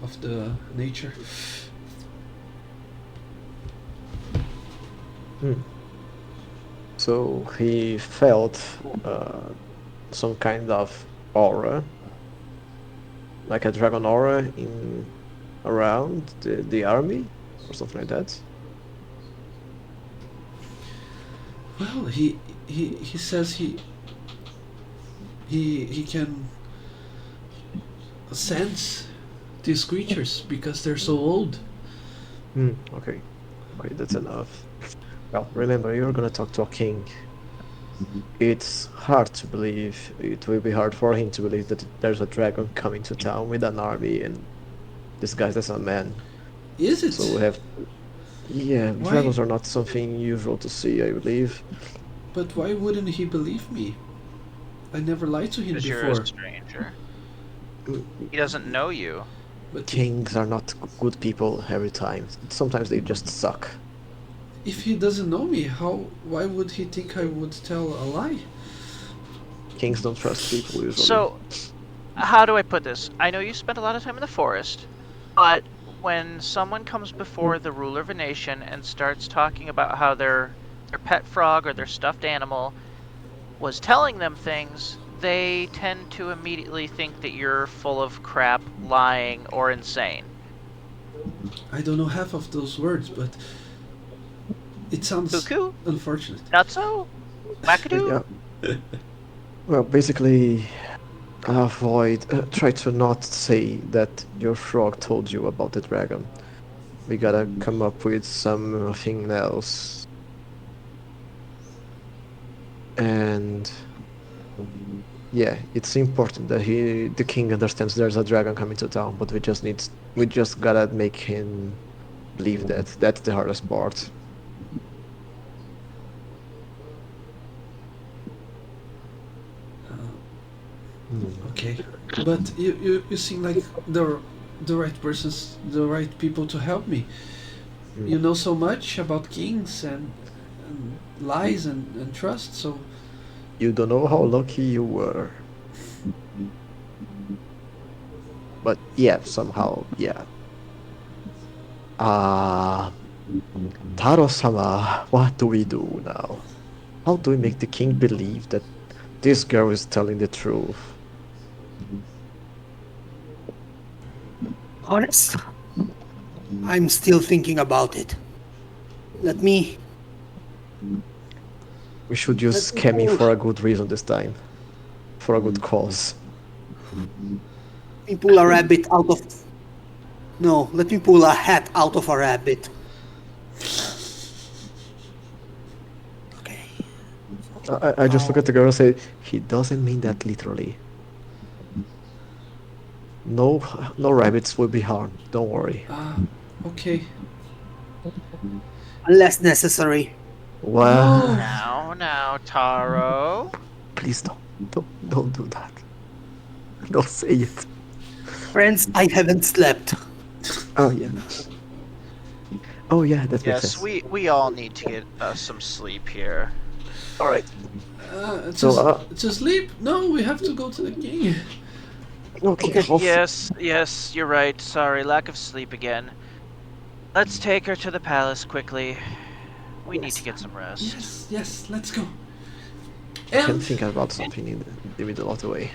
of the nature. So he felt some kind of aura, like a dragon aura in around the army or something like that. Well, he says he can sense these creatures because they're so old. Okay. Okay, that's enough. Well, remember, you're gonna talk to a king. It's hard to believe, it will be hard for him to believe that there's a dragon coming to town with an army and disguised as a man. Is it? So we have... Yeah, Why? dragons are not something usual to see, I believe. But why wouldn't he believe me? I never lied to him Because you're before. a stranger. He doesn't know you. But Kings are not good people every time. Sometimes they just suck. if he doesn't know me, why would he think I would tell a lie? Kings don't trust people usually. So, how do I put this? I know you spent a lot of time in the forest, but when someone comes before the ruler of a nation and starts talking about how their pet frog or their stuffed animal was telling them things, they tend to immediately think that you're full of crap, lying, or insane. I don't know half of those words, but it sounds Cuckoo? unfortunate. Nutso? Wackadoo? Yeah. Well, basically, try to not say that your frog told you about the dragon. We gotta come up with something else. And yeah, it's important that the king understands there's a dragon coming to town, but we just gotta make him believe that. That's the hardest part. Okay, but you seem like the right persons, the right people to help me. You know so much about kings and lies and trust, so You don't know how lucky you were. But yeah, somehow, yeah. Taro-sama, what do we do now? How do we make the king believe that this girl is telling the truth? Honest, I'm still thinking about it. Let me. We should use scamming for a good reason this time. For a good cause. Let me pull a rabbit out of. No, let me pull a hat out of a rabbit. Okay. I just look at the girl and say, he doesn't mean that literally. No rabbits will be harmed, don't worry. okay. Unless necessary. Well, Now, Taro. please don't do that. Don't say it. Friends, I haven't slept. Oh yeah. Oh yeah, that makes Yes, sense. we all need to get some sleep here. Alright. To sleep? No, we have to go to the king. Okay. Yes, you're right. Sorry, lack of sleep again. Let's take her to the palace quickly. We need to get some rest. Yes, let's go. I can And think about something in the middle of the way.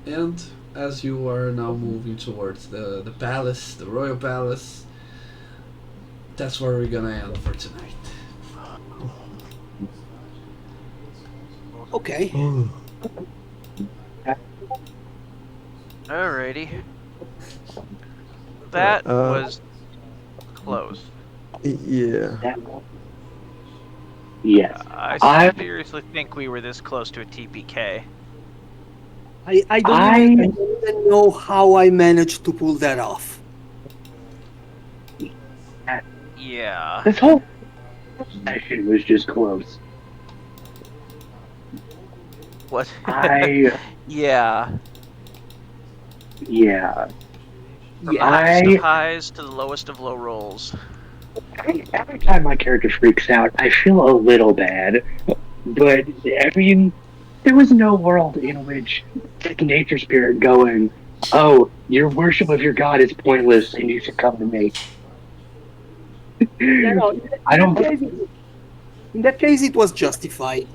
and as you are now moving towards the palace, the royal palace, that's where we're gonna end for tonight. Okay. Alrighty. That was close. Yeah. Yes. I I seriously think we were this close to a TPK. I I don't even know how I managed to pull that off. Yeah. this whole session was just close. What? I Yeah. yeah. From the Yeah. highest of I highs to the lowest of low rolls. every time my character freaks out, I feel a little bad. But I mean, there was no world in which nature spirit going, "Oh, your worship of your god is pointless, and you should come to me." Yeah, no, I don't. in that case, it was justified.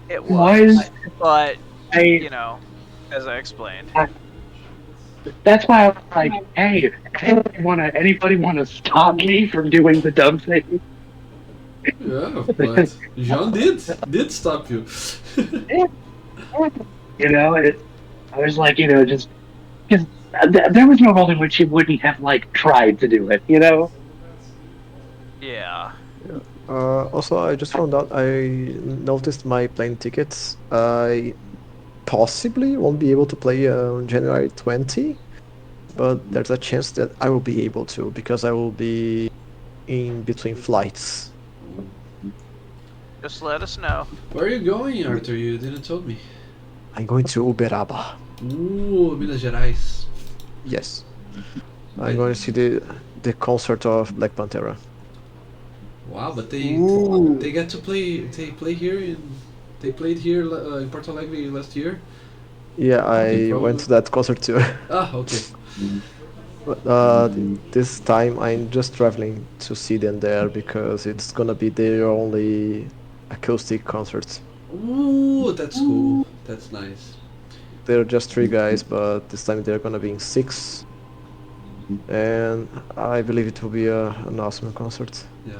It Was was. But, I, you know, as I explained. I? That's why I was like, "Hey, anybody wanna stop me from doing the dumb thing?" Yeah, but Jean did stop you. You know, I was like, just because there was no world in which he wouldn't have like tried to do it. Yeah. Yeah. Also, I just found out I noticed my plane tickets. I possibly won't be able to play on January 20, but there's a chance that I will be able to because I will be in between flights. Just let us know. Where are you going, Arthur? You didn't tell me. I'm going to Uberaba. Minas Gerais. Yes, I'm I, going to see the concert of Black Pantera. wow, but Ooh. they get to play. They play here in. They played here in Porto Alegre last year. Yeah, Okay, I went probably. to that concert too. Ah, okay. But this time I'm just traveling to see them there because it's gonna be their only acoustic concert. Ooh, that's cool. That's nice. They're just three guys, but this time they're gonna be in six, and I believe it will be an awesome concert. Yeah.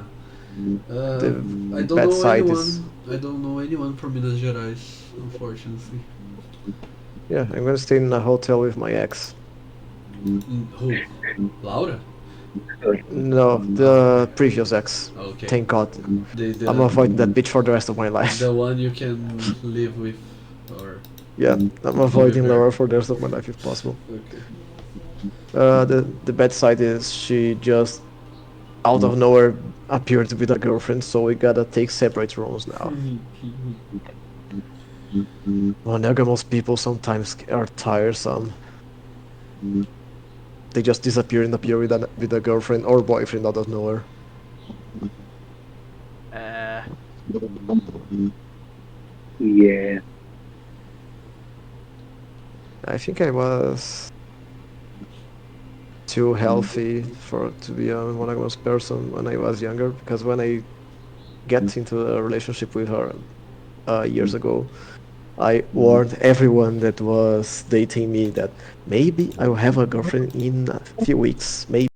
The I don't bad know side is, anyone. I don't know anyone from Minas Gerais, unfortunately. yeah, I'm gonna stay in a hotel with my ex. Who? Laura? No, Oh, the previous ex. okay. Thank God. I'm The avoiding that bitch for the rest of my life. the one you can live with, or Yeah, I'm live with avoiding her. Laura for the rest of my life if possible. Okay. The bad side is she just out of nowhere appeared with a girlfriend, so we gotta take separate rooms now. Monogamous people sometimes are tiresome. They just disappear and appear with a girlfriend or boyfriend out of nowhere. Uh, Yeah. I think I was too healthy for to be a monogamous person when I was younger because when I get into a relationship with her years ago, I warned everyone that was dating me that maybe I will have a girlfriend in a few weeks, maybe